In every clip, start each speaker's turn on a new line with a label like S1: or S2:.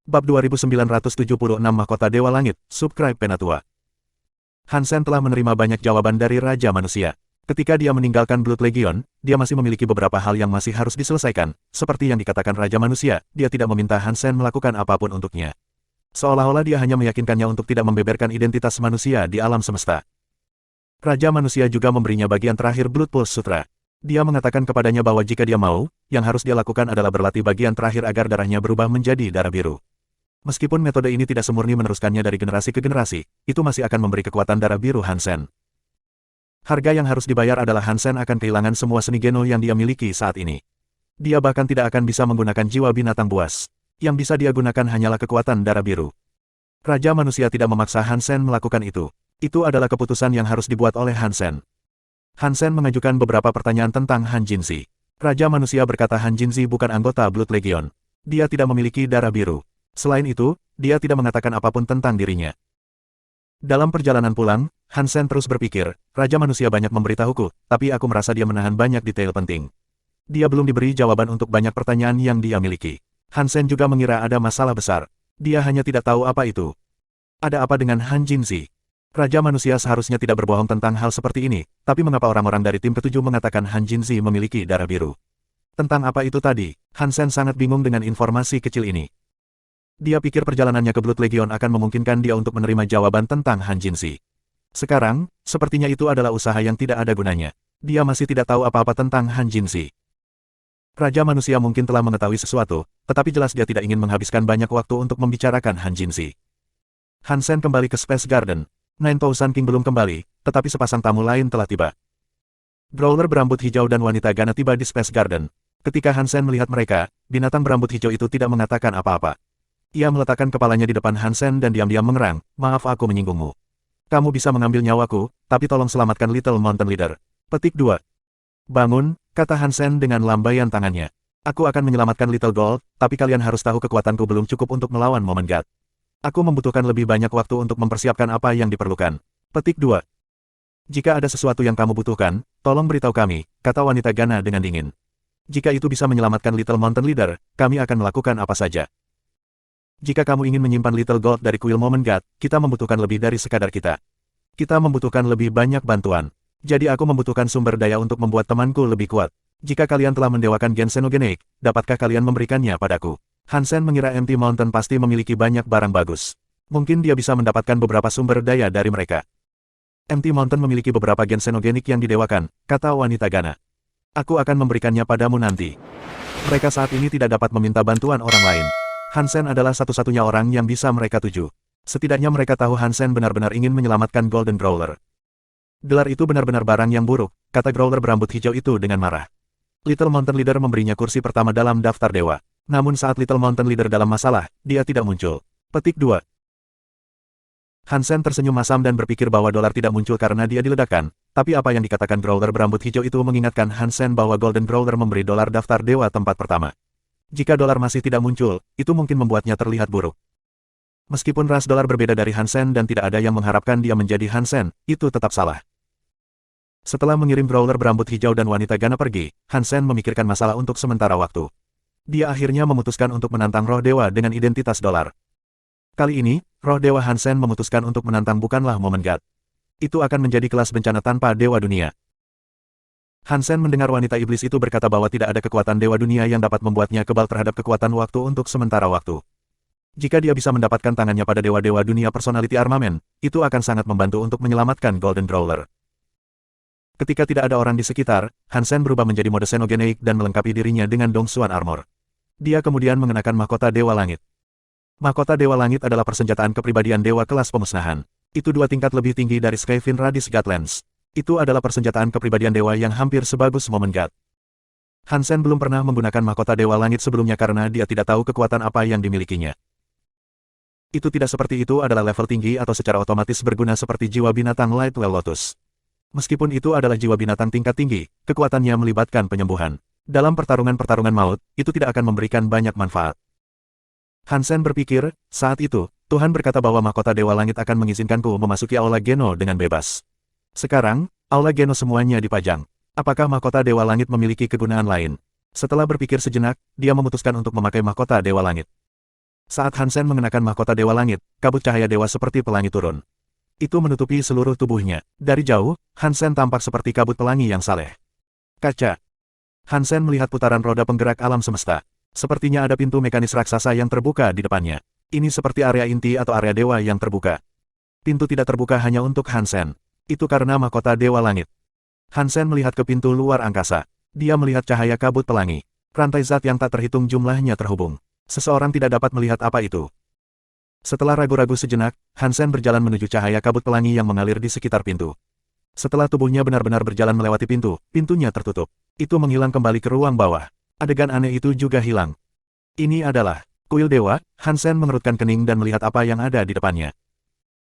S1: Bab 2976 Mahkota Dewa Langit, Subscribe Penatua. Hansen telah menerima banyak jawaban dari Raja Manusia. Ketika dia meninggalkan Blood Legion, dia masih memiliki beberapa hal yang masih harus diselesaikan. Seperti yang dikatakan Raja Manusia, dia tidak meminta Hansen melakukan apapun untuknya. Seolah-olah dia hanya meyakinkannya untuk tidak membeberkan identitas manusia di alam semesta. Raja Manusia juga memberinya bagian terakhir Blood Pulse Sutra. Dia mengatakan kepadanya bahwa jika dia mau, yang harus dia lakukan adalah berlatih bagian terakhir agar darahnya berubah menjadi darah biru. Meskipun metode ini tidak semurni meneruskannya dari generasi ke generasi, itu masih akan memberi kekuatan darah biru Hansen. Harga yang harus dibayar adalah Hansen akan kehilangan semua seni Geno yang dia miliki saat ini. Dia bahkan tidak akan bisa menggunakan jiwa binatang buas. Yang bisa dia gunakan hanyalah kekuatan darah biru. Raja Manusia tidak memaksa Hansen melakukan itu. Itu adalah keputusan yang harus dibuat oleh Hansen. Hansen mengajukan beberapa pertanyaan tentang Han Jinzi. Raja Manusia berkata Han Jinzi bukan anggota Blood Legion. Dia tidak memiliki darah biru. Selain itu, dia tidak mengatakan apapun tentang dirinya. Dalam perjalanan pulang, Hansen terus berpikir, Raja Manusia banyak memberitahuku, tapi aku merasa dia menahan banyak detail penting. Dia belum diberi jawaban untuk banyak pertanyaan yang dia miliki. Hansen juga mengira ada masalah besar. Dia hanya tidak tahu apa itu. Ada apa dengan Han Jinzi? Raja Manusia seharusnya tidak berbohong tentang hal seperti ini, tapi mengapa orang-orang dari tim ketujuh mengatakan Han Jinzi memiliki darah biru? Tentang apa itu tadi? Hansen sangat bingung dengan informasi kecil ini. Dia pikir perjalanannya ke Blood Legion akan memungkinkan dia untuk menerima jawaban tentang Han Jinzi. Sekarang, sepertinya itu adalah usaha yang tidak ada gunanya. Dia masih tidak tahu apa-apa tentang Han Jinzi. Raja Manusia mungkin telah mengetahui sesuatu, tetapi jelas dia tidak ingin menghabiskan banyak waktu untuk membicarakan Han Jinzi. Hansen kembali ke Space Garden. Nine Thousand King belum kembali, tetapi sepasang tamu lain telah tiba. Brawler berambut hijau dan wanita Gana tiba di Space Garden. Ketika Hansen melihat mereka, binatang berambut hijau itu tidak mengatakan apa-apa. Ia meletakkan kepalanya di depan Hansen dan diam-diam mengerang, maaf aku menyinggungmu. Kamu bisa mengambil nyawaku, tapi tolong selamatkan Little Mountain Leader. Petik 2. Bangun, kata Hansen dengan lambaian tangannya. Aku akan menyelamatkan Little Gold, tapi kalian harus tahu kekuatanku belum cukup untuk melawan Moment God. Aku membutuhkan lebih banyak waktu untuk mempersiapkan apa yang diperlukan. Petik 2. Jika ada sesuatu yang kamu butuhkan, tolong beritahu kami, kata wanita Gana dengan dingin. Jika itu bisa menyelamatkan Little Mountain Leader, kami akan melakukan apa saja. Jika kamu ingin menyimpan Little Gold dari kuil Moment God, kita membutuhkan lebih dari sekadar kita. Kita membutuhkan lebih banyak bantuan. Jadi aku membutuhkan sumber daya untuk membuat temanku lebih kuat. Jika kalian telah mendewakan gen Xenogeneik, dapatkah kalian memberikannya padaku? Hansen mengira Empty Mountain pasti memiliki banyak barang bagus. Mungkin dia bisa mendapatkan beberapa sumber daya dari mereka. Empty Mountain memiliki beberapa gen Xenogeneik yang didewakan, kata wanita Gana. Aku akan memberikannya padamu nanti. Mereka saat ini tidak dapat meminta bantuan orang lain. Hansen adalah satu-satunya orang yang bisa mereka tuju. Setidaknya mereka tahu Hansen benar-benar ingin menyelamatkan Golden Growler. Gelar itu benar-benar barang yang buruk, kata Growler berambut hijau itu dengan marah. Little Mountain Leader memberinya kursi pertama dalam daftar dewa. Namun saat Little Mountain Leader dalam masalah, dia tidak muncul. Petik 2. Hansen tersenyum masam dan berpikir bahwa dolar tidak muncul karena dia diledakkan, tapi apa yang dikatakan Growler berambut hijau itu mengingatkan Hansen bahwa Golden Growler memberi dolar daftar dewa tempat pertama. Jika dolar masih tidak muncul, itu mungkin membuatnya terlihat buruk. Meskipun ras dolar berbeda dari Hansen dan tidak ada yang mengharapkan dia menjadi Hansen, itu tetap salah. Setelah mengirim Brawler berambut hijau dan wanita Gana pergi, Hansen memikirkan masalah untuk sementara waktu. Dia akhirnya memutuskan untuk menantang roh dewa dengan identitas dolar. Kali ini, roh dewa Hansen memutuskan untuk menantang bukanlah Moment God. Itu akan menjadi kelas bencana tanpa dewa dunia. Hansen mendengar wanita iblis itu berkata bahwa tidak ada kekuatan dewa dunia yang dapat membuatnya kebal terhadap kekuatan waktu untuk sementara waktu. Jika dia bisa mendapatkan tangannya pada dewa-dewa dunia personality armamen, itu akan sangat membantu untuk menyelamatkan Golden Growler. Ketika tidak ada orang di sekitar, Hansen berubah menjadi mode Xenogeneik dan melengkapi dirinya dengan Dongsuan Armor. Dia kemudian mengenakan mahkota Dewa Langit. Mahkota Dewa Langit adalah persenjataan kepribadian dewa kelas pemusnahan. Itu 2 tingkat lebih tinggi dari Skyfin Radis Godlands. Itu adalah persenjataan kepribadian dewa yang hampir sebagus Moment God. Hansen belum pernah menggunakan mahkota Dewa Langit sebelumnya karena dia tidak tahu kekuatan apa yang dimilikinya. Itu tidak seperti itu adalah level tinggi atau secara otomatis berguna seperti jiwa binatang Lightwell Lotus. Meskipun itu adalah jiwa binatang tingkat tinggi, kekuatannya melibatkan penyembuhan. Dalam pertarungan-pertarungan maut, itu tidak akan memberikan banyak manfaat. Hansen berpikir, saat itu, Tuhan berkata bahwa mahkota Dewa Langit akan mengizinkanku memasuki Aula Geno dengan bebas. Sekarang, Aula Geno semuanya dipajang. Apakah mahkota Dewa Langit memiliki kegunaan lain? Setelah berpikir sejenak, dia memutuskan untuk memakai mahkota Dewa Langit. Saat Hansen mengenakan mahkota Dewa Langit, kabut cahaya dewa seperti pelangi turun. Itu menutupi seluruh tubuhnya. Dari jauh, Hansen tampak seperti kabut pelangi yang saleh. Kaca. Hansen melihat putaran roda penggerak alam semesta. Sepertinya ada pintu mekanis raksasa yang terbuka di depannya. Ini seperti area inti atau area dewa yang terbuka. Pintu tidak terbuka hanya untuk Hansen. Itu karena mahkota Dewa Langit. Hansen melihat ke pintu luar angkasa. Dia melihat cahaya kabut pelangi. Rantai zat yang tak terhitung jumlahnya terhubung. Seseorang tidak dapat melihat apa itu. Setelah ragu-ragu sejenak, Hansen berjalan menuju cahaya kabut pelangi yang mengalir di sekitar pintu. Setelah tubuhnya benar-benar berjalan melewati pintu, pintunya tertutup. Itu menghilang kembali ke ruang bawah. Adegan aneh itu juga hilang. Ini adalah kuil dewa. Hansen mengerutkan kening dan melihat apa yang ada di depannya.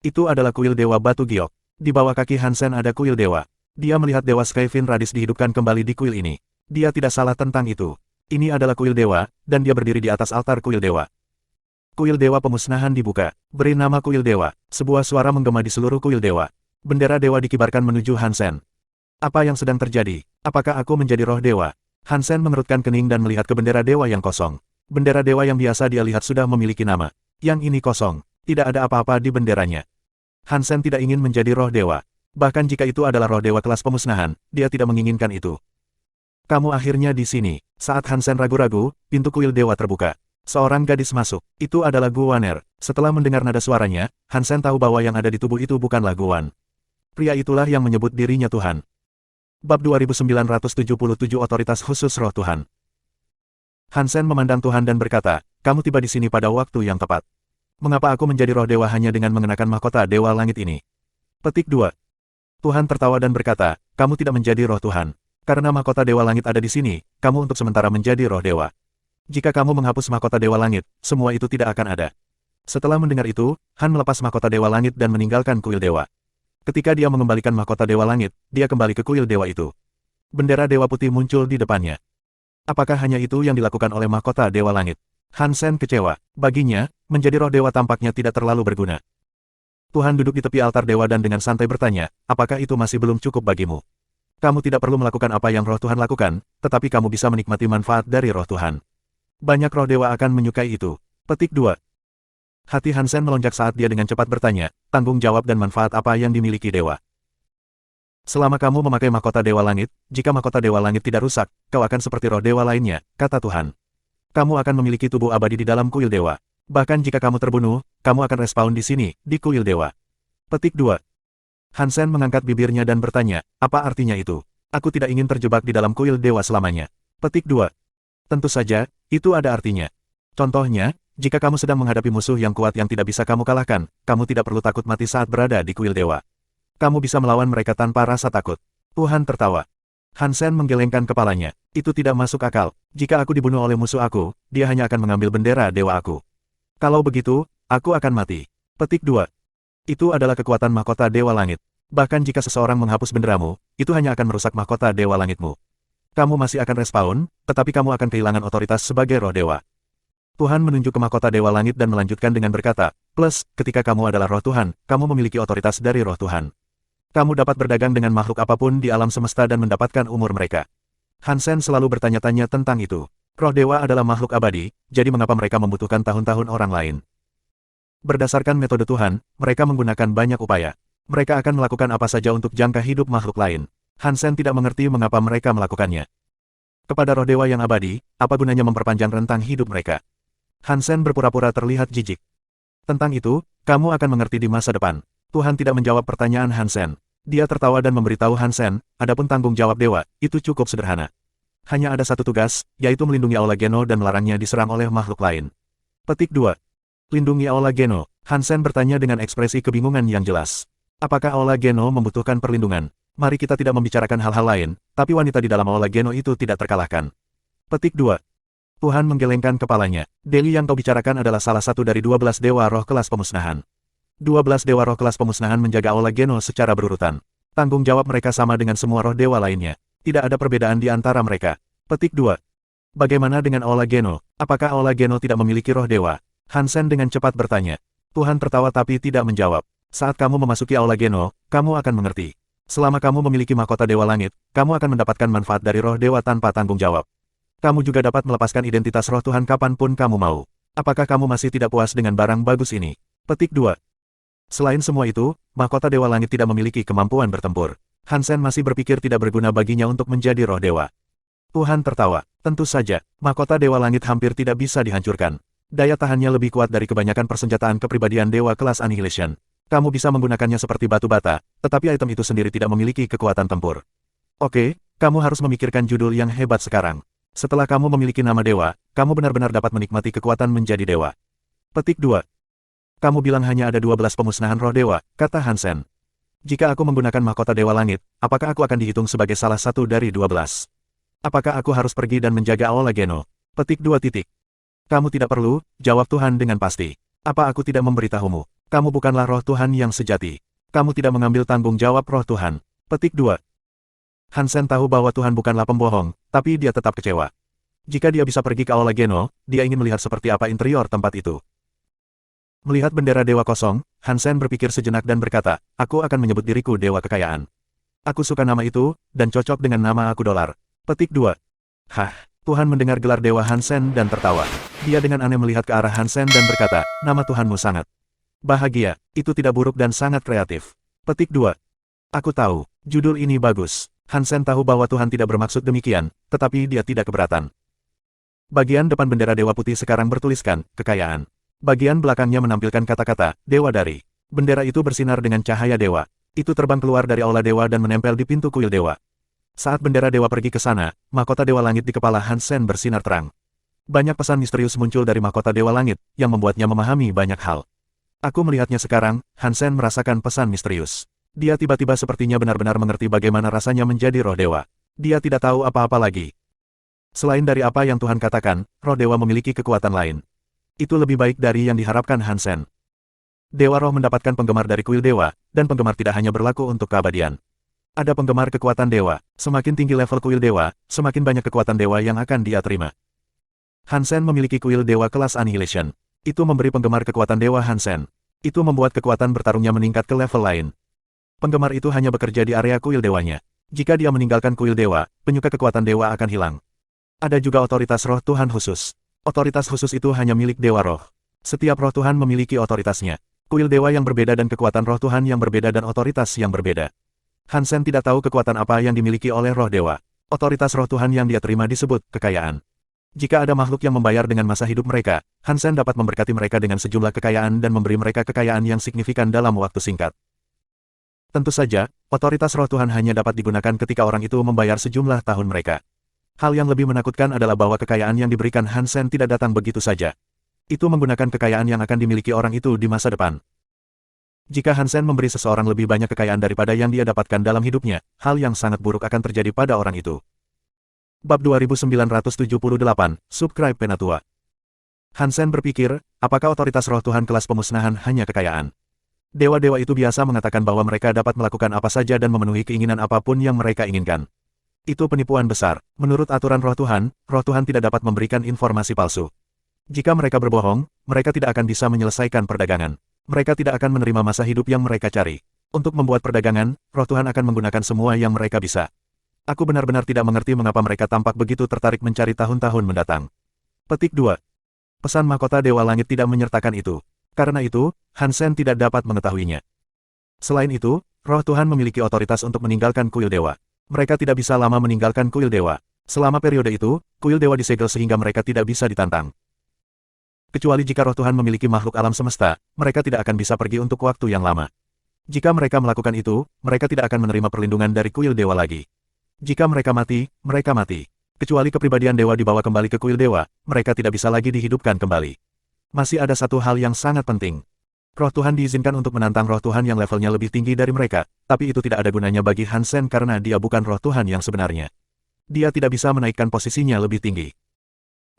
S1: Itu adalah kuil dewa batu giok. Di bawah kaki Hansen ada kuil dewa. Dia melihat dewa Skyfin Radis dihidupkan kembali di kuil ini. Dia tidak salah tentang itu. Ini adalah kuil dewa, dan dia berdiri di atas altar kuil dewa. Kuil dewa pemusnahan dibuka. Beri nama kuil dewa. Sebuah suara menggema di seluruh kuil dewa. Bendera dewa dikibarkan menuju Hansen. Apa yang sedang terjadi? Apakah aku menjadi roh dewa? Hansen mengerutkan kening dan melihat ke bendera dewa yang kosong. Bendera dewa yang biasa dia lihat sudah memiliki nama. Yang ini kosong. Tidak ada apa-apa di benderanya. Hansen tidak ingin menjadi roh dewa. Bahkan jika itu adalah roh dewa kelas pemusnahan, dia tidak menginginkan itu. Kamu akhirnya di sini. Saat Hansen ragu-ragu, pintu kuil dewa terbuka. Seorang gadis masuk. Itu adalah Guwaner. Setelah mendengar nada suaranya, Hansen tahu bahwa yang ada di tubuh itu bukanlah Guwan. Pria itulah yang menyebut dirinya Tuhan. Bab 2977 Otoritas Khusus Roh Tuhan. Hansen memandang Tuhan dan berkata, kamu tiba di sini pada waktu yang tepat. Mengapa aku menjadi roh dewa hanya dengan mengenakan mahkota Dewa Langit ini? Petik 2. Tuhan tertawa dan berkata, kamu tidak menjadi roh Tuhan. Karena mahkota Dewa Langit ada di sini, kamu untuk sementara menjadi roh dewa. Jika kamu menghapus mahkota Dewa Langit, semua itu tidak akan ada. Setelah mendengar itu, Han melepas mahkota Dewa Langit dan meninggalkan kuil dewa. Ketika dia mengembalikan mahkota Dewa Langit, dia kembali ke kuil dewa itu. Bendera Dewa Putih muncul di depannya. Apakah hanya itu yang dilakukan oleh mahkota Dewa Langit? Hansen kecewa. Baginya, menjadi roh dewa tampaknya tidak terlalu berguna. Tuhan duduk di tepi altar dewa dan dengan santai bertanya, apakah itu masih belum cukup bagimu? Kamu tidak perlu melakukan apa yang roh Tuhan lakukan, tetapi kamu bisa menikmati manfaat dari roh Tuhan. Banyak roh dewa akan menyukai itu. Petik 2. Hati Hansen melonjak saat dia dengan cepat bertanya, tanggung jawab dan manfaat apa yang dimiliki dewa. Selama kamu memakai mahkota Dewa Langit, jika mahkota Dewa Langit tidak rusak, kau akan seperti roh dewa lainnya, kata Tuhan. Kamu akan memiliki tubuh abadi di dalam kuil dewa. Bahkan jika kamu terbunuh, kamu akan respawn di sini, di kuil dewa. Petik 2. Hansen mengangkat bibirnya dan bertanya, apa artinya itu? Aku tidak ingin terjebak di dalam kuil dewa selamanya. Petik 2. Tentu saja, itu ada artinya. Contohnya, jika kamu sedang menghadapi musuh yang kuat yang tidak bisa kamu kalahkan, kamu tidak perlu takut mati saat berada di kuil dewa. Kamu bisa melawan mereka tanpa rasa takut. Tuhan tertawa. Hansen menggelengkan kepalanya. Itu tidak masuk akal. Jika aku dibunuh oleh musuh aku, dia hanya akan mengambil bendera dewa aku. Kalau begitu, aku akan mati. Petik 2. Itu adalah kekuatan mahkota Dewa Langit. Bahkan jika seseorang menghapus benderamu, itu hanya akan merusak mahkota Dewa Langitmu. Kamu masih akan respawn, tetapi kamu akan kehilangan otoritas sebagai roh dewa. Tuhan menunjuk ke mahkota Dewa Langit dan melanjutkan dengan berkata, plus, ketika kamu adalah roh Tuhan, kamu memiliki otoritas dari roh Tuhan. Kamu dapat berdagang dengan makhluk apapun di alam semesta dan mendapatkan umur mereka. Hansen selalu bertanya-tanya tentang itu. Roh dewa adalah makhluk abadi, jadi mengapa mereka membutuhkan tahun-tahun orang lain? Berdasarkan metode Tuhan, mereka menggunakan banyak upaya. Mereka akan melakukan apa saja untuk jangka hidup makhluk lain. Hansen tidak mengerti mengapa mereka melakukannya. Kepada roh dewa yang abadi, apa gunanya memperpanjang rentang hidup mereka? Hansen berpura-pura terlihat jijik. Tentang itu, kamu akan mengerti di masa depan. Tuhan tidak menjawab pertanyaan Hansen. Dia tertawa dan memberitahu Hansen, adapun tanggung jawab dewa, itu cukup sederhana. Hanya ada satu tugas, yaitu melindungi Aula Geno dan melarangnya diserang oleh makhluk lain. Petik 2. Lindungi Aula Geno. Hansen bertanya dengan ekspresi kebingungan yang jelas. Apakah Aula Geno membutuhkan perlindungan? Mari kita tidak membicarakan hal-hal lain, tapi wanita di dalam Aula Geno itu tidak terkalahkan. Petik 2. Tuhan menggelengkan kepalanya. Dewi yang kau bicarakan adalah salah satu dari 12 dewa roh kelas pemusnahan. 12 dewa roh kelas pemusnahan menjaga Aula Geno secara berurutan. Tanggung jawab mereka sama dengan semua roh dewa lainnya. Tidak ada perbedaan di antara mereka. Petik 2. Bagaimana dengan Aula Geno? Apakah Aula Geno tidak memiliki roh dewa? Hansen dengan cepat bertanya. Tuhan tertawa tapi tidak menjawab. Saat kamu memasuki Aula Geno, kamu akan mengerti. Selama kamu memiliki mahkota Dewa Langit, kamu akan mendapatkan manfaat dari roh dewa tanpa tanggung jawab. Kamu juga dapat melepaskan identitas roh Tuhan kapanpun kamu mau. Apakah kamu masih tidak puas dengan barang bagus ini? Petik 2. Selain semua itu, mahkota Dewa Langit tidak memiliki kemampuan bertempur. Hansen masih berpikir tidak berguna baginya untuk menjadi roh dewa. Tuhan tertawa. Tentu saja, mahkota Dewa Langit hampir tidak bisa dihancurkan. Daya tahannya lebih kuat dari kebanyakan persenjataan kepribadian dewa kelas Annihilation. Kamu bisa menggunakannya seperti batu bata, tetapi item itu sendiri tidak memiliki kekuatan tempur. Oke, kamu harus memikirkan judul yang hebat sekarang. Setelah kamu memiliki nama dewa, kamu benar-benar dapat menikmati kekuatan menjadi dewa. Petik 2. Kamu bilang hanya ada 12 pemusnahan roh dewa, kata Hansen. Jika aku menggunakan mahkota Dewa Langit, apakah aku akan dihitung sebagai salah satu dari 12? Apakah aku harus pergi dan menjaga Aula Geno? Petik 2. Kamu tidak perlu, jawab Tuhan dengan pasti. Apa aku tidak memberitahumu? Kamu bukanlah roh Tuhan yang sejati. Kamu tidak mengambil tanggung jawab roh Tuhan. Petik 2. Hansen tahu bahwa Tuhan bukanlah pembohong, tapi dia tetap kecewa. Jika dia bisa pergi ke Aula Geno, dia ingin melihat seperti apa interior tempat itu. Melihat bendera dewa kosong, Hansen berpikir sejenak dan berkata, aku akan menyebut diriku dewa kekayaan. Aku suka nama itu, dan cocok dengan nama aku dolar. Petik 2. Hah, Tuhan mendengar gelar dewa Hansen dan tertawa. Dia dengan aneh melihat ke arah Hansen dan berkata, nama Tuhanmu sangat bahagia, itu tidak buruk dan sangat kreatif. Petik 2. Aku tahu, judul ini bagus. Hansen tahu bahwa Tuhan tidak bermaksud demikian, tetapi dia tidak keberatan. Bagian depan bendera Dewa Putih sekarang bertuliskan, kekayaan. Bagian belakangnya menampilkan kata-kata, Dewa Dari. Bendera itu bersinar dengan cahaya dewa. Itu terbang keluar dari Aula Dewa dan menempel di pintu kuil dewa. Saat bendera dewa pergi ke sana, mahkota Dewa Langit di kepala Hansen bersinar terang. Banyak pesan misterius muncul dari mahkota Dewa Langit, yang membuatnya memahami banyak hal. Aku melihatnya sekarang, Hansen merasakan pesan misterius. Dia tiba-tiba sepertinya benar-benar mengerti bagaimana rasanya menjadi roh dewa. Dia tidak tahu apa-apa lagi. Selain dari apa yang Tuhan katakan, roh dewa memiliki kekuatan lain. Itu lebih baik dari yang diharapkan Hansen. Dewa roh mendapatkan penggemar dari kuil dewa, dan penggemar tidak hanya berlaku untuk keabadian. Ada penggemar kekuatan dewa, semakin tinggi level kuil dewa, semakin banyak kekuatan dewa yang akan dia terima. Hansen memiliki kuil dewa kelas Annihilation. Itu memberi penggemar kekuatan dewa Hansen. Itu membuat kekuatan bertarungnya meningkat ke level lain. Penggemar itu hanya bekerja di area kuil dewanya. Jika dia meninggalkan kuil dewa, penyuka kekuatan dewa akan hilang. Ada juga otoritas roh Tuhan khusus. Otoritas khusus itu hanya milik dewa roh. Setiap roh Tuhan memiliki otoritasnya. Kuil dewa yang berbeda dan kekuatan roh Tuhan yang berbeda dan otoritas yang berbeda. Hansen tidak tahu kekuatan apa yang dimiliki oleh roh dewa. Otoritas roh Tuhan yang dia terima disebut kekayaan. Jika ada makhluk yang membayar dengan masa hidup mereka, Hansen dapat memberkati mereka dengan sejumlah kekayaan dan memberi mereka kekayaan yang signifikan dalam waktu singkat. Tentu saja, otoritas roh Tuhan hanya dapat digunakan ketika orang itu membayar sejumlah tahun mereka. Hal yang lebih menakutkan adalah bahwa kekayaan yang diberikan Hansen tidak datang begitu saja. Itu menggunakan kekayaan yang akan dimiliki orang itu di masa depan. Jika Hansen memberi seseorang lebih banyak kekayaan daripada yang dia dapatkan dalam hidupnya, hal yang sangat buruk akan terjadi pada orang itu. Bab 2978, Subscribe Penatua. Hansen berpikir, apakah otoritas roh Tuhan kelas pemusnahan hanya kekayaan? Dewa-dewa itu biasa mengatakan bahwa mereka dapat melakukan apa saja dan memenuhi keinginan apapun yang mereka inginkan. Itu penipuan besar. Menurut aturan roh Tuhan tidak dapat memberikan informasi palsu. Jika mereka berbohong, mereka tidak akan bisa menyelesaikan perdagangan. Mereka tidak akan menerima masa hidup yang mereka cari. Untuk membuat perdagangan, roh Tuhan akan menggunakan semua yang mereka bisa. Aku benar-benar tidak mengerti mengapa mereka tampak begitu tertarik mencari tahun-tahun mendatang. Petik 2. Pesan mahkota Dewa Langit tidak menyertakan itu. Karena itu, Hansen tidak dapat mengetahuinya. Selain itu, roh Tuhan memiliki otoritas untuk meninggalkan kuil dewa. Mereka tidak bisa lama meninggalkan kuil dewa. Selama periode itu, kuil dewa disegel sehingga mereka tidak bisa ditantang. Kecuali jika roh Tuhan memiliki makhluk alam semesta, mereka tidak akan bisa pergi untuk waktu yang lama. Jika mereka melakukan itu, mereka tidak akan menerima perlindungan dari kuil dewa lagi. Jika mereka mati, mereka mati. Kecuali kepribadian dewa dibawa kembali ke kuil dewa, mereka tidak bisa lagi dihidupkan kembali. Masih ada satu hal yang sangat penting. Roh Tuhan diizinkan untuk menantang roh Tuhan yang levelnya lebih tinggi dari mereka, tapi itu tidak ada gunanya bagi Hansen karena dia bukan roh Tuhan yang sebenarnya. Dia tidak bisa menaikkan posisinya lebih tinggi.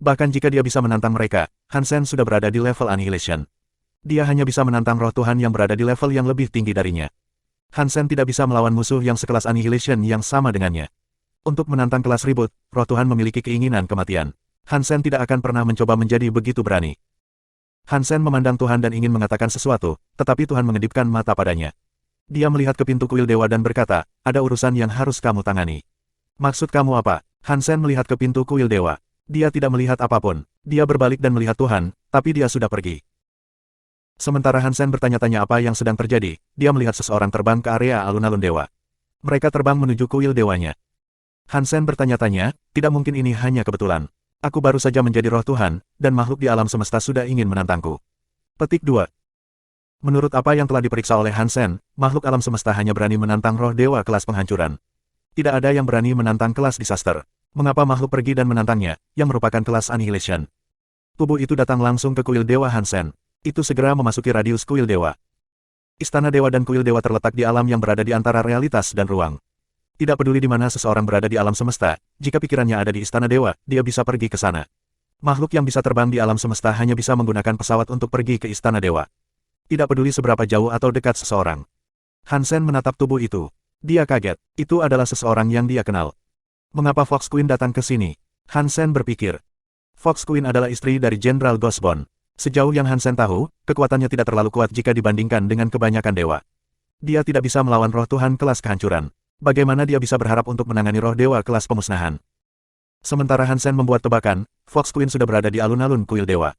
S1: Bahkan jika dia bisa menantang mereka, Hansen sudah berada di level Annihilation. Dia hanya bisa menantang roh Tuhan yang berada di level yang lebih tinggi darinya. Hansen tidak bisa melawan musuh yang sekelas Annihilation yang sama dengannya. Untuk menantang kelas ribut, roh Tuhan memiliki keinginan kematian. Hansen tidak akan pernah mencoba menjadi begitu berani. Hansen memandang Tuhan dan ingin mengatakan sesuatu, tetapi Tuhan mengedipkan mata padanya. Dia melihat ke pintu kuil dewa dan berkata, ada urusan yang harus kamu tangani. Maksud kamu apa? Hansen melihat ke pintu kuil dewa. Dia tidak melihat apapun. Dia berbalik dan melihat Tuhan, tapi dia sudah pergi. Sementara Hansen bertanya-tanya apa yang sedang terjadi, dia melihat seseorang terbang ke area alun-alun dewa. Mereka terbang menuju kuil dewanya. Hansen bertanya-tanya, tidak mungkin ini hanya kebetulan. Aku baru saja menjadi roh Tuhan, dan makhluk di alam semesta sudah ingin menantangku. Petik 2. Menurut apa yang telah diperiksa oleh Hansen, makhluk alam semesta hanya berani menantang roh dewa kelas penghancuran. Tidak ada yang berani menantang kelas disaster. Mengapa makhluk pergi dan menantangnya, yang merupakan kelas annihilation? Tubuh itu datang langsung ke kuil dewa Hansen. Itu segera memasuki radius kuil dewa. Istana dewa dan kuil dewa terletak di alam yang berada di antara realitas dan ruang. Tidak peduli di mana seseorang berada di alam semesta, jika pikirannya ada di istana dewa, dia bisa pergi ke sana. Makhluk yang bisa terbang di alam semesta hanya bisa menggunakan pesawat untuk pergi ke istana dewa. Tidak peduli seberapa jauh atau dekat seseorang. Hansen menatap tubuh itu. Dia kaget. Itu adalah seseorang yang dia kenal. Mengapa Fox Queen datang ke sini? Hansen berpikir. Fox Queen adalah istri dari Jenderal Ghostbone. Sejauh yang Hansen tahu, kekuatannya tidak terlalu kuat jika dibandingkan dengan kebanyakan dewa. Dia tidak bisa melawan roh Tuhan kelas kehancuran. Bagaimana dia bisa berharap untuk menangani roh dewa kelas pemusnahan? Sementara Hansen membuat tebakan, Fox Queen sudah berada di alun-alun kuil dewa.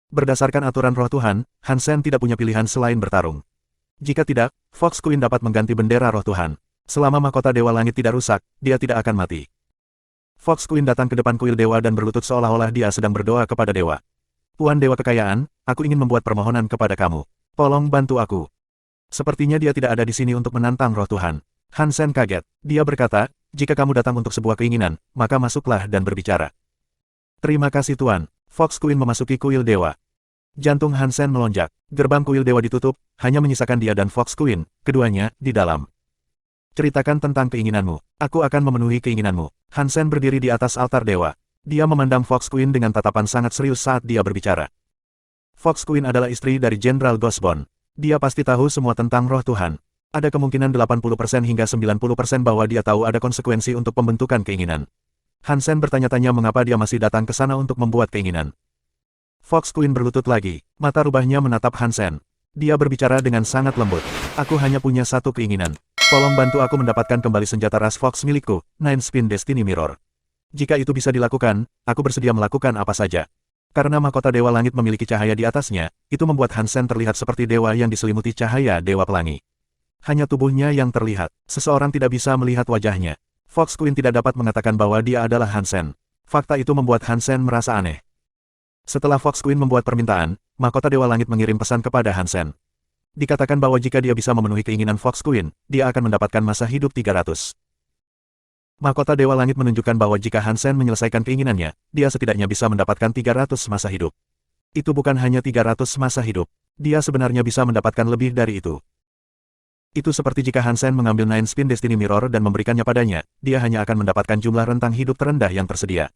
S1: Berdasarkan aturan roh Tuhan, Hansen tidak punya pilihan selain bertarung. Jika tidak, Fox Queen dapat mengganti bendera roh Tuhan. Selama mahkota Dewa Langit tidak rusak, dia tidak akan mati. Fox Queen datang ke depan kuil dewa dan berlutut seolah-olah dia sedang berdoa kepada dewa. Tuan Dewa Kekayaan, aku ingin membuat permohonan kepada kamu. Tolong bantu aku. Sepertinya dia tidak ada di sini untuk menantang roh Tuhan. Hansen kaget. Dia berkata, jika kamu datang untuk sebuah keinginan, maka masuklah dan berbicara. Terima kasih Tuan. Fox Queen memasuki kuil dewa. Jantung Hansen melonjak. Gerbang kuil dewa ditutup, hanya menyisakan dia dan Fox Queen, keduanya, di dalam. Ceritakan tentang keinginanmu. Aku akan memenuhi keinginanmu. Hansen berdiri di atas altar dewa. Dia memandang Fox Queen dengan tatapan sangat serius saat dia berbicara. Fox Queen adalah istri dari Jenderal Ghostbone. Dia pasti tahu semua tentang roh Tuhan. Ada kemungkinan 80% hingga 90% bahwa dia tahu ada konsekuensi untuk pembentukan keinginan. Hansen bertanya-tanya mengapa dia masih datang ke sana untuk membuat keinginan. Fox Queen berlutut lagi. Mata rubahnya menatap Hansen. Dia berbicara dengan sangat lembut. Aku hanya punya satu keinginan. Tolong bantu aku mendapatkan kembali senjata ras Fox milikku, Nine Spin Destiny Mirror. Jika itu bisa dilakukan, aku bersedia melakukan apa saja. Karena mahkota Dewa Langit memiliki cahaya di atasnya, itu membuat Hansen terlihat seperti dewa yang diselimuti cahaya Dewa Pelangi. Hanya tubuhnya yang terlihat. Seseorang tidak bisa melihat wajahnya. Fox Queen tidak dapat mengatakan bahwa dia adalah Hansen. Fakta itu membuat Hansen merasa aneh. Setelah Fox Queen membuat permintaan, mahkota Dewa Langit mengirim pesan kepada Hansen. Dikatakan bahwa jika dia bisa memenuhi keinginan Fox Queen, dia akan mendapatkan masa hidup 300. Mahkota Dewa Langit menunjukkan bahwa jika Hansen menyelesaikan keinginannya, dia setidaknya bisa mendapatkan 300 masa hidup. Itu bukan hanya 300 masa hidup. Dia sebenarnya bisa mendapatkan lebih dari itu. Itu seperti jika Hansen mengambil Nine Spin Destiny Mirror dan memberikannya padanya, dia hanya akan mendapatkan jumlah rentang hidup terendah yang tersedia.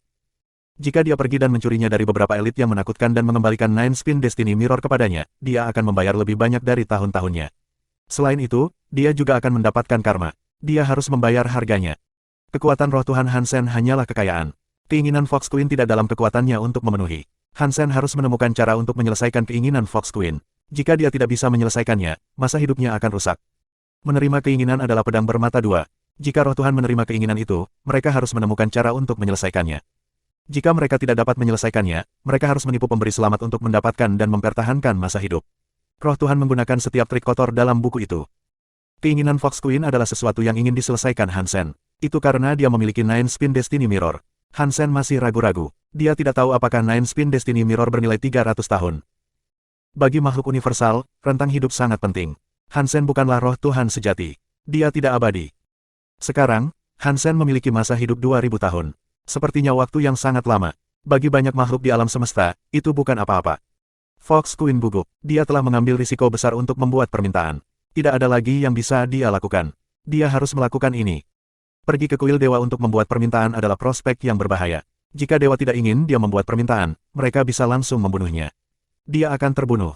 S1: Jika dia pergi dan mencurinya dari beberapa elit yang menakutkan dan mengembalikan Nine Spin Destiny Mirror kepadanya, dia akan membayar lebih banyak dari tahun-tahunnya. Selain itu, dia juga akan mendapatkan karma. Dia harus membayar harganya. Kekuatan roh Tuhan Hansen hanyalah kekayaan. Keinginan Fox Queen tidak dalam kekuatannya untuk memenuhi. Hansen harus menemukan cara untuk menyelesaikan keinginan Fox Queen. Jika dia tidak bisa menyelesaikannya, masa hidupnya akan rusak. Menerima keinginan adalah pedang bermata dua. Jika roh Tuhan menerima keinginan itu, mereka harus menemukan cara untuk menyelesaikannya. Jika mereka tidak dapat menyelesaikannya, mereka harus menipu pemberi selamat untuk mendapatkan dan mempertahankan masa hidup. Roh Tuhan menggunakan setiap trik kotor dalam buku itu. Keinginan Fox Queen adalah sesuatu yang ingin diselesaikan Hansen. Itu karena dia memiliki Nine Spin Destiny Mirror. Hansen masih ragu-ragu. Dia tidak tahu apakah Nine Spin Destiny Mirror bernilai 300 tahun. Bagi makhluk universal, rentang hidup sangat penting. Hansen bukanlah roh Tuhan sejati. Dia tidak abadi. Sekarang, Hansen memiliki masa hidup 2000 tahun. Sepertinya waktu yang sangat lama. Bagi banyak makhluk di alam semesta, itu bukan apa-apa. Fox Queen gugup. Dia telah mengambil risiko besar untuk membuat permintaan. Tidak ada lagi yang bisa dia lakukan. Dia harus melakukan ini. Pergi ke kuil dewa untuk membuat permintaan adalah prospek yang berbahaya. Jika dewa tidak ingin dia membuat permintaan, mereka bisa langsung membunuhnya. Dia akan terbunuh.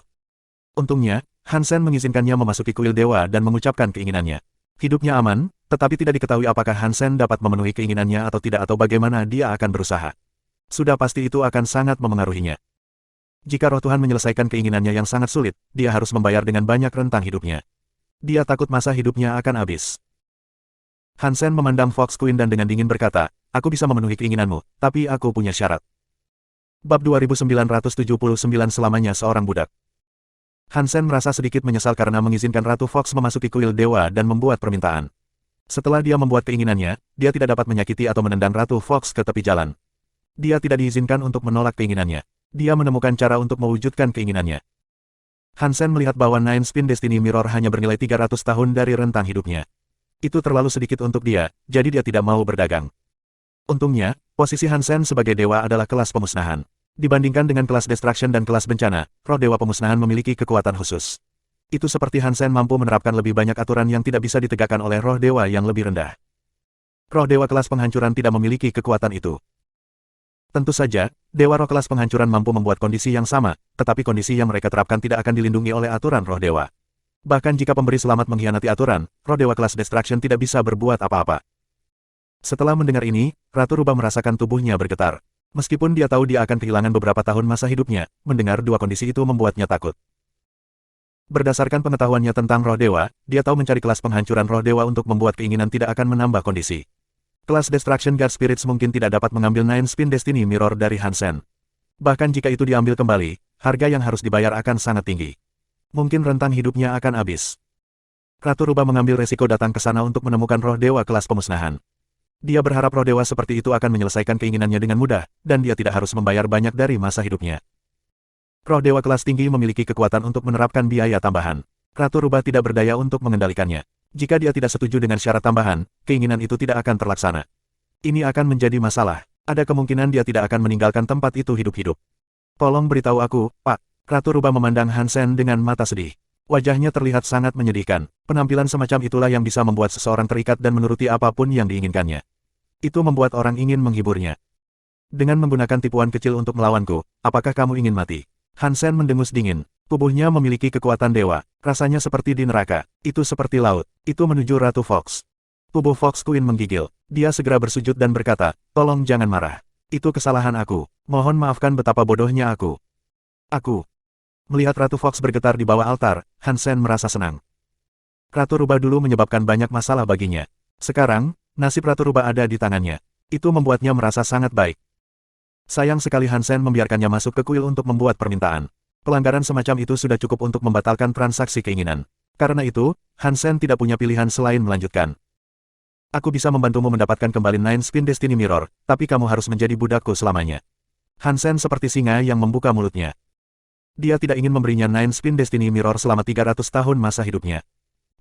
S1: Untungnya, Hansen mengizinkannya memasuki kuil dewa dan mengucapkan keinginannya. Hidupnya aman, tetapi tidak diketahui apakah Hansen dapat memenuhi keinginannya atau tidak atau bagaimana dia akan berusaha. Sudah pasti itu akan sangat memengaruhinya. Jika roh Tuhan menyelesaikan keinginannya yang sangat sulit, dia harus membayar dengan banyak rentang hidupnya. Dia takut masa hidupnya akan habis. Hansen memandang Fox Queen dan dengan dingin berkata, aku bisa memenuhi keinginanmu, tapi aku punya syarat. Bab 2979 selamanya seorang budak. Hansen merasa sedikit menyesal karena mengizinkan Ratu Fox memasuki kuil dewa dan membuat permintaan. Setelah dia membuat keinginannya, dia tidak dapat menyakiti atau menendang Ratu Fox ke tepi jalan. Dia tidak diizinkan untuk menolak keinginannya. Dia menemukan cara untuk mewujudkan keinginannya. Hansen melihat bahwa Nine Spin Destiny Mirror hanya bernilai 300 tahun dari rentang hidupnya. Itu terlalu sedikit untuk dia, jadi dia tidak mau berdagang. Untungnya, posisi Hansen sebagai dewa adalah kelas pemusnahan. Dibandingkan dengan kelas destruction dan kelas bencana, roh dewa pemusnahan memiliki kekuatan khusus. Itu seperti Hansen mampu menerapkan lebih banyak aturan yang tidak bisa ditegakkan oleh roh dewa yang lebih rendah. Roh dewa kelas penghancuran tidak memiliki kekuatan itu. Tentu saja, dewa roh kelas penghancuran mampu membuat kondisi yang sama, tetapi kondisi yang mereka terapkan tidak akan dilindungi oleh aturan roh dewa. Bahkan jika pemberi selamat mengkhianati aturan, roh dewa kelas destruction tidak bisa berbuat apa-apa. Setelah mendengar ini, Ratu Rubah merasakan tubuhnya bergetar. Meskipun dia tahu dia akan kehilangan beberapa tahun masa hidupnya, mendengar dua kondisi itu membuatnya takut. Berdasarkan pengetahuannya tentang roh dewa, dia tahu mencari kelas penghancuran roh dewa untuk membuat keinginan tidak akan menambah kondisi. Kelas Destruction God Spirits mungkin tidak dapat mengambil Nine Spin Destiny Mirror dari Hansen. Bahkan jika itu diambil kembali, harga yang harus dibayar akan sangat tinggi. Mungkin rentang hidupnya akan habis. Ratu Rubah mengambil resiko datang ke sana untuk menemukan roh dewa kelas pemusnahan. Dia berharap roh dewa seperti itu akan menyelesaikan keinginannya dengan mudah, dan dia tidak harus membayar banyak dari masa hidupnya. Roh dewa kelas tinggi memiliki kekuatan untuk menerapkan biaya tambahan. Ratu Rubah tidak berdaya untuk mengendalikannya. Jika dia tidak setuju dengan syarat tambahan, keinginan itu tidak akan terlaksana. Ini akan menjadi masalah. Ada kemungkinan dia tidak akan meninggalkan tempat itu hidup-hidup. Tolong beritahu aku, Pak. Ratu Rubah memandang Hansen dengan mata sedih. Wajahnya terlihat sangat menyedihkan. Penampilan semacam itulah yang bisa membuat seseorang terikat dan menuruti apapun yang diinginkannya. Itu membuat orang ingin menghiburnya. Dengan menggunakan tipuan kecil untuk melawanku, apakah kamu ingin mati? Hansen mendengus dingin. Tubuhnya memiliki kekuatan dewa. Rasanya seperti di neraka. Itu seperti laut. Itu menuju Ratu Fox. Tubuh Fox Queen menggigil. Dia segera bersujud dan berkata, tolong jangan marah. Itu kesalahan aku. Mohon maafkan betapa bodohnya aku. Melihat Ratu Fox bergetar di bawah altar, Hansen merasa senang. Ratu Rubah dulu menyebabkan banyak masalah baginya. Sekarang, nasib Ratu Rubah ada di tangannya. Itu membuatnya merasa sangat baik. Sayang sekali Hansen membiarkannya masuk ke kuil untuk membuat permintaan. Pelanggaran semacam itu sudah cukup untuk membatalkan transaksi keinginan. Karena itu, Hansen tidak punya pilihan selain melanjutkan. Aku bisa membantumu mendapatkan kembali Nine Spin Destiny Mirror, tapi kamu harus menjadi budakku selamanya. Hansen seperti singa yang membuka mulutnya. Dia tidak ingin memberinya Nine Spin Destiny Mirror selama 300 tahun masa hidupnya.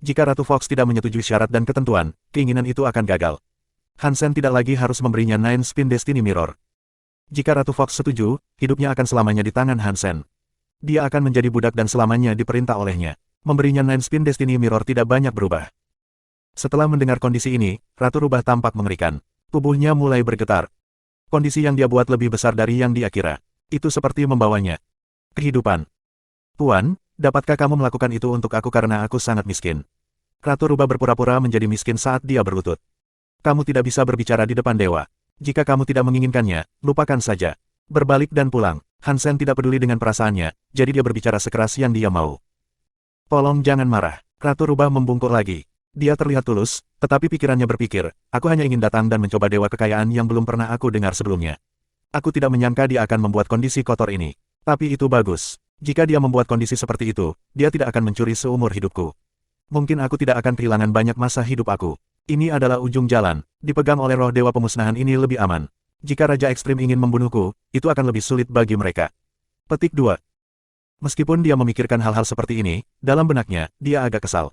S1: Jika Ratu Fox tidak menyetujui syarat dan ketentuan, keinginan itu akan gagal. Hansen tidak lagi harus memberinya Nine Spin Destiny Mirror. Jika Ratu Fox setuju, hidupnya akan selamanya di tangan Hansen. Dia akan menjadi budak dan selamanya diperintah olehnya. Memberinya Nine Spin Destiny Mirror tidak banyak berubah. Setelah mendengar kondisi ini, Ratu Rubah tampak mengerikan. Tubuhnya mulai bergetar. Kondisi yang dia buat lebih besar dari yang dia kira. Itu seperti membawanya kehidupan. Tuan, dapatkah kamu melakukan itu untuk aku karena aku sangat miskin? Ratu Rubah berpura-pura menjadi miskin saat dia berlutut. Kamu tidak bisa berbicara di depan dewa. Jika kamu tidak menginginkannya, lupakan saja. Berbalik dan pulang. Hansen tidak peduli dengan perasaannya, jadi dia berbicara sekeras yang dia mau. Tolong jangan marah. Ratu Rubah membungkuk lagi. Dia terlihat tulus, tetapi pikirannya berpikir, aku hanya ingin datang dan mencoba dewa kekayaan yang belum pernah aku dengar sebelumnya. Aku tidak menyangka dia akan membuat kondisi kotor ini. Tapi itu bagus. Jika dia membuat kondisi seperti itu, dia tidak akan mencuri seumur hidupku. Mungkin aku tidak akan kehilangan banyak masa hidup aku. Ini adalah ujung jalan. Dipegang oleh roh dewa pemusnahan ini lebih aman. Jika Raja Ekstrim ingin membunuhku, itu akan lebih sulit bagi mereka. Petik 2. Meskipun dia memikirkan hal-hal seperti ini, dalam benaknya, dia agak kesal.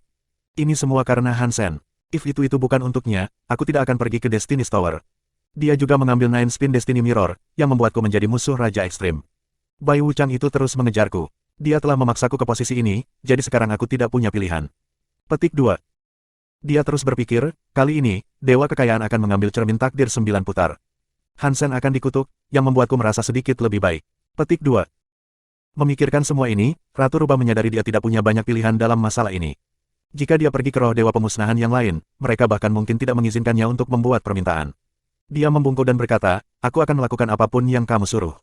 S1: Ini semua karena Hansen. If itu bukan untuknya, aku tidak akan pergi ke Destiny's Tower. Dia juga mengambil Nine Spin Destiny Mirror, yang membuatku menjadi musuh Raja Ekstrim. Bai Wuchang itu terus mengejarku. Dia telah memaksaku ke posisi ini, jadi sekarang aku tidak punya pilihan. Petik 2. Dia terus berpikir, kali ini, Dewa Kekayaan akan mengambil cermin takdir 9 putar. Hansen akan dikutuk, yang membuatku merasa sedikit lebih baik. Petik 2. Memikirkan semua ini, Ratu Rubah menyadari dia tidak punya banyak pilihan dalam masalah ini. Jika dia pergi ke roh dewa pemusnahan yang lain, mereka bahkan mungkin tidak mengizinkannya untuk membuat permintaan. Dia membungkuk dan berkata, aku akan melakukan apapun yang kamu suruh.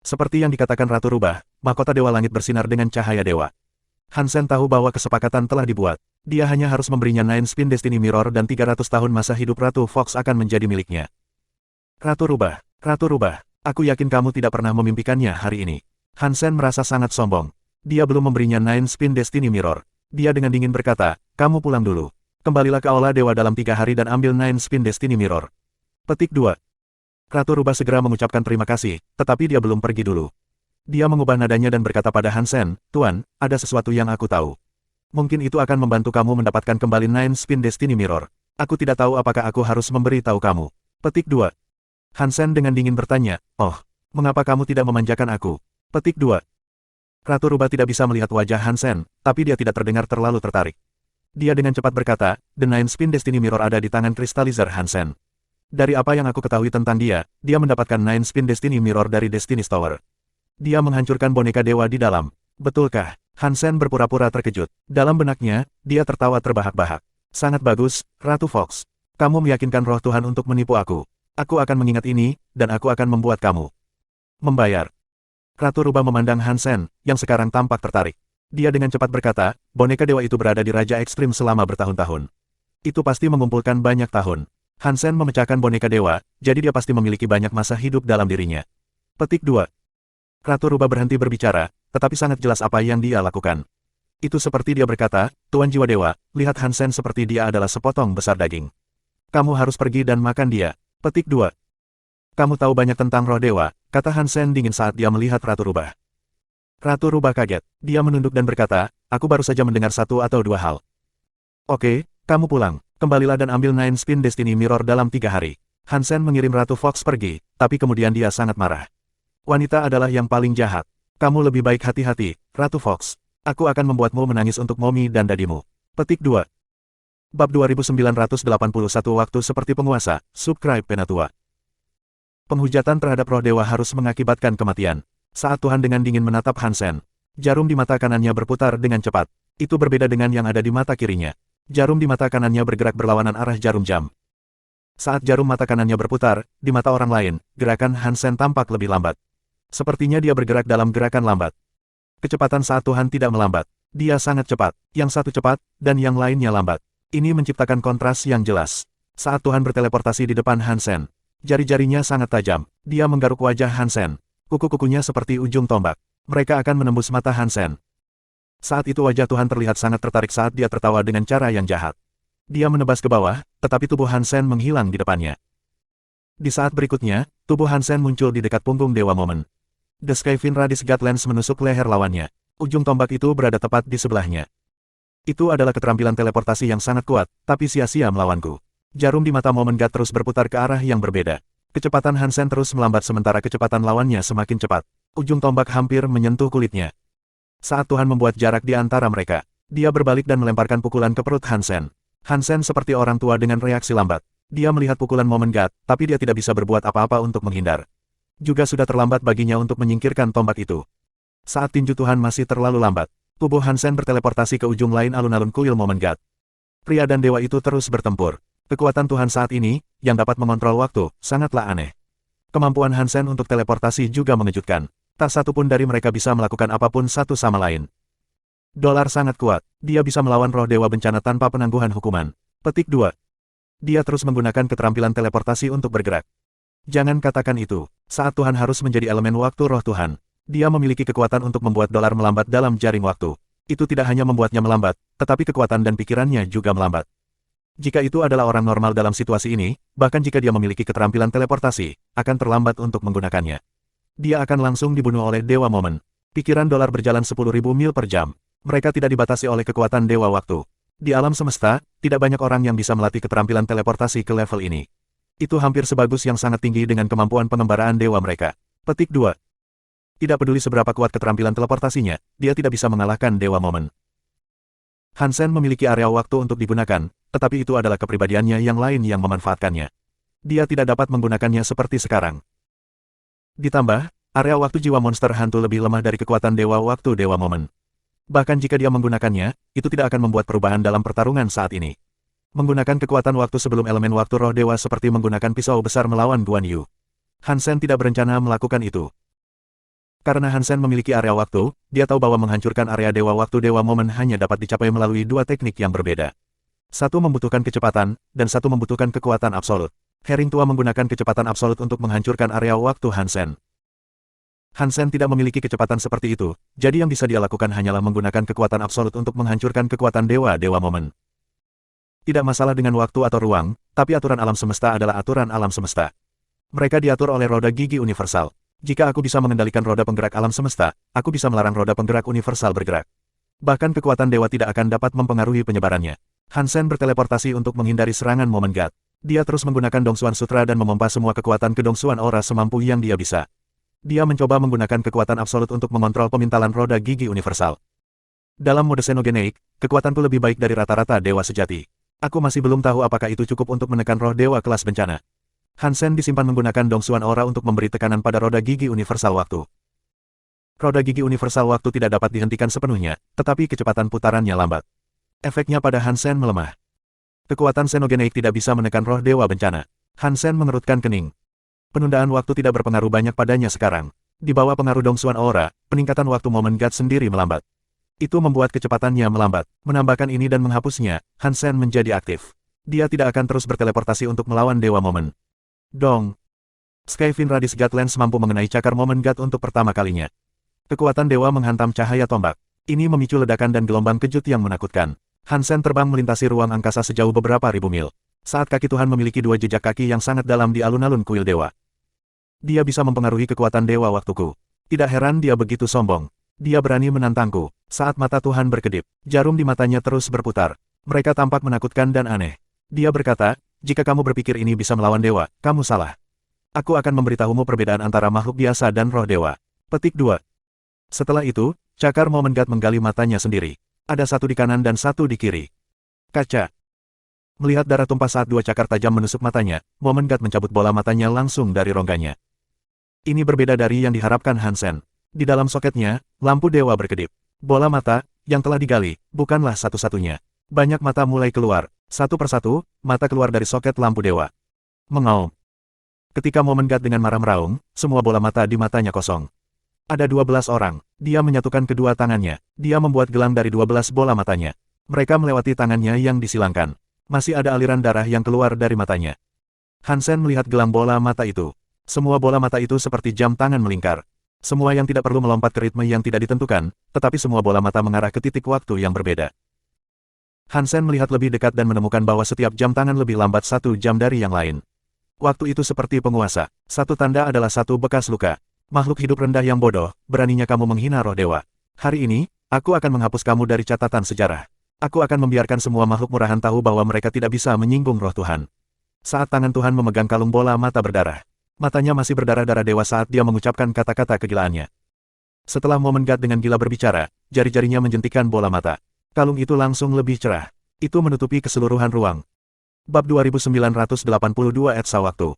S1: Seperti yang dikatakan Ratu Rubah, mahkota Dewa Langit bersinar dengan cahaya dewa. Hansen tahu bahwa kesepakatan telah dibuat. Dia hanya harus memberinya Nine Spin Destiny Mirror dan 300 tahun masa hidup Ratu Fox akan menjadi miliknya. Ratu Rubah, aku yakin kamu tidak pernah memimpikannya hari ini. Hansen merasa sangat sombong. Dia belum memberinya Nine Spin Destiny Mirror. Dia dengan dingin berkata, kamu pulang dulu. Kembalilah ke Aula Dewa dalam 3 hari dan ambil Nine Spin Destiny Mirror. Petik 2. Ratu Rubah segera mengucapkan terima kasih, tetapi dia belum pergi dulu. Dia mengubah nadanya dan berkata pada Hansen, Tuan, ada sesuatu yang aku tahu. Mungkin itu akan membantu kamu mendapatkan kembali Nine Spin Destiny Mirror. Aku tidak tahu apakah aku harus memberitahu kamu. Petik 2. Hansen dengan dingin bertanya, oh, mengapa kamu tidak memanjakan aku? Petik 2. Ratu Rubah tidak bisa melihat wajah Hansen, tapi dia tidak terdengar terlalu tertarik. Dia dengan cepat berkata, The Nine Spin Destiny Mirror ada di tangan Crystallizer Hansen. Dari apa yang aku ketahui tentang dia mendapatkan Nine Spin Destiny Mirror dari Destiny's Tower. Dia menghancurkan boneka dewa di dalam. Betulkah? Hansen berpura-pura terkejut. Dalam benaknya, dia tertawa terbahak-bahak. Sangat bagus, Ratu Fox. Kamu meyakinkan roh Tuhan untuk menipu aku. Aku akan mengingat ini, dan aku akan membuat kamu membayar. Ratu Rubah memandang Hansen, yang sekarang tampak tertarik. Dia dengan cepat berkata, boneka dewa itu berada di Raja Ekstrim selama bertahun-tahun. Itu pasti mengumpulkan banyak tahun. Hansen memecahkan boneka dewa, jadi dia pasti memiliki banyak masa hidup dalam dirinya. Petik 2. Ratu Rubah berhenti berbicara, tetapi sangat jelas apa yang dia lakukan. Itu seperti dia berkata, Tuan Jiwa Dewa, lihat Hansen seperti dia adalah sepotong besar daging. Kamu harus pergi dan makan dia. Petik 2. Kamu tahu banyak tentang roh dewa, kata Hansen dingin saat dia melihat Ratu Rubah. Ratu Rubah kaget. Dia menunduk dan berkata, aku baru saja mendengar 1 atau 2 hal. Oke, kamu pulang. Kembalilah dan ambil Nine Spin Destiny Mirror dalam 3 hari. Hansen mengirim Ratu Fox pergi, tapi kemudian dia sangat marah. Wanita adalah yang paling jahat. Kamu lebih baik hati-hati, Ratu Fox. Aku akan membuatmu menangis untuk Momi dan dadimu. Petik 2. Bab 2981 Waktu Seperti Penguasa, Subscribe Penatua. Penghujatan terhadap roh dewa harus mengakibatkan kematian. Saat Tuhan dengan dingin menatap Hansen, jarum di mata kanannya berputar dengan cepat. Itu berbeda dengan yang ada di mata kirinya. Jarum di mata kanannya bergerak berlawanan arah jarum jam. Saat jarum mata kanannya berputar, di mata orang lain, gerakan Hansen tampak lebih lambat. Sepertinya dia bergerak dalam gerakan lambat. Kecepatan saat Tuhan tidak melambat. Dia sangat cepat, yang satu cepat, dan yang lainnya lambat. Ini menciptakan kontras yang jelas. Saat Tuhan berteleportasi di depan Hansen, jari-jarinya sangat tajam. Dia menggaruk wajah Hansen. Kuku-kukunya seperti ujung tombak. Mereka akan menembus mata Hansen. Saat itu wajah Tuhan terlihat sangat tertarik saat dia tertawa dengan cara yang jahat. Dia menebas ke bawah, tetapi tubuh Hansen menghilang di depannya. Di saat berikutnya, tubuh Hansen muncul di dekat punggung Dewa Momen. The Skyfin Radis Godlands menusuk leher lawannya. Ujung tombak itu berada tepat di sebelahnya. Itu adalah keterampilan teleportasi yang sangat kuat, tapi sia-sia melawanku. Jarum di mata Momen God terus berputar ke arah yang berbeda. Kecepatan Hansen terus melambat sementara kecepatan lawannya semakin cepat. Ujung tombak hampir menyentuh kulitnya. Saat Tuhan membuat jarak di antara mereka, dia berbalik dan melemparkan pukulan ke perut Hansen. Hansen seperti orang tua dengan reaksi lambat. Dia melihat pukulan Momen God, tapi dia tidak bisa berbuat apa-apa untuk menghindar. Juga sudah terlambat baginya untuk menyingkirkan tombak itu. Saat tinju Tuhan masih terlalu lambat, tubuh Hansen berteleportasi ke ujung lain alun-alun kuil Momen God. Pria dan dewa itu terus bertempur. Kekuatan Tuhan saat ini, yang dapat mengontrol waktu, sangatlah aneh. Kemampuan Hansen untuk teleportasi juga mengejutkan. Tak satu pun dari mereka bisa melakukan apapun satu sama lain. Dolar sangat kuat. Dia bisa melawan roh dewa bencana tanpa penangguhan hukuman. Petik 2. Dia terus menggunakan keterampilan teleportasi untuk bergerak. Jangan katakan itu. Saat Tuhan harus menjadi elemen waktu roh Tuhan, dia memiliki kekuatan untuk membuat dolar melambat dalam jaring waktu. Itu tidak hanya membuatnya melambat, tetapi kekuatan dan pikirannya juga melambat. Jika itu adalah orang normal dalam situasi ini, bahkan jika dia memiliki keterampilan teleportasi, akan terlambat untuk menggunakannya. Dia akan langsung dibunuh oleh Dewa Momen. Pikiran dolar berjalan 10.000 mil per jam. Mereka tidak dibatasi oleh kekuatan Dewa Waktu. Di alam semesta, tidak banyak orang yang bisa melatih keterampilan teleportasi ke level ini. Itu hampir sebagus yang sangat tinggi dengan kemampuan pengembaraan dewa mereka. Petik 2. Tidak peduli seberapa kuat keterampilan teleportasinya, dia tidak bisa mengalahkan Dewa Momen. Hansen memiliki area waktu untuk digunakan, tetapi itu adalah kepribadiannya yang lain yang memanfaatkannya. Dia tidak dapat menggunakannya seperti sekarang. Ditambah, area waktu jiwa monster hantu lebih lemah dari kekuatan Dewa Waktu Dewa Momen. Bahkan jika dia menggunakannya, itu tidak akan membuat perubahan dalam pertarungan saat ini. Menggunakan kekuatan waktu sebelum elemen waktu roh dewa seperti menggunakan pisau besar melawan Guan Yu. Hansen tidak berencana melakukan itu. Karena Hansen memiliki area waktu, dia tahu bahwa menghancurkan area dewa waktu Dewa Momen hanya dapat dicapai melalui dua teknik yang berbeda. Satu membutuhkan kecepatan, dan satu membutuhkan kekuatan absolut. Herring tua menggunakan kecepatan absolut untuk menghancurkan area waktu Hansen. Hansen tidak memiliki kecepatan seperti itu, jadi yang bisa dia lakukan hanyalah menggunakan kekuatan absolut untuk menghancurkan kekuatan dewa-dewa momen. Tidak masalah dengan waktu atau ruang, tapi aturan alam semesta adalah aturan alam semesta. Mereka diatur oleh roda gigi universal. Jika aku bisa mengendalikan roda penggerak alam semesta, aku bisa melarang roda penggerak universal bergerak. Bahkan kekuatan dewa tidak akan dapat mempengaruhi penyebarannya. Hansen berteleportasi untuk menghindari serangan Moment God. Dia terus menggunakan Dongsuan Sutra dan memompa semua kekuatan ke Dongsuan Aura semampu yang dia bisa. Dia mencoba menggunakan kekuatan absolut untuk mengontrol pemintalan roda gigi universal. Dalam mode Xenogeneik, kekuatanku lebih baik dari rata-rata dewa sejati. Aku masih belum tahu apakah itu cukup untuk menekan roh dewa kelas bencana. Hansen disimpan menggunakan Dongsuan Aura untuk memberi tekanan pada roda gigi universal waktu. Roda gigi universal waktu tidak dapat dihentikan sepenuhnya, tetapi kecepatan putarannya lambat. Efeknya pada Hansen melemah. Kekuatan Xenogeneik tidak bisa menekan roh dewa bencana. Hansen mengerutkan kening. Penundaan waktu tidak berpengaruh banyak padanya sekarang. Di bawah pengaruh Dongsuan Aura, peningkatan waktu Moment God sendiri melambat. Itu membuat kecepatannya melambat. Menambahkan ini dan menghapusnya, Hansen menjadi aktif. Dia tidak akan terus berteleportasi untuk melawan Dewa Momen. Dong! Skyfin Radis God Lens mampu mengenai cakar Moment God untuk pertama kalinya. Kekuatan dewa menghantam cahaya tombak. Ini memicu ledakan dan gelombang kejut yang menakutkan. Hansen terbang melintasi ruang angkasa sejauh beberapa ribu mil. Saat kaki Tuhan memiliki dua jejak kaki yang sangat dalam di alun-alun kuil dewa. Dia bisa mempengaruhi kekuatan dewa waktuku. Tidak heran dia begitu sombong. Dia berani menantangku. Saat mata Tuhan berkedip, jarum di matanya terus berputar. Mereka tampak menakutkan dan aneh. Dia berkata, jika kamu berpikir ini bisa melawan dewa, kamu salah. Aku akan memberitahumu perbedaan antara makhluk biasa dan roh dewa. Petik 2. Setelah itu, cakar Moment God menggali matanya sendiri. Ada satu di kanan dan satu di kiri. Kaca. Melihat darah tumpah saat dua cakar tajam menusuk matanya, Moment God mencabut bola matanya langsung dari rongganya. Ini berbeda dari yang diharapkan Hansen. Di dalam soketnya, lampu dewa berkedip. Bola mata, yang telah digali, bukanlah satu-satunya. Banyak mata mulai keluar. Satu persatu, mata keluar dari soket lampu dewa. Mengaum. Ketika Moment God dengan marah meraung, semua bola mata di matanya kosong. Ada 12 orang. Dia menyatukan kedua tangannya. Dia membuat gelang dari 12 bola matanya. Mereka melewati tangannya yang disilangkan. Masih ada aliran darah yang keluar dari matanya. Hansen melihat gelang bola mata itu. Semua bola mata itu seperti jam tangan melingkar. Semua yang tidak perlu melompat ke ritme yang tidak ditentukan, tetapi semua bola mata mengarah ke titik waktu yang berbeda. Hansen melihat lebih dekat dan menemukan bahwa setiap jam tangan lebih lambat 1 jam dari yang lain. Waktu itu seperti penguasa. Satu tanda adalah satu bekas luka. Makhluk hidup rendah yang bodoh, beraninya kamu menghina roh dewa. Hari ini, aku akan menghapus kamu dari catatan sejarah. Aku akan membiarkan semua makhluk murahan tahu bahwa mereka tidak bisa menyinggung roh Tuhan. Saat tangan Tuhan memegang kalung bola mata berdarah. Matanya masih berdarah-darah dewa saat dia mengucapkan kata-kata kegilaannya. Setelah Moment God dengan gila berbicara, jari-jarinya menjentikan bola mata. Kalung itu langsung lebih cerah. Itu menutupi keseluruhan ruang. Bab 2982 Etsa Waktu.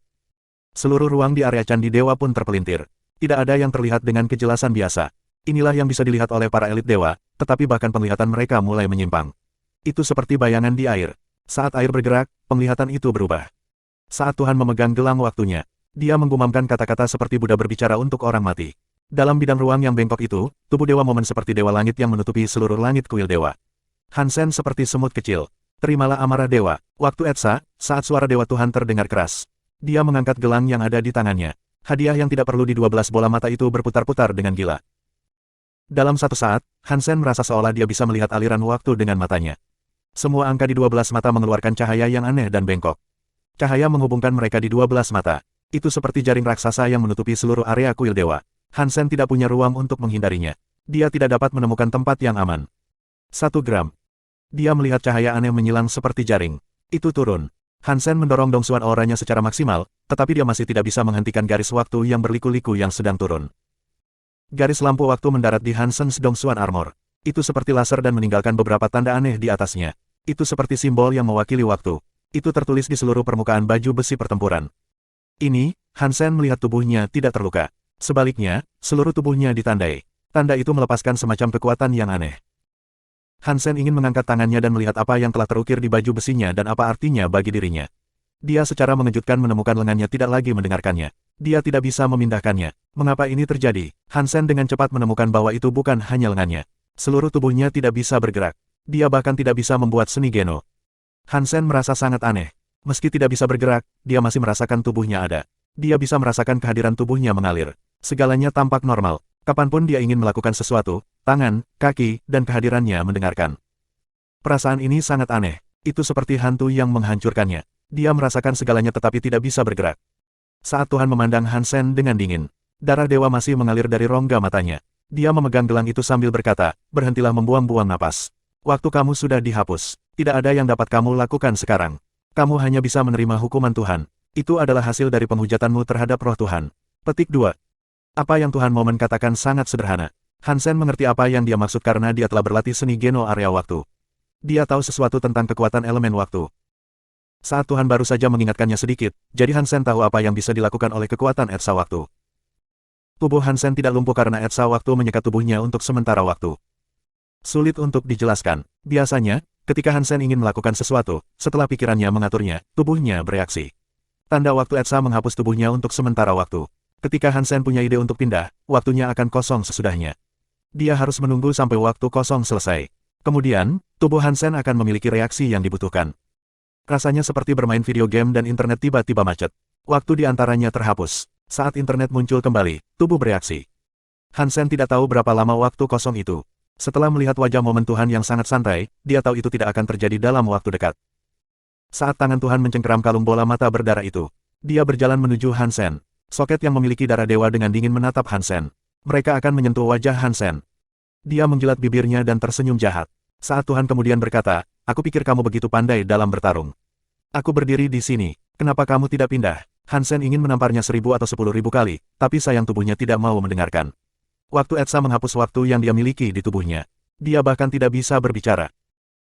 S1: Seluruh ruang di area Candi Dewa pun terpelintir. Tidak ada yang terlihat dengan kejelasan biasa. Inilah yang bisa dilihat oleh para elit dewa, tetapi bahkan penglihatan mereka mulai menyimpang. Itu seperti bayangan di air. Saat air bergerak, penglihatan itu berubah. Saat Tuhan memegang gelang waktunya, dia menggumamkan kata-kata seperti Buddha berbicara untuk orang mati. Dalam bidang ruang yang bengkok itu, tubuh Dewa Momen seperti Dewa Langit yang menutupi seluruh langit kuil dewa. Hansen seperti semut kecil. Terimalah amarah dewa. Waktu Etsa, saat suara Dewa Tuhan terdengar keras. Dia mengangkat gelang yang ada di tangannya. Hadiah yang tidak perlu di 12 bola mata itu berputar-putar dengan gila. Dalam satu saat, Hansen merasa seolah dia bisa melihat aliran waktu dengan matanya. Semua angka di 12 mata mengeluarkan cahaya yang aneh dan bengkok. Cahaya menghubungkan mereka di 12 mata. Itu seperti jaring raksasa yang menutupi seluruh area kuil dewa. Hansen tidak punya ruang untuk menghindarinya. Dia tidak dapat menemukan tempat yang aman. 1 gram. Dia melihat cahaya aneh menyilang seperti jaring. Itu turun. Hansen mendorong Dongsuan auranya secara maksimal, tetapi dia masih tidak bisa menghentikan garis waktu yang berliku-liku yang sedang turun. Garis lampu waktu mendarat di Hansen's Dongsuan Armor. Itu seperti laser dan meninggalkan beberapa tanda aneh di atasnya. Itu seperti simbol yang mewakili waktu. Itu tertulis di seluruh permukaan baju besi pertempuran. Ini, Hansen melihat tubuhnya tidak terluka. Sebaliknya, seluruh tubuhnya ditandai. Tanda itu melepaskan semacam kekuatan yang aneh. Hansen ingin mengangkat tangannya dan melihat apa yang telah terukir di baju besinya dan apa artinya bagi dirinya. Dia secara mengejutkan menemukan lengannya tidak lagi mendengarkannya. Dia tidak bisa memindahkannya. Mengapa ini terjadi? Hansen dengan cepat menemukan bahwa itu bukan hanya lengannya. Seluruh tubuhnya tidak bisa bergerak. Dia bahkan tidak bisa membuat seni Geno. Hansen merasa sangat aneh. Meski tidak bisa bergerak, dia masih merasakan tubuhnya ada. Dia bisa merasakan kehadiran tubuhnya mengalir. Segalanya tampak normal. Kapanpun dia ingin melakukan sesuatu, tangan, kaki, dan kehadirannya mendengarkan. Perasaan ini sangat aneh. Itu seperti hantu yang menghancurkannya. Dia merasakan segalanya tetapi tidak bisa bergerak. Saat Tuhan memandang Hansen dengan dingin, darah dewa masih mengalir dari rongga matanya. Dia memegang gelang itu sambil berkata, berhentilah membuang-buang napas. Waktu kamu sudah dihapus. Tidak ada yang dapat kamu lakukan sekarang. Kamu hanya bisa menerima hukuman Tuhan. Itu adalah hasil dari penghujatanmu terhadap roh Tuhan. Petik 2. Apa yang Tuhan Momen katakan sangat sederhana. Hansen mengerti apa yang dia maksud karena dia telah berlatih seni Geno area waktu. Dia tahu sesuatu tentang kekuatan elemen waktu. Saat Tuhan baru saja mengingatkannya sedikit, jadi Hansen tahu apa yang bisa dilakukan oleh kekuatan etsa waktu. Tubuh Hansen tidak lumpuh karena etsa waktu menyekat tubuhnya untuk sementara waktu. Sulit untuk dijelaskan. Biasanya, ketika Hansen ingin melakukan sesuatu, setelah pikirannya mengaturnya, tubuhnya bereaksi. Tanda waktu etsa menghapus tubuhnya untuk sementara waktu. Ketika Hansen punya ide untuk pindah, waktunya akan kosong sesudahnya. Dia harus menunggu sampai waktu kosong selesai. Kemudian, tubuh Hansen akan memiliki reaksi yang dibutuhkan. Rasanya seperti bermain video game dan internet tiba-tiba macet. Waktu di antaranya terhapus. Saat internet muncul kembali, tubuh bereaksi. Hansen tidak tahu berapa lama waktu kosong itu. Setelah melihat wajah Momen Tuhan yang sangat santai, dia tahu itu tidak akan terjadi dalam waktu dekat. Saat tangan Tuhan mencengkeram kalung bola mata berdarah itu, dia berjalan menuju Hansen. Soket yang memiliki darah dewa dengan dingin menatap Hansen. Mereka akan menyentuh wajah Hansen. Dia menjilat bibirnya dan tersenyum jahat. Saat Tuhan kemudian berkata, aku pikir kamu begitu pandai dalam bertarung. Aku berdiri di sini, kenapa kamu tidak pindah? Hansen ingin menamparnya 1000 atau 10.000 kali, tapi sayang tubuhnya tidak mau mendengarkan. Waktu etsa menghapus waktu yang dia miliki di tubuhnya. Dia bahkan tidak bisa berbicara.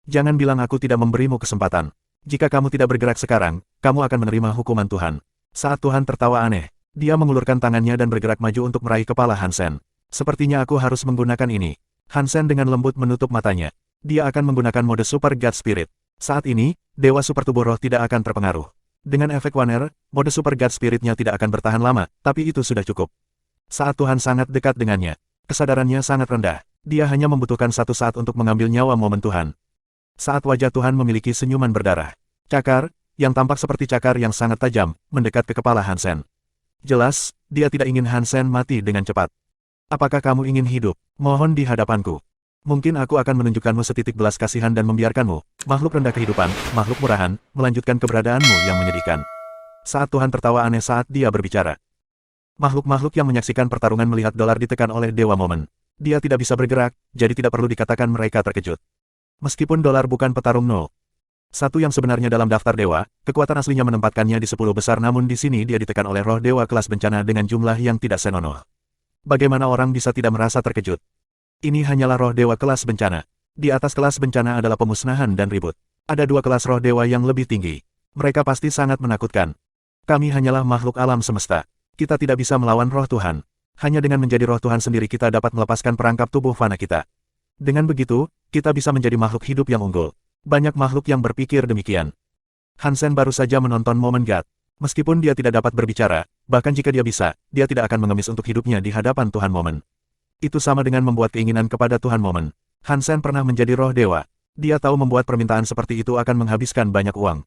S1: Jangan bilang aku tidak memberimu kesempatan. Jika kamu tidak bergerak sekarang, kamu akan menerima hukuman Tuhan. Saat Tuhan tertawa aneh, dia mengulurkan tangannya dan bergerak maju untuk meraih kepala Hansen. Sepertinya aku harus menggunakan ini. Hansen dengan lembut menutup matanya. Dia akan menggunakan mode Super God Spirit. Saat ini, Dewa Super Tubuh Roh tidak akan terpengaruh. Dengan efek Wanner, mode Super God Spirit-nya tidak akan bertahan lama, tapi itu sudah cukup. Saat Tuhan sangat dekat dengannya, kesadarannya sangat rendah. Dia hanya membutuhkan satu saat untuk mengambil nyawa Momen Tuhan. Saat wajah Tuhan memiliki senyuman berdarah. Cakar, yang tampak seperti cakar yang sangat tajam, mendekat ke kepala Hansen. Jelas, dia tidak ingin Hansen mati dengan cepat. Apakah kamu ingin hidup? Mohon di hadapanku. Mungkin aku akan menunjukkanmu setitik belas kasihan dan membiarkanmu, makhluk rendah kehidupan, makhluk murahan, melanjutkan keberadaanmu yang menyedihkan. Saat Tuhan tertawa aneh saat dia berbicara. Makhluk-makhluk yang menyaksikan pertarungan melihat dolar ditekan oleh Dewa Momen. Dia tidak bisa bergerak, jadi tidak perlu dikatakan mereka terkejut. Meskipun dolar bukan petarung nol. Satu yang sebenarnya dalam daftar dewa, kekuatan aslinya menempatkannya di 10 besar namun di sini dia ditekan oleh roh dewa kelas bencana dengan jumlah yang tidak senonoh. Bagaimana orang bisa tidak merasa terkejut? Ini hanyalah roh dewa kelas bencana. Di atas kelas bencana adalah pemusnahan dan ribut. Ada 2 kelas roh dewa yang lebih tinggi. Mereka pasti sangat menakutkan. Kami hanyalah makhluk alam semesta. Kita tidak bisa melawan roh Tuhan. Hanya dengan menjadi roh Tuhan sendiri kita dapat melepaskan perangkap tubuh fana kita. Dengan begitu, kita bisa menjadi makhluk hidup yang unggul. Banyak makhluk yang berpikir demikian. Hansen baru saja menonton Momen God. Meskipun dia tidak dapat berbicara, bahkan jika dia bisa, dia tidak akan mengemis untuk hidupnya di hadapan Tuhan Momen. Itu sama dengan membuat keinginan kepada Tuhan Momen. Hansen pernah menjadi roh dewa. Dia tahu membuat permintaan seperti itu akan menghabiskan banyak uang.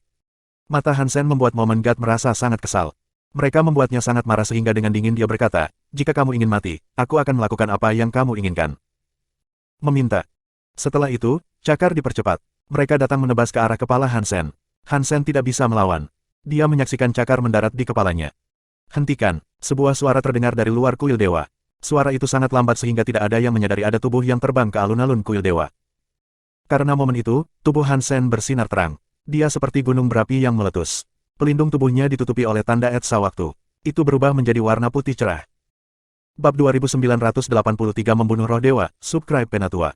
S1: Mata Hansen membuat Momen God merasa sangat kesal. Mereka membuatnya sangat marah sehingga dengan dingin dia berkata, jika kamu ingin mati, aku akan melakukan apa yang kamu inginkan. Meminta. Setelah itu, cakar dipercepat. Mereka datang menebas ke arah kepala Hansen. Hansen tidak bisa melawan. Dia menyaksikan cakar mendarat di kepalanya. Hentikan. Sebuah suara terdengar dari luar kuil dewa. Suara itu sangat lambat sehingga tidak ada yang menyadari ada tubuh yang terbang ke alun-alun kuil dewa. Karena momen itu, tubuh Hansen bersinar terang. Dia seperti gunung berapi yang meletus. Pelindung tubuhnya ditutupi oleh tanda etsa waktu. Itu berubah menjadi warna putih cerah. Bab 2983 Membunuh Roh Dewa, Subscribe Penatua.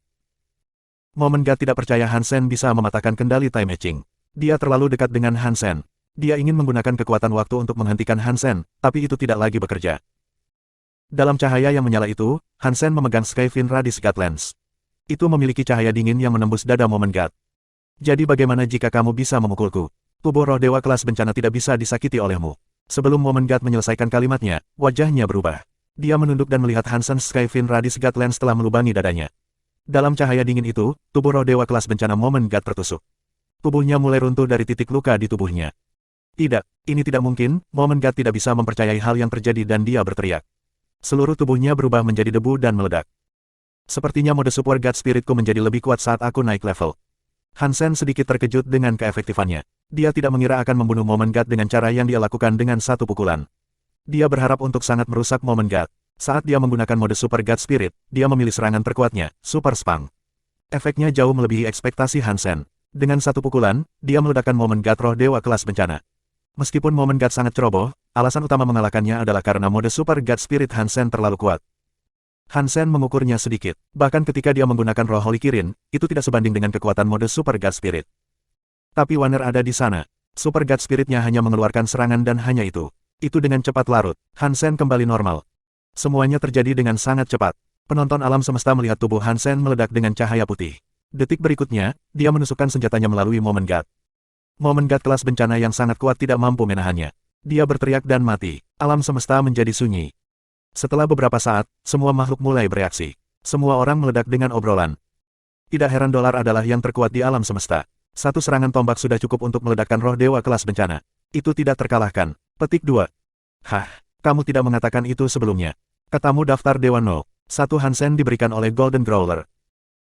S1: Momen God tidak percaya Hansen bisa mematahkan kendali time etching. Dia terlalu dekat dengan Hansen. Dia ingin menggunakan kekuatan waktu untuk menghentikan Hansen, tapi itu tidak lagi bekerja. Dalam cahaya yang menyala itu, Hansen memegang Skyfin Radis God Lens. Itu memiliki cahaya dingin yang menembus dada Momen God. Jadi bagaimana jika kamu bisa memukulku? Tubuh roh dewa kelas bencana tidak bisa disakiti olehmu. Sebelum Momen God menyelesaikan kalimatnya, wajahnya berubah. Dia menunduk dan melihat Hansen Skyfin Radis God Lens telah melubangi dadanya. Dalam cahaya dingin itu, tubuh roh dewa kelas bencana Momen God tertusuk. Tubuhnya mulai runtuh dari titik luka di tubuhnya. Tidak, ini tidak mungkin, Moment God tidak bisa mempercayai hal yang terjadi dan dia berteriak. Seluruh tubuhnya berubah menjadi debu dan meledak. Sepertinya mode Super God Spiritku menjadi lebih kuat saat aku naik level. Hansen sedikit terkejut dengan keefektifannya. Dia tidak mengira akan membunuh Moment God dengan cara yang dia lakukan dengan satu pukulan. Dia berharap untuk sangat merusak Moment God. Saat dia menggunakan mode Super God Spirit, dia memilih serangan terkuatnya, Super Spang. Efeknya jauh melebihi ekspektasi Hansen. Dengan satu pukulan, dia meledakkan Moment God roh dewa kelas bencana. Meskipun Moment God sangat ceroboh, alasan utama mengalahkannya adalah karena mode Super God Spirit Hansen terlalu kuat. Hansen mengukurnya sedikit. Bahkan ketika dia menggunakan roh Holy Kirin, itu tidak sebanding dengan kekuatan mode Super God Spirit. Tapi Wanner ada di sana. Super God Spiritnya hanya mengeluarkan serangan dan hanya itu. Itu dengan cepat larut. Hansen kembali normal. Semuanya terjadi dengan sangat cepat. Penonton alam semesta melihat tubuh Hansen meledak dengan cahaya putih. Detik berikutnya, dia menusukkan senjatanya melalui Moment God. Moment God kelas bencana yang sangat kuat tidak mampu menahannya. Dia berteriak dan mati. Alam semesta menjadi sunyi. Setelah beberapa saat, semua makhluk mulai bereaksi. Semua orang meledak dengan obrolan. Tidak heran dolar adalah yang terkuat di alam semesta. Satu serangan tombak sudah cukup untuk meledakkan roh dewa kelas bencana. Itu tidak terkalahkan. Petik 2. Hah, kamu tidak mengatakan itu sebelumnya. Katamu daftar Dewa No. 1 Hansen diberikan oleh Golden Growler.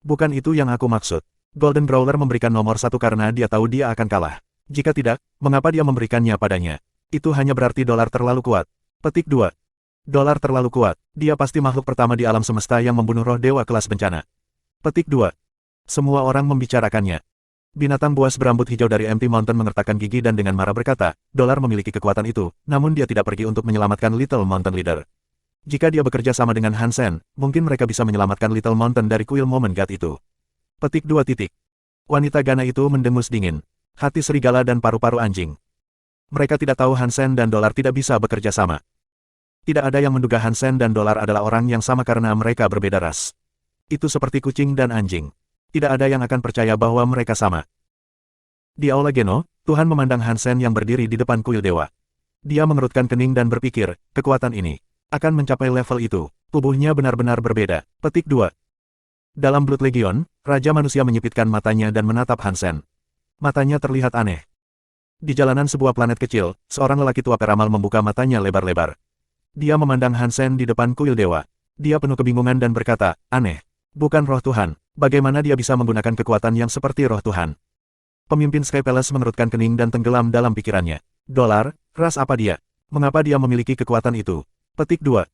S1: Bukan itu yang aku maksud. Golden Growler memberikan nomor 1 karena dia tahu dia akan kalah. Jika tidak, mengapa dia memberikannya padanya? Itu hanya berarti dolar terlalu kuat. Petik 2. Dolar terlalu kuat. Dia pasti makhluk pertama di alam semesta yang membunuh roh dewa kelas bencana. Petik 2. Semua orang membicarakannya. Binatang buas berambut hijau dari Empty Mountain mengertakkan gigi dan dengan marah berkata, dolar memiliki kekuatan itu, namun dia tidak pergi untuk menyelamatkan Little Mountain Leader. Jika dia bekerja sama dengan Hansen, mungkin mereka bisa menyelamatkan Little Mountain dari kuil Moment God itu. Petik 2. Wanita Gana itu mendengus dingin. Hati serigala dan paru-paru anjing. Mereka tidak tahu Hansen dan dolar tidak bisa bekerja sama. Tidak ada yang menduga Hansen dan dolar adalah orang yang sama karena mereka berbeda ras. Itu seperti kucing dan anjing. Tidak ada yang akan percaya bahwa mereka sama. Di Aula Geno, Tuhan memandang Hansen yang berdiri di depan kuil dewa. Dia mengerutkan kening dan berpikir, kekuatan ini akan mencapai level itu. Tubuhnya benar-benar berbeda. Petik 2. Dalam Blood Legion, Raja Manusia menyipitkan matanya dan menatap Hansen. Matanya terlihat aneh. Di jalanan sebuah planet kecil, seorang lelaki tua peramal membuka matanya lebar-lebar. Dia memandang Hansen di depan kuil dewa. Dia penuh kebingungan dan berkata, aneh. Bukan roh Tuhan. Bagaimana dia bisa menggunakan kekuatan yang seperti roh Tuhan? Pemimpin Sky Palace mengerutkan kening dan tenggelam dalam pikirannya. Dolar, ras apa dia? Mengapa dia memiliki kekuatan itu? Petik 2.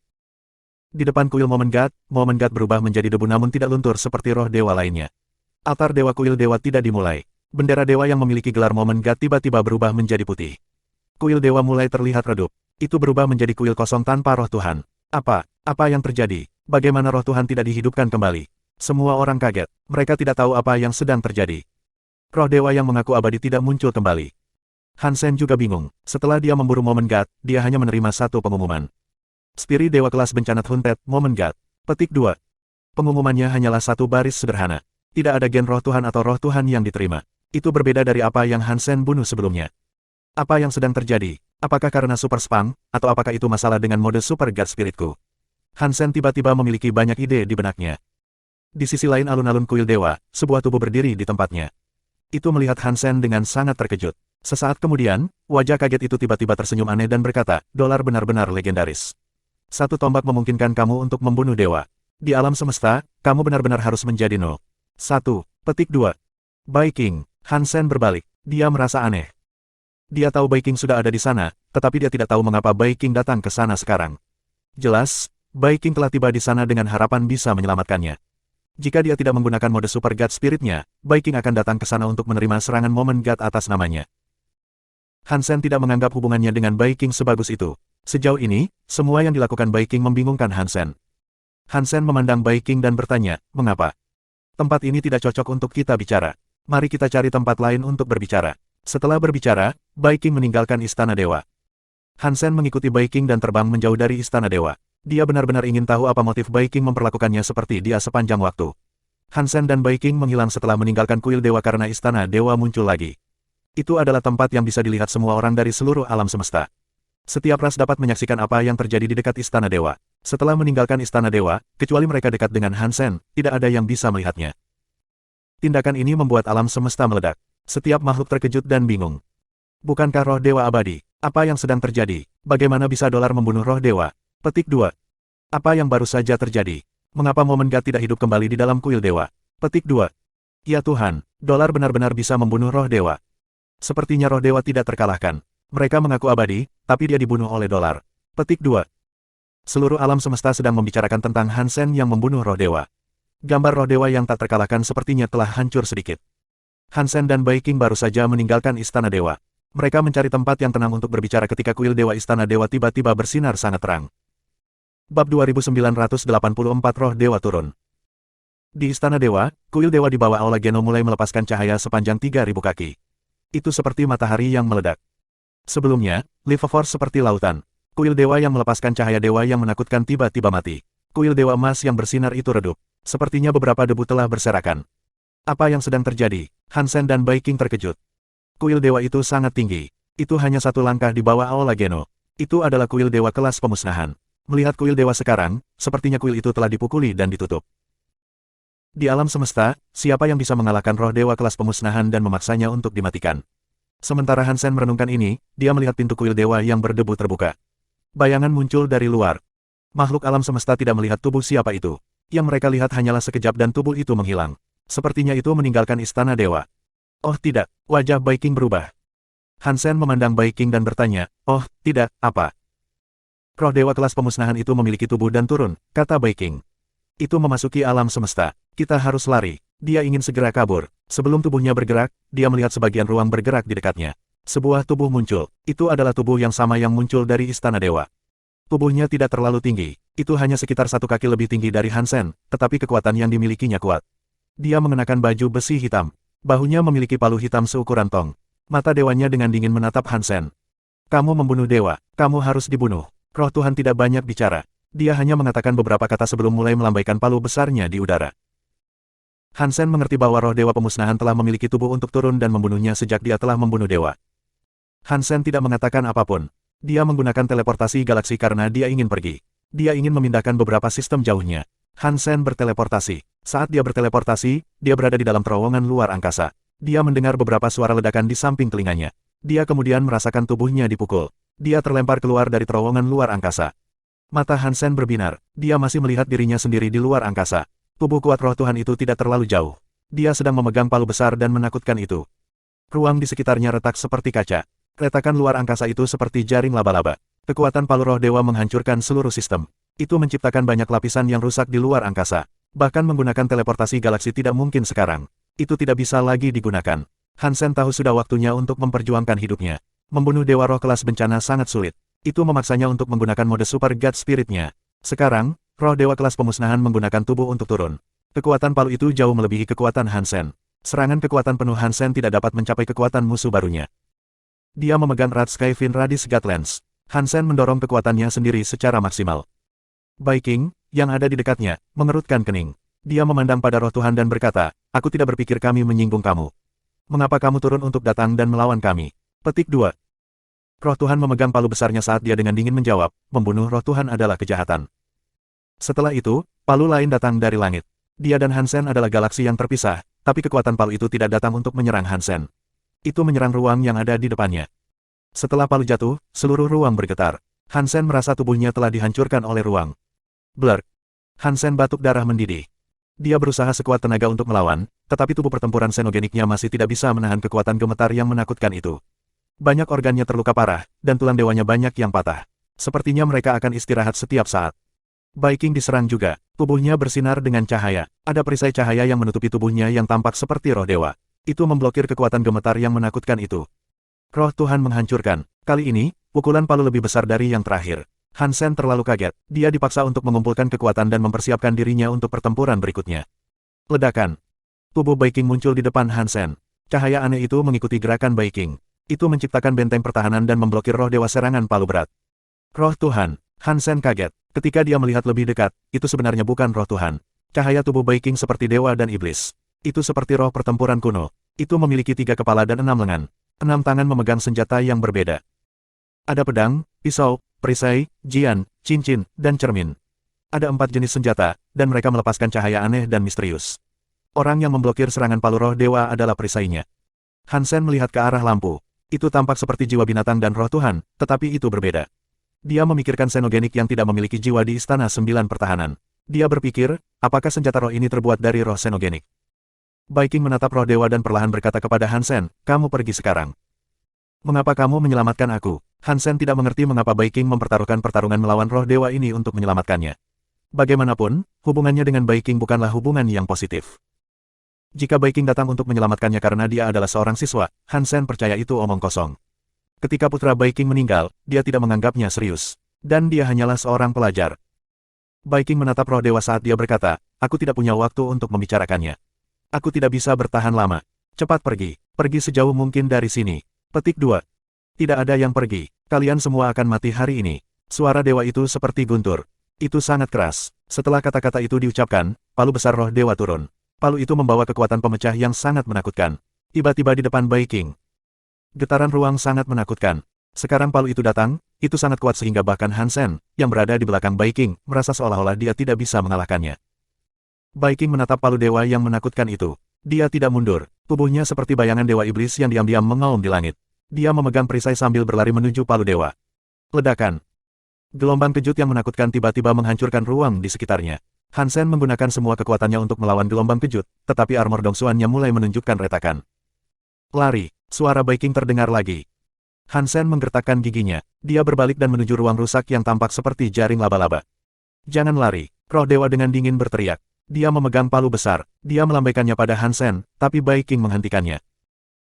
S1: Di depan kuil Moment God berubah menjadi debu namun tidak luntur seperti roh dewa lainnya. Altar dewa kuil dewa tidak dimulai. Bendera dewa yang memiliki gelar Moment God tiba-tiba berubah menjadi putih. Kuil dewa mulai terlihat redup. Itu berubah menjadi kuil kosong tanpa roh Tuhan. Apa yang terjadi? Bagaimana roh Tuhan tidak dihidupkan kembali? Semua orang kaget. Mereka tidak tahu apa yang sedang terjadi. Roh dewa yang mengaku abadi tidak muncul kembali. Hansen juga bingung. Setelah dia memburu Moment God, dia hanya menerima satu pengumuman. Spirit dewa kelas bencana Hunted, Moment God. Petik 2. Pengumumannya hanyalah satu baris sederhana. Tidak ada gen roh Tuhan atau roh Tuhan yang diterima. Itu berbeda dari apa yang Hansen bunuh sebelumnya. Apa yang sedang terjadi? Apakah karena Super Spang, atau apakah itu masalah dengan mode Super God Spiritku? Hansen tiba-tiba memiliki banyak ide di benaknya. Di sisi lain alun-alun kuil dewa, sebuah tubuh berdiri di tempatnya. Itu melihat Hansen dengan sangat terkejut. Sesaat kemudian, wajah kaget itu tiba-tiba tersenyum aneh dan berkata, dolar benar-benar legendaris. Satu tombak memungkinkan kamu untuk membunuh dewa. Di alam semesta, kamu benar-benar harus menjadi No. 1. Petik 2. Bai King. Hansen berbalik. Dia merasa aneh. Dia tahu Bai King sudah ada di sana, tetapi dia tidak tahu mengapa Bai King datang ke sana sekarang. Jelas, Bai King telah tiba di sana dengan harapan bisa menyelamatkannya. Jika dia tidak menggunakan mode Super God Spirit-nya, Bai King akan datang ke sana untuk menerima serangan Moment God atas namanya. Hansen tidak menganggap hubungannya dengan Bai King sebagus itu. Sejauh ini, semua yang dilakukan Bai King membingungkan Hansen. Hansen memandang Bai King dan bertanya, mengapa? Tempat ini tidak cocok untuk kita bicara. Mari kita cari tempat lain untuk berbicara. Setelah berbicara, Bai King meninggalkan Istana Dewa. Hansen mengikuti Bai King dan terbang menjauh dari Istana Dewa. Dia benar-benar ingin tahu apa motif Bai King memperlakukannya seperti dia sepanjang waktu. Hansen dan Bai King menghilang setelah meninggalkan kuil dewa karena Istana Dewa muncul lagi. Itu adalah tempat yang bisa dilihat semua orang dari seluruh alam semesta. Setiap ras dapat menyaksikan apa yang terjadi di dekat Istana Dewa. Setelah meninggalkan Istana Dewa, kecuali mereka dekat dengan Hansen, tidak ada yang bisa melihatnya. Tindakan ini membuat alam semesta meledak. Setiap makhluk terkejut dan bingung. Bukankah roh dewa abadi? Apa yang sedang terjadi? Bagaimana bisa dolar membunuh roh dewa? Petik 2. Apa yang baru saja terjadi? Mengapa momen God tidak hidup kembali di dalam kuil dewa? Petik 2. Ya Tuhan, dolar benar-benar bisa membunuh roh dewa. Sepertinya roh dewa tidak terkalahkan. Mereka mengaku abadi, tapi dia dibunuh oleh dolar. Petik 2. Seluruh alam semesta sedang membicarakan tentang Hansen yang membunuh roh dewa. Gambar roh dewa yang tak terkalahkan sepertinya telah hancur sedikit. Hansen dan Bai Qing baru saja meninggalkan istana dewa. Mereka mencari tempat yang tenang untuk berbicara ketika kuil dewa istana dewa tiba-tiba bersinar sangat terang. Bab 2984 Roh Dewa Turun. Di istana dewa, kuil dewa di bawah aula Geno mulai melepaskan cahaya sepanjang 3.000 kaki. Itu seperti matahari yang meledak. Sebelumnya, Life Force seperti lautan. Kuil dewa yang melepaskan cahaya dewa yang menakutkan tiba-tiba mati. Kuil dewa emas yang bersinar itu redup. Sepertinya beberapa debu telah berserakan. Apa yang sedang terjadi? Hansen dan Bai Qing terkejut. Kuil dewa itu sangat tinggi. Itu hanya satu langkah di bawah aula Geno. Itu adalah kuil dewa kelas pemusnahan. Melihat kuil dewa sekarang, sepertinya kuil itu telah dipukuli dan ditutup. Di alam semesta, siapa yang bisa mengalahkan roh dewa kelas pemusnahan dan memaksanya untuk dimatikan? Sementara Hansen merenungkan ini, dia melihat pintu kuil dewa yang berdebu terbuka. Bayangan muncul dari luar. Makhluk alam semesta tidak melihat tubuh siapa itu. Yang mereka lihat hanyalah sekejap dan tubuh itu menghilang. Sepertinya itu meninggalkan istana dewa. Oh tidak, wajah Bai Qing berubah. Hansen memandang Bai Qing dan bertanya, oh, tidak, apa? Roh dewa kelas pemusnahan itu memiliki tubuh dan turun, kata Bai Qing. Itu memasuki alam semesta. Kita harus lari. Dia ingin segera kabur. Sebelum tubuhnya bergerak, dia melihat sebagian ruang bergerak di dekatnya. Sebuah tubuh muncul. Itu adalah tubuh yang sama yang muncul dari istana dewa. Tubuhnya tidak terlalu tinggi. Itu hanya sekitar 1 kaki lebih tinggi dari Hansen, tetapi kekuatan yang dimilikinya kuat. Dia mengenakan baju besi hitam. Bahunya memiliki palu hitam seukuran tong. Mata dewanya dengan dingin menatap Hansen. Kamu membunuh dewa. Kamu harus dibunuh. Roh Tuhan tidak banyak bicara. Dia hanya mengatakan beberapa kata sebelum mulai melambaikan palu besarnya di udara. Hansen mengerti bahwa roh dewa pemusnahan telah memiliki tubuh untuk turun dan membunuhnya sejak dia telah membunuh dewa. Hansen tidak mengatakan apapun. Dia menggunakan teleportasi galaksi karena dia ingin pergi. Dia ingin memindahkan beberapa sistem jauhnya. Hansen berteleportasi. Saat dia berteleportasi, dia berada di dalam terowongan luar angkasa. Dia mendengar beberapa suara ledakan di samping telinganya. Dia kemudian merasakan tubuhnya dipukul. Dia terlempar keluar dari terowongan luar angkasa. Mata Hansen berbinar. Dia masih melihat dirinya sendiri di luar angkasa. Tubuh kuat roh Tuhan itu tidak terlalu jauh. Dia sedang memegang palu besar dan menakutkan itu. Ruang di sekitarnya retak seperti kaca. Retakan luar angkasa itu seperti jaring laba-laba. Kekuatan palu roh dewa menghancurkan seluruh sistem. Itu menciptakan banyak lapisan yang rusak di luar angkasa. Bahkan menggunakan teleportasi galaksi tidak mungkin sekarang. Itu tidak bisa lagi digunakan. Hansen tahu sudah waktunya untuk memperjuangkan hidupnya. Membunuh dewa roh kelas bencana sangat sulit. Itu memaksanya untuk menggunakan mode Super God Spirit-nya. Sekarang, roh dewa kelas pemusnahan menggunakan tubuh untuk turun. Kekuatan palu itu jauh melebihi kekuatan Hansen. Serangan kekuatan penuh Hansen tidak dapat mencapai kekuatan musuh barunya. Dia memegang erat Skyfin Radis God Lens. Hansen mendorong kekuatannya sendiri secara maksimal. Bai Qing, yang ada di dekatnya, mengerutkan kening. Dia memandang pada roh Tuhan dan berkata, aku tidak berpikir kami menyinggung kamu. Mengapa kamu turun untuk datang dan melawan kami? Petik 2. Roh Tuhan memegang palu besarnya saat dia dengan dingin menjawab, membunuh roh Tuhan adalah kejahatan. Setelah itu, palu lain datang dari langit. Dia dan Hansen adalah galaksi yang terpisah, tapi kekuatan palu itu tidak datang untuk menyerang Hansen. Itu menyerang ruang yang ada di depannya. Setelah palu jatuh, seluruh ruang bergetar. Hansen merasa tubuhnya telah dihancurkan oleh ruang. Blur. Hansen batuk darah mendidih. Dia berusaha sekuat tenaga untuk melawan, tetapi tubuh pertempuran xenogeniknya masih tidak bisa menahan kekuatan gemetar yang menakutkan itu. Banyak organnya terluka parah, dan tulang dewanya banyak yang patah. Sepertinya mereka akan istirahat setiap saat. Bai Qing diserang juga. Tubuhnya bersinar dengan cahaya. Ada perisai cahaya yang menutupi tubuhnya yang tampak seperti roh dewa. Itu memblokir kekuatan gemetar yang menakutkan itu. Roh Tuhan menghancurkan. Kali ini, pukulan palu lebih besar dari yang terakhir. Hansen terlalu kaget. Dia dipaksa untuk mengumpulkan kekuatan dan mempersiapkan dirinya untuk pertempuran berikutnya. Ledakan. Tubuh Bai Qing muncul di depan Hansen. Cahaya aneh itu mengikuti gerakan Bai Qing. Itu menciptakan benteng pertahanan dan memblokir roh dewa serangan palu berat. Roh Tuhan. Hansen kaget. Ketika dia melihat lebih dekat, itu sebenarnya bukan roh Tuhan. Cahaya tubuh Bai Qing seperti dewa dan iblis. Itu seperti roh pertempuran kuno. Itu memiliki 3 kepala dan 6 lengan. 6 tangan memegang senjata yang berbeda. Ada pedang, pisau, perisai, jian, cincin, dan cermin. Ada 4 jenis senjata, dan mereka melepaskan cahaya aneh dan misterius. Orang yang memblokir serangan palu roh dewa adalah perisainya. Hansen melihat ke arah lampu. Itu tampak seperti jiwa binatang dan roh Tuhan, tetapi itu berbeda. Dia memikirkan Xenogenik yang tidak memiliki jiwa di Istana Sembilan Pertahanan. Dia berpikir, apakah senjata roh ini terbuat dari roh Xenogenik? Baiking menatap roh dewa dan perlahan berkata kepada Hansen, kamu pergi sekarang. Mengapa kamu menyelamatkan aku? Hansen tidak mengerti mengapa Baiking mempertaruhkan pertarungan melawan roh dewa ini untuk menyelamatkannya. Bagaimanapun, hubungannya dengan Baiking bukanlah hubungan yang positif. Jika Baiking datang untuk menyelamatkannya karena dia adalah seorang siswa, Hansen percaya itu omong kosong. Ketika putra Baiking meninggal, dia tidak menganggapnya serius. Dan dia hanyalah seorang pelajar. Baiking menatap roh dewa saat dia berkata, aku tidak punya waktu untuk membicarakannya. Aku tidak bisa bertahan lama. Cepat pergi. Pergi sejauh mungkin dari sini. Petik 2. Tidak ada yang pergi. Kalian semua akan mati hari ini. Suara dewa itu seperti guntur. Itu sangat keras. Setelah kata-kata itu diucapkan, palu besar roh dewa turun. Palu itu membawa kekuatan pemecah yang sangat menakutkan. Tiba-tiba di depan Baiking. Getaran ruang sangat menakutkan. Sekarang palu itu datang, itu sangat kuat sehingga bahkan Hansen, yang berada di belakang Baiking, merasa seolah-olah dia tidak bisa mengalahkannya. Baiking menatap palu dewa yang menakutkan itu. Dia tidak mundur. Tubuhnya seperti bayangan dewa iblis yang diam-diam mengaum di langit. Dia memegang perisai sambil berlari menuju palu dewa. Ledakan. Gelombang kejut yang menakutkan tiba-tiba menghancurkan ruang di sekitarnya. Hansen menggunakan semua kekuatannya untuk melawan gelombang kejut, tetapi armor dongsuannya mulai menunjukkan retakan. Lari, suara Baiking terdengar lagi. Hansen menggertakkan giginya. Dia berbalik dan menuju ruang rusak yang tampak seperti jaring laba-laba. Jangan lari, roh dewa dengan dingin berteriak. Dia memegang palu besar. Dia melambaikannya pada Hansen, tapi Baiking menghentikannya.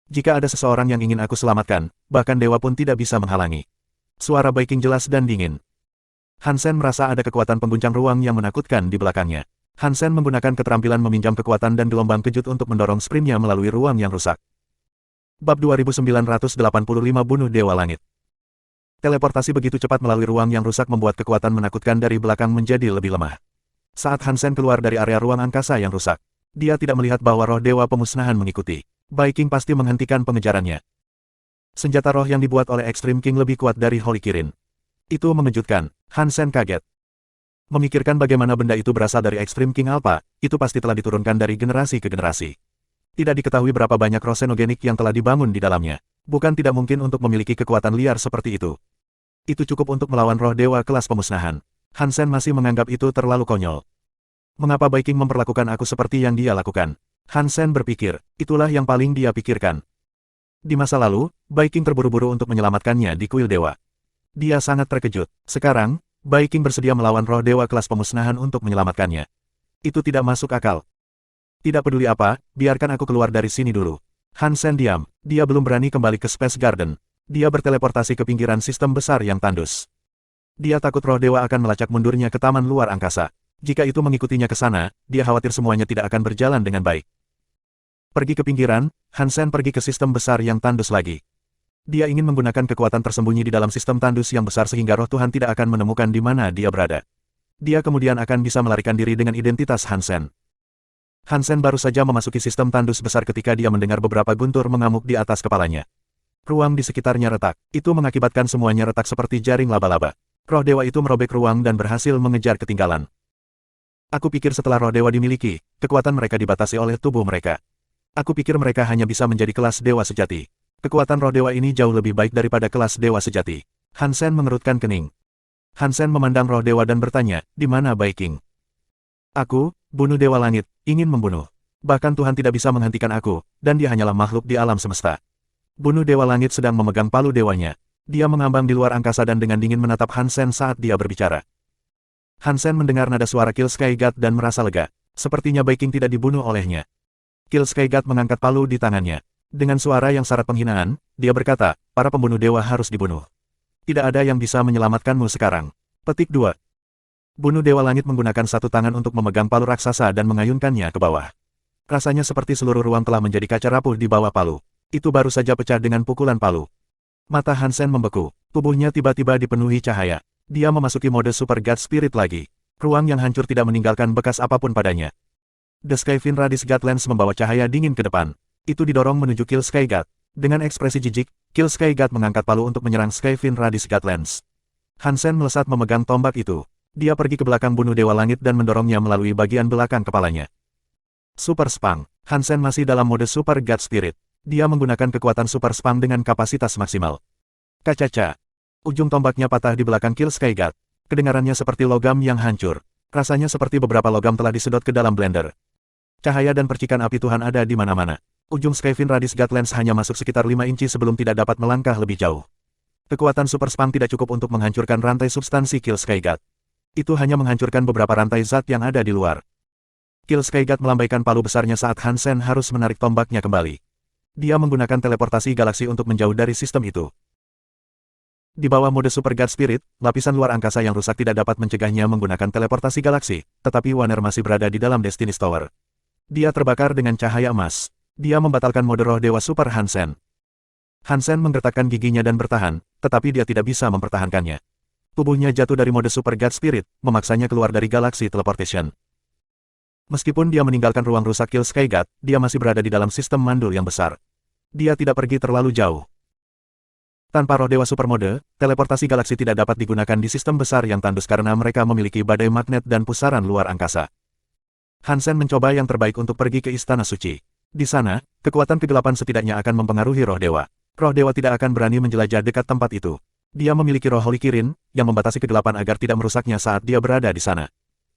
S1: Jika ada seseorang yang ingin aku selamatkan, bahkan dewa pun tidak bisa menghalangi. Suara Baiking jelas dan dingin. Hansen merasa ada kekuatan pengguncang ruang yang menakutkan di belakangnya. Hansen menggunakan keterampilan meminjam kekuatan dan gelombang kejut untuk mendorong sprintnya melalui ruang yang rusak. Bab 2985 Bunuh Dewa Langit. Teleportasi begitu cepat melalui ruang yang rusak membuat kekuatan menakutkan dari belakang menjadi lebih lemah. Saat Hansen keluar dari area ruang angkasa yang rusak, dia tidak melihat bahwa roh dewa pemusnahan mengikuti. Baiking pasti menghentikan pengejarannya. Senjata roh yang dibuat oleh Extreme King lebih kuat dari Holy Kirin. Itu mengejutkan. Hansen kaget. Memikirkan bagaimana benda itu berasal dari Extreme King Alpha, itu pasti telah diturunkan dari generasi ke generasi. Tidak diketahui berapa banyak roh Xenogenik yang telah dibangun di dalamnya. Bukan tidak mungkin untuk memiliki kekuatan liar seperti itu. Itu cukup untuk melawan roh dewa kelas pemusnahan. Hansen masih menganggap itu terlalu konyol. Mengapa Baiking memperlakukan aku seperti yang dia lakukan? Hansen berpikir, itulah yang paling dia pikirkan. Di masa lalu, Baiking terburu-buru untuk menyelamatkannya di kuil dewa. Dia sangat terkejut. Sekarang, Baiking bersedia melawan roh dewa kelas pemusnahan untuk menyelamatkannya. Itu tidak masuk akal. Tidak peduli apa, biarkan aku keluar dari sini dulu. Hansen diam. Dia belum berani kembali ke Space Garden. Dia berteleportasi ke pinggiran sistem besar yang tandus. Dia takut roh dewa akan melacak mundurnya ke taman luar angkasa. Jika itu mengikutinya ke sana, dia khawatir semuanya tidak akan berjalan dengan baik. Pergi ke pinggiran, Hansen pergi ke sistem besar yang tandus lagi. Dia ingin menggunakan kekuatan tersembunyi di dalam sistem tandus yang besar sehingga roh Tuhan tidak akan menemukan di mana dia berada. Dia kemudian akan bisa melarikan diri dengan identitas Hansen. Hansen baru saja memasuki sistem tandus besar ketika dia mendengar beberapa guntur mengamuk di atas kepalanya. Ruang di sekitarnya retak. Itu mengakibatkan semuanya retak seperti jaring laba-laba. Roh dewa itu merobek ruang dan berhasil mengejar ketinggalan. Aku pikir setelah roh dewa dimiliki, kekuatan mereka dibatasi oleh tubuh mereka. Aku pikir mereka hanya bisa menjadi kelas dewa sejati. Kekuatan roh dewa ini jauh lebih baik daripada kelas dewa sejati. Hansen mengerutkan kening. Hansen memandang roh dewa dan bertanya, di mana Baiking? Aku, bunuh dewa langit, ingin membunuh. Bahkan Tuhan tidak bisa menghentikan aku, dan dia hanyalah makhluk di alam semesta. Bunuh dewa langit sedang memegang palu dewanya. Dia mengambang di luar angkasa dan dengan dingin menatap Hansen saat dia berbicara. Hansen mendengar nada suara Kill Sky God dan merasa lega. Sepertinya Baiking tidak dibunuh olehnya. Kill Sky God mengangkat palu di tangannya. Dengan suara yang syarat penghinaan, dia berkata, para pembunuh dewa harus dibunuh. Tidak ada yang bisa menyelamatkanmu sekarang. Petik 2. Bunuh dewa langit menggunakan satu tangan untuk memegang palu raksasa dan mengayunkannya ke bawah. Rasanya seperti seluruh ruang telah menjadi kaca rapuh di bawah palu. Itu baru saja pecah dengan pukulan palu. Mata Hansen membeku. Tubuhnya tiba-tiba dipenuhi cahaya. Dia memasuki mode Super God Spirit lagi. Ruang yang hancur tidak meninggalkan bekas apapun padanya. The Skyfin Radis God Lens membawa cahaya dingin ke depan. Itu didorong menuju Kill Sky God. Dengan ekspresi jijik, Kill Sky God mengangkat palu untuk menyerang Skyfin Radis God Lens. Hansen melesat memegang tombak itu. Dia pergi ke belakang bunuh dewa langit dan mendorongnya melalui bagian belakang kepalanya. Super Spang. Hansen masih dalam mode Super God Spirit. Dia menggunakan kekuatan super spam dengan kapasitas maksimal. Kacaca. Ujung tombaknya patah di belakang Kill Sky God. Kedengarannya seperti logam yang hancur. Rasanya seperti beberapa logam telah disedot ke dalam blender. Cahaya dan percikan api Tuhan ada di mana-mana. Ujung Skyfin Radis God Lens hanya masuk sekitar 5 inci sebelum tidak dapat melangkah lebih jauh. Kekuatan super spam tidak cukup untuk menghancurkan rantai substansi Kill Sky God. Itu hanya menghancurkan beberapa rantai zat yang ada di luar. Kill Sky God melambaikan palu besarnya saat Hansen harus menarik tombaknya kembali. Dia menggunakan teleportasi galaksi untuk menjauh dari sistem itu. Di bawah mode Super God Spirit, lapisan luar angkasa yang rusak tidak dapat mencegahnya menggunakan teleportasi galaksi, tetapi Wanner masih berada di dalam Destiny's Tower. Dia terbakar dengan cahaya emas. Dia membatalkan mode roh dewa Super Hansen. Hansen menggertakkan giginya dan bertahan, tetapi dia tidak bisa mempertahankannya. Tubuhnya jatuh dari mode Super God Spirit, memaksanya keluar dari galaksi teleportation. Meskipun dia meninggalkan ruang rusak Kill Sky God, dia masih berada di dalam sistem mandul yang besar. Dia tidak pergi terlalu jauh. Tanpa roh dewa supermode, teleportasi galaksi tidak dapat digunakan di sistem besar yang tandus karena mereka memiliki badai magnet dan pusaran luar angkasa. Hansen mencoba yang terbaik untuk pergi ke Istana Suci. Di sana, kekuatan kegelapan setidaknya akan mempengaruhi roh dewa. Roh dewa tidak akan berani menjelajah dekat tempat itu. Dia memiliki roh Holy Kirin, yang membatasi kegelapan agar tidak merusaknya saat dia berada di sana.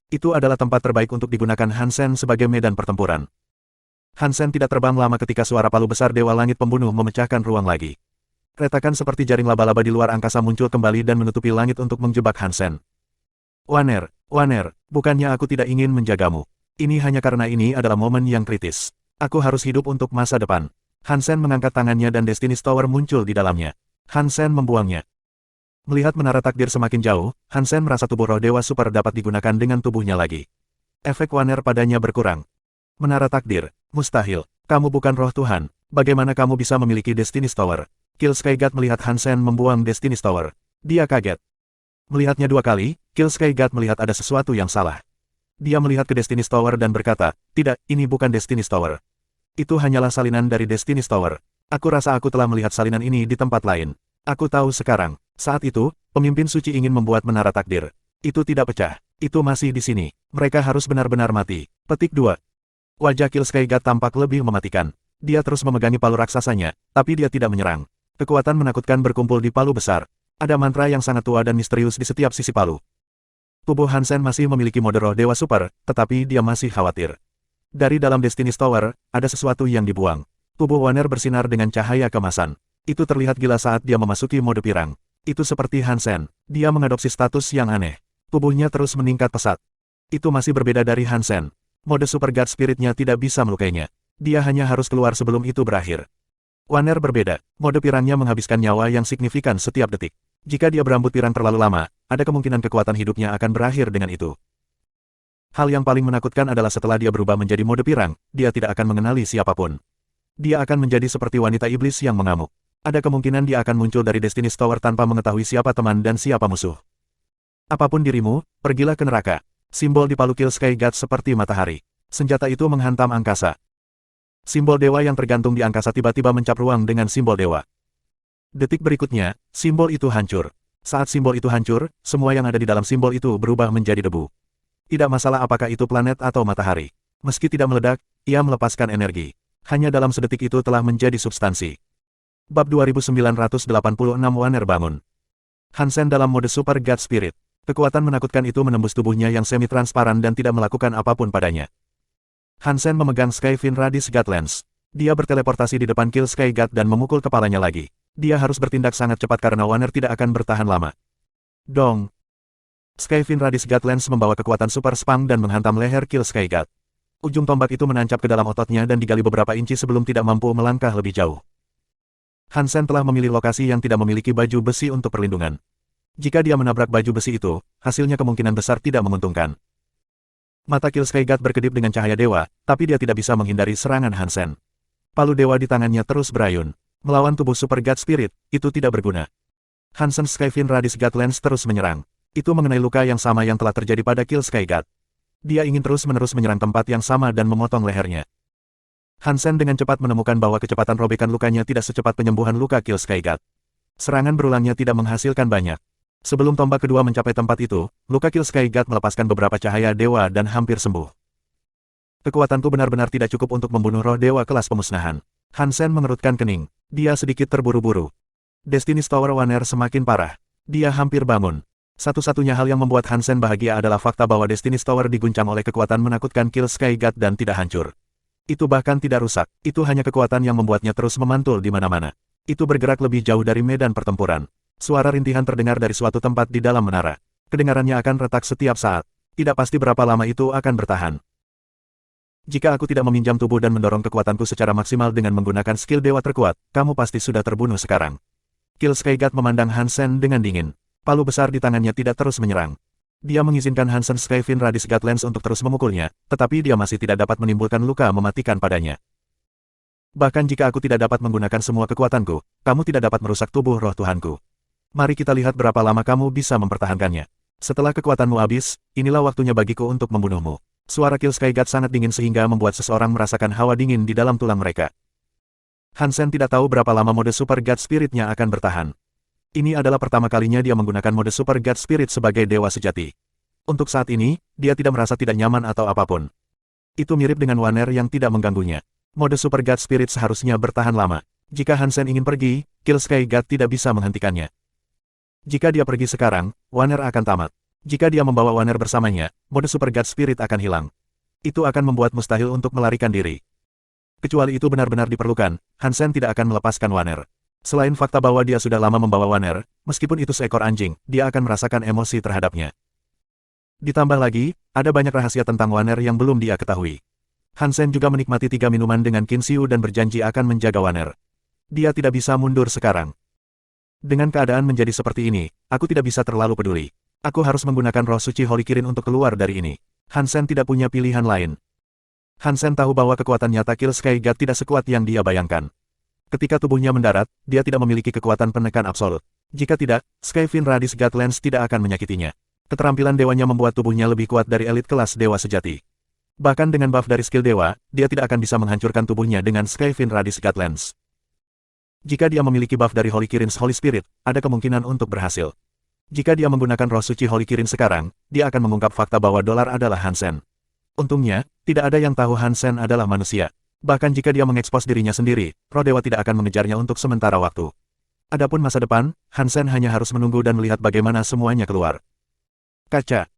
S1: Itu adalah tempat terbaik untuk digunakan Hansen sebagai medan pertempuran. Hansen tidak terbang lama ketika suara palu besar Dewa Langit Pembunuh memecahkan ruang lagi. Retakan seperti jaring laba-laba di luar angkasa muncul kembali dan menutupi langit untuk menjebak Hansen. Wanner, bukannya aku tidak ingin menjagamu. Ini hanya karena ini adalah momen yang kritis. Aku harus hidup untuk masa depan. Hansen mengangkat tangannya dan Destiny's Tower muncul di dalamnya. Hansen membuangnya. Melihat menara takdir semakin jauh, Hansen merasa tubuh roh dewa super dapat digunakan dengan tubuhnya lagi. Efek Wanner padanya berkurang. Menara takdir, mustahil. Kamu bukan roh Tuhan. Bagaimana kamu bisa memiliki Destiny's Tower? Kill Sky God melihat Hansen membuang Destiny's Tower. Dia kaget. Melihatnya 2 kali, Kill Sky God melihat ada sesuatu yang salah. Dia melihat ke Destiny's Tower dan berkata, tidak, ini bukan Destiny's Tower. Itu hanyalah salinan dari Destiny's Tower. Aku rasa aku telah melihat salinan ini di tempat lain. Aku tahu sekarang. Saat itu, pemimpin suci ingin membuat menara takdir. Itu tidak pecah. Itu masih di sini. Mereka harus benar-benar mati. Petik 2. Wajah Kill Sky God tampak lebih mematikan. Dia terus memegangi palu raksasanya, tapi dia tidak menyerang. Kekuatan menakutkan berkumpul di palu besar. Ada mantra yang sangat tua dan misterius di setiap sisi palu. Tubuh Hansen masih memiliki mode roh dewa super, tetapi dia masih khawatir. Dari dalam Destiny's Tower, ada sesuatu yang dibuang. Tubuh Wanner bersinar dengan cahaya kemasan. Itu terlihat gila saat dia memasuki mode pirang. Itu seperti Hansen. Dia mengadopsi status yang aneh. Tubuhnya terus meningkat pesat. Itu masih berbeda dari Hansen. Mode Super God Spirit-nya tidak bisa melukainya. Dia hanya harus keluar sebelum itu berakhir. Wanner berbeda. Mode pirangnya menghabiskan nyawa yang signifikan setiap detik. Jika dia berambut pirang terlalu lama, ada kemungkinan kekuatan hidupnya akan berakhir dengan itu. Hal yang paling menakutkan adalah setelah dia berubah menjadi mode pirang, dia tidak akan mengenali siapapun. Dia akan menjadi seperti wanita iblis yang mengamuk. Ada kemungkinan dia akan muncul dari Destiny's Tower tanpa mengetahui siapa teman dan siapa musuh. Apapun dirimu, pergilah ke neraka. Simbol di palu Kill Sky God seperti matahari. Senjata itu menghantam angkasa. Simbol dewa yang tergantung di angkasa tiba-tiba mencap ruang dengan simbol dewa. Detik berikutnya, simbol itu hancur. Saat simbol itu hancur, semua yang ada di dalam simbol itu berubah menjadi debu. Tidak masalah apakah itu planet atau matahari. Meski tidak meledak, ia melepaskan energi. Hanya dalam sedetik itu telah menjadi substansi. Bab 2986 Wanner bangun. Hansen dalam mode Super God Spirit. Kekuatan menakutkan itu menembus tubuhnya yang semi-transparan dan tidak melakukan apapun padanya. Hansen memegang Skyfin Radis God Lens. Dia berteleportasi di depan Kill Sky God dan memukul kepalanya lagi. Dia harus bertindak sangat cepat karena Wanner tidak akan bertahan lama. Dong. Skyfin Radis God Lens membawa kekuatan super spam dan menghantam leher Kill Sky God. Ujung tombak itu menancap ke dalam ototnya dan digali beberapa inci sebelum tidak mampu melangkah lebih jauh. Hansen telah memilih lokasi yang tidak memiliki baju besi untuk perlindungan. Jika dia menabrak baju besi itu, hasilnya kemungkinan besar tidak menguntungkan. Mata Kill Sky God berkedip dengan cahaya dewa, tapi dia tidak bisa menghindari serangan Hansen. Palu dewa di tangannya terus berayun. Melawan tubuh Super God Spirit, itu tidak berguna. Hansen Skyfin Radis God Lens terus menyerang. Itu mengenai luka yang sama yang telah terjadi pada Kill Sky God. Dia ingin terus-menerus menyerang tempat yang sama dan memotong lehernya. Hansen dengan cepat menemukan bahwa kecepatan robekan lukanya tidak secepat penyembuhan luka Kill Sky God. Serangan berulangnya tidak menghasilkan banyak. Sebelum tombak kedua mencapai tempat itu, luka Kill Sky God melepaskan beberapa cahaya dewa dan hampir sembuh. Kekuatanku benar-benar tidak cukup untuk membunuh roh dewa kelas pemusnahan. Hansen mengerutkan kening. Dia sedikit terburu-buru. Destiny's Tower Wanner semakin parah. Dia hampir bangun. Satu-satunya hal yang membuat Hansen bahagia adalah fakta bahwa Destiny's Tower diguncang oleh kekuatan menakutkan Kill Sky God dan tidak hancur. Itu bahkan tidak rusak. Itu hanya kekuatan yang membuatnya terus memantul di mana-mana. Itu bergerak lebih jauh dari medan pertempuran. Suara rintihan terdengar dari suatu tempat di dalam menara. Kedengarannya akan retak setiap saat. Tidak pasti berapa lama itu akan bertahan. Jika aku tidak meminjam tubuh dan mendorong kekuatanku secara maksimal dengan menggunakan skill dewa terkuat, kamu pasti sudah terbunuh sekarang. Kill Sky God memandang Hansen dengan dingin. Palu besar di tangannya tidak terus menyerang. Dia mengizinkan Hansen Skyfin Radis Godlance untuk terus memukulnya, tetapi dia masih tidak dapat menimbulkan luka mematikan padanya. Bahkan jika aku tidak dapat menggunakan semua kekuatanku, kamu tidak dapat merusak tubuh roh Tuhanku. Mari kita lihat berapa lama kamu bisa mempertahankannya. Setelah kekuatanmu habis, inilah waktunya bagiku untuk membunuhmu. Suara Kill Sky God sangat dingin sehingga membuat seseorang merasakan hawa dingin di dalam tulang mereka. Hansen tidak tahu berapa lama mode Super God Spirit-nya akan bertahan. Ini adalah pertama kalinya dia menggunakan mode Super God Spirit sebagai dewa sejati. Untuk saat ini, dia tidak merasa tidak nyaman atau apapun. Itu mirip dengan Wanner yang tidak mengganggunya. Mode Super God Spirit seharusnya bertahan lama. Jika Hansen ingin pergi, Kill Sky God tidak bisa menghentikannya. Jika dia pergi sekarang, Wanner akan tamat. Jika dia membawa Wanner bersamanya, mode Super God Spirit akan hilang. Itu akan membuat mustahil untuk melarikan diri. Kecuali itu benar-benar diperlukan, Hansen tidak akan melepaskan Wanner. Selain fakta bahwa dia sudah lama membawa Wanner, meskipun itu seekor anjing, dia akan merasakan emosi terhadapnya. Ditambah lagi, ada banyak rahasia tentang Wanner yang belum dia ketahui. Hansen juga menikmati 3 minuman dengan Qin Xiu dan berjanji akan menjaga Wanner. Dia tidak bisa mundur sekarang. Dengan keadaan menjadi seperti ini, aku tidak bisa terlalu peduli. Aku harus menggunakan roh suci Holy Kirin untuk keluar dari ini. Hansen tidak punya pilihan lain. Hansen tahu bahwa kekuatan nyata Kill Sky God tidak sekuat yang dia bayangkan. Ketika tubuhnya mendarat, dia tidak memiliki kekuatan penekan absolut. Jika tidak, Skyfin Radis Godlance tidak akan menyakitinya. Keterampilan dewanya membuat tubuhnya lebih kuat dari elit kelas dewa sejati. Bahkan dengan buff dari skill dewa, dia tidak akan bisa menghancurkan tubuhnya dengan Skyfin Radis Godlance. Jika dia memiliki buff dari Holy Kirin's Holy Spirit, ada kemungkinan untuk berhasil. Jika dia menggunakan roh suci Holy Kirin sekarang, dia akan mengungkap fakta bahwa dolar adalah Hansen. Untungnya, tidak ada yang tahu Hansen adalah manusia. Bahkan jika dia mengekspos dirinya sendiri, roh dewa tidak akan mengejarnya untuk sementara waktu. Adapun masa depan, Hansen hanya harus menunggu dan melihat bagaimana semuanya keluar. Kaca.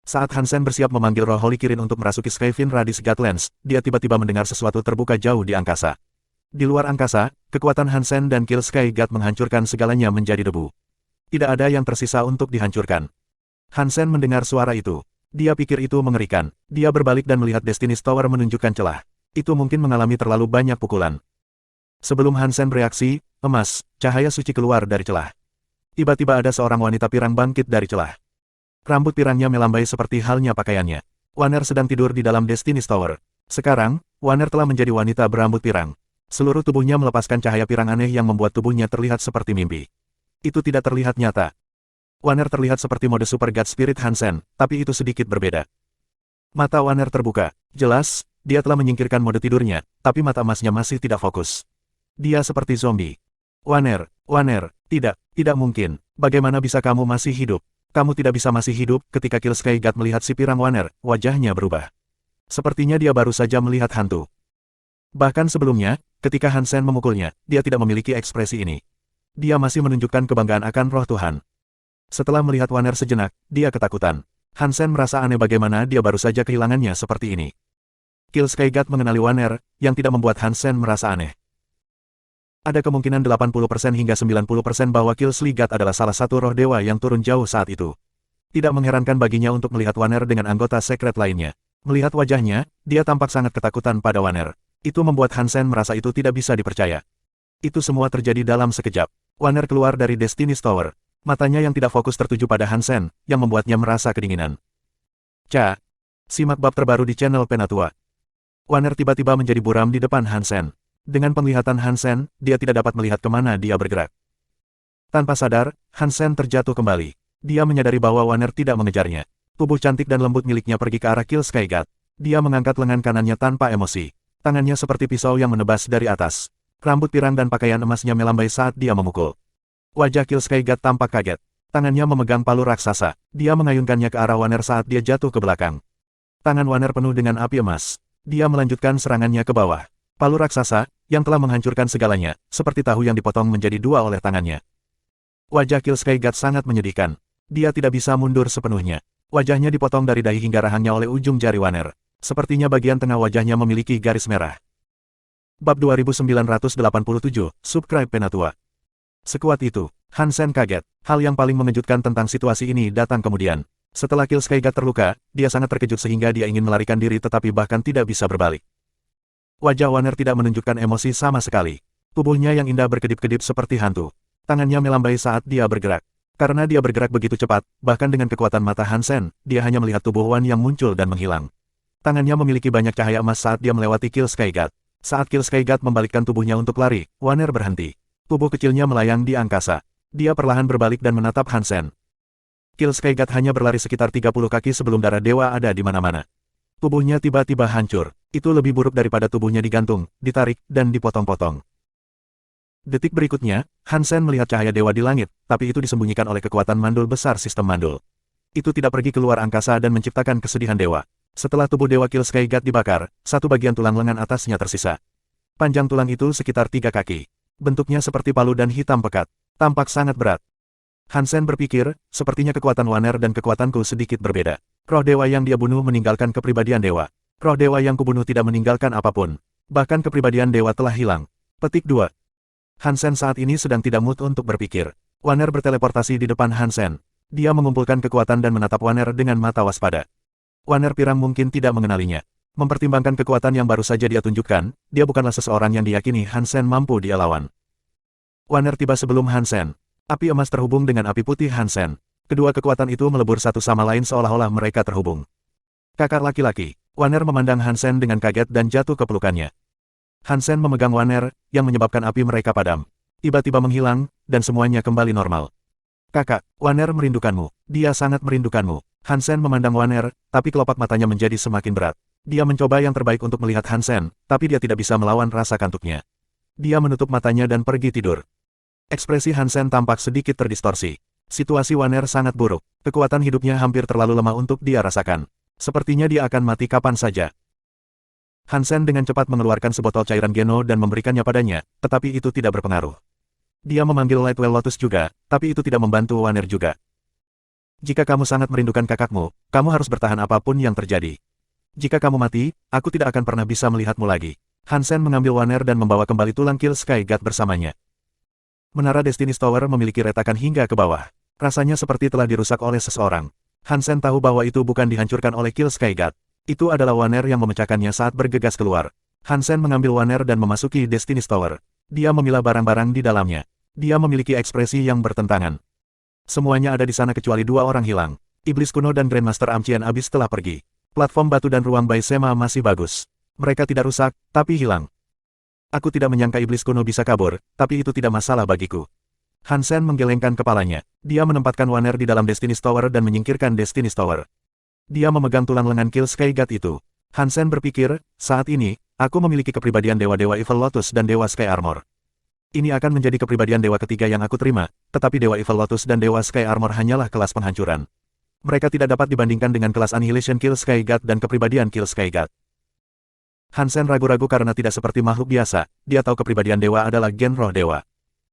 S1: Saat Hansen bersiap memanggil roh Holy Kirin untuk merasuki Skyfin Radis Godlance, dia tiba-tiba mendengar sesuatu terbuka jauh di angkasa. Di luar angkasa, kekuatan Hansen dan Kill Sky God menghancurkan segalanya menjadi debu. Tidak ada yang tersisa untuk dihancurkan. Hansen mendengar suara itu. Dia pikir itu mengerikan. Dia berbalik dan melihat Destiny's Tower menunjukkan celah. Itu mungkin mengalami terlalu banyak pukulan. Sebelum Hansen bereaksi, emas, cahaya suci keluar dari celah. Tiba-tiba ada seorang wanita pirang bangkit dari celah. Rambut pirangnya melambai seperti halnya pakaiannya. Wanner sedang tidur di dalam Destiny's Tower. Sekarang, Wanner telah menjadi wanita berambut pirang. Seluruh tubuhnya melepaskan cahaya pirang aneh yang membuat tubuhnya terlihat seperti mimpi. Itu tidak terlihat nyata. Wanner terlihat seperti mode Super God Spirit Hansen, tapi itu sedikit berbeda. Mata Wanner terbuka. Jelas, dia telah menyingkirkan mode tidurnya, tapi mata emasnya masih tidak fokus. Dia seperti zombie. Wanner, tidak mungkin. Bagaimana bisa kamu masih hidup? Kamu tidak bisa masih hidup. Ketika Kill Sky God melihat si pirang Wanner, wajahnya berubah. Sepertinya dia baru saja melihat hantu. Bahkan sebelumnya, ketika Hansen memukulnya, dia tidak memiliki ekspresi ini. Dia masih menunjukkan kebanggaan akan roh Tuhan. Setelah melihat Wanner sejenak, dia ketakutan. Hansen merasa aneh bagaimana dia baru saja kehilangannya seperti ini. Kill Sky God mengenali Wanner, yang tidak membuat Hansen merasa aneh. Ada kemungkinan 80% hingga 90% bahwa Kill Sky God adalah salah satu roh dewa yang turun jauh saat itu. Tidak mengherankan baginya untuk melihat Wanner dengan anggota sekret lainnya. Melihat wajahnya, dia tampak sangat ketakutan pada Wanner. Itu membuat Hansen merasa itu tidak bisa dipercaya. Itu semua terjadi dalam sekejap. Wanner keluar dari Destiny's Tower. Matanya yang tidak fokus tertuju pada Hansen, yang membuatnya merasa kedinginan. Simak bab terbaru di channel Penatua. Wanner tiba-tiba menjadi buram di depan Hansen. Dengan penglihatan Hansen, dia tidak dapat melihat kemana dia bergerak. Tanpa sadar, Hansen terjatuh kembali. Dia menyadari bahwa Wanner tidak mengejarnya. Tubuh cantik dan lembut miliknya pergi ke arah Kill Sky God. Dia mengangkat lengan kanannya tanpa emosi. Tangannya seperti pisau yang menebas dari atas. Rambut pirang dan pakaian emasnya melambai saat dia memukul. Wajah Kill Sky God tampak kaget. Tangannya memegang palu raksasa. Dia mengayunkannya ke arah Wanner saat dia jatuh ke belakang. Tangan Wanner penuh dengan api emas. Dia melanjutkan serangannya ke bawah. Palu raksasa, yang telah menghancurkan segalanya, seperti tahu yang dipotong menjadi dua oleh tangannya. Wajah Kill Sky God sangat menyedihkan. Dia tidak bisa mundur sepenuhnya. Wajahnya dipotong dari dahi hingga rahangnya oleh ujung jari Wanner. Sepertinya bagian tengah wajahnya memiliki garis merah. Bab 2987, Subscribe Penatua. Sekuat itu, Hansen kaget. Hal yang paling mengejutkan tentang situasi ini datang kemudian. Setelah Kill Sky God terluka, dia sangat terkejut sehingga dia ingin melarikan diri tetapi bahkan tidak bisa berbalik. Wajah Wanner tidak menunjukkan emosi sama sekali. Tubuhnya yang indah berkedip-kedip seperti hantu. Tangannya melambai saat dia bergerak. Karena dia bergerak begitu cepat, bahkan dengan kekuatan mata Hansen, dia hanya melihat tubuh Wan yang muncul dan menghilang. Tangannya memiliki banyak cahaya emas saat dia melewati Kill Sky God. Saat Kill Sky God membalikkan tubuhnya untuk lari, Wanner berhenti. Tubuh kecilnya melayang di angkasa. Dia perlahan berbalik dan menatap Hansen. Kill Sky God hanya berlari sekitar 30 kaki sebelum darah dewa ada di mana-mana. Tubuhnya tiba-tiba hancur. Itu lebih buruk daripada tubuhnya digantung, ditarik, dan dipotong-potong. Detik berikutnya, Hansen melihat cahaya dewa di langit, tapi itu disembunyikan oleh kekuatan mandul besar sistem mandul. Itu tidak pergi keluar angkasa dan menciptakan kesedihan dewa. Setelah tubuh dewa Kill Sky God dibakar, satu bagian tulang lengan atasnya tersisa. Panjang tulang itu sekitar 3 kaki. Bentuknya seperti palu dan hitam pekat. Tampak sangat berat. Hansen berpikir, sepertinya kekuatan Wanner dan kekuatanku sedikit berbeda. Roh dewa yang dia bunuh meninggalkan kepribadian dewa. Roh dewa yang kubunuh tidak meninggalkan apapun. Bahkan kepribadian dewa telah hilang. Petik 2. Hansen saat ini sedang tidak mood untuk berpikir. Wanner berteleportasi di depan Hansen. Dia mengumpulkan kekuatan dan menatap Wanner dengan mata waspada. Wanner Pirang mungkin tidak mengenalinya. Mempertimbangkan kekuatan yang baru saja dia tunjukkan, dia bukanlah seseorang yang diyakini Hansen mampu dia lawan. Wanner tiba sebelum Hansen. Api emas terhubung dengan api putih Hansen. Kedua kekuatan itu melebur satu sama lain seolah-olah mereka terhubung. Kakak laki-laki. Wanner memandang Hansen dengan kaget dan jatuh ke pelukannya. Hansen memegang Wanner, yang menyebabkan api mereka padam. Tiba-tiba menghilang, dan semuanya kembali normal. Kakak, Wanner merindukanmu. Dia sangat merindukanmu. Hansen memandang Wanner, tapi kelopak matanya menjadi semakin berat. Dia mencoba yang terbaik untuk melihat Hansen, tapi dia tidak bisa melawan rasa kantuknya. Dia menutup matanya dan pergi tidur. Ekspresi Hansen tampak sedikit terdistorsi. Situasi Wanner sangat buruk. Kekuatan hidupnya hampir terlalu lemah untuk dia rasakan. Sepertinya dia akan mati kapan saja. Hansen dengan cepat mengeluarkan sebotol cairan Geno dan memberikannya padanya, tetapi itu tidak berpengaruh. Dia memanggil Lightwell Lotus juga, tapi itu tidak membantu Wanner juga. Jika kamu sangat merindukan kakakmu, kamu harus bertahan apapun yang terjadi. Jika kamu mati, aku tidak akan pernah bisa melihatmu lagi. Hansen mengambil Wanner dan membawa kembali tulang Kill Sky God bersamanya. Menara Destiny's Tower memiliki retakan hingga ke bawah. Rasanya seperti telah dirusak oleh seseorang. Hansen tahu bahwa itu bukan dihancurkan oleh Kill Sky God. Itu adalah Wanner yang memecahkannya saat bergegas keluar. Hansen mengambil Wanner dan memasuki Destiny's Tower. Dia memilah barang-barang di dalamnya. Dia memiliki ekspresi yang bertentangan. Semuanya ada di sana kecuali dua orang hilang. Iblis kuno dan Grandmaster Amcian Abyss telah pergi. Platform batu dan ruang Baisema masih bagus. Mereka tidak rusak, tapi hilang. Aku tidak menyangka iblis kuno bisa kabur, tapi itu tidak masalah bagiku. Hansen menggelengkan kepalanya. Dia menempatkan Wanner di dalam Destiny's Tower dan menyingkirkan Destiny's Tower. Dia memegang tulang lengan Kill Sky God itu. Hansen berpikir, saat ini, aku memiliki kepribadian dewa-dewa Evil Lotus dan Dewa Sky Armor. Ini akan menjadi kepribadian dewa ketiga yang aku terima, tetapi Dewa Evil Lotus dan Dewa Sky Armor hanyalah kelas penghancuran. Mereka tidak dapat dibandingkan dengan kelas Annihilation Kill Sky God dan kepribadian Kill Sky God. Hansen ragu-ragu karena tidak seperti makhluk biasa, dia tahu kepribadian dewa adalah gen roh dewa.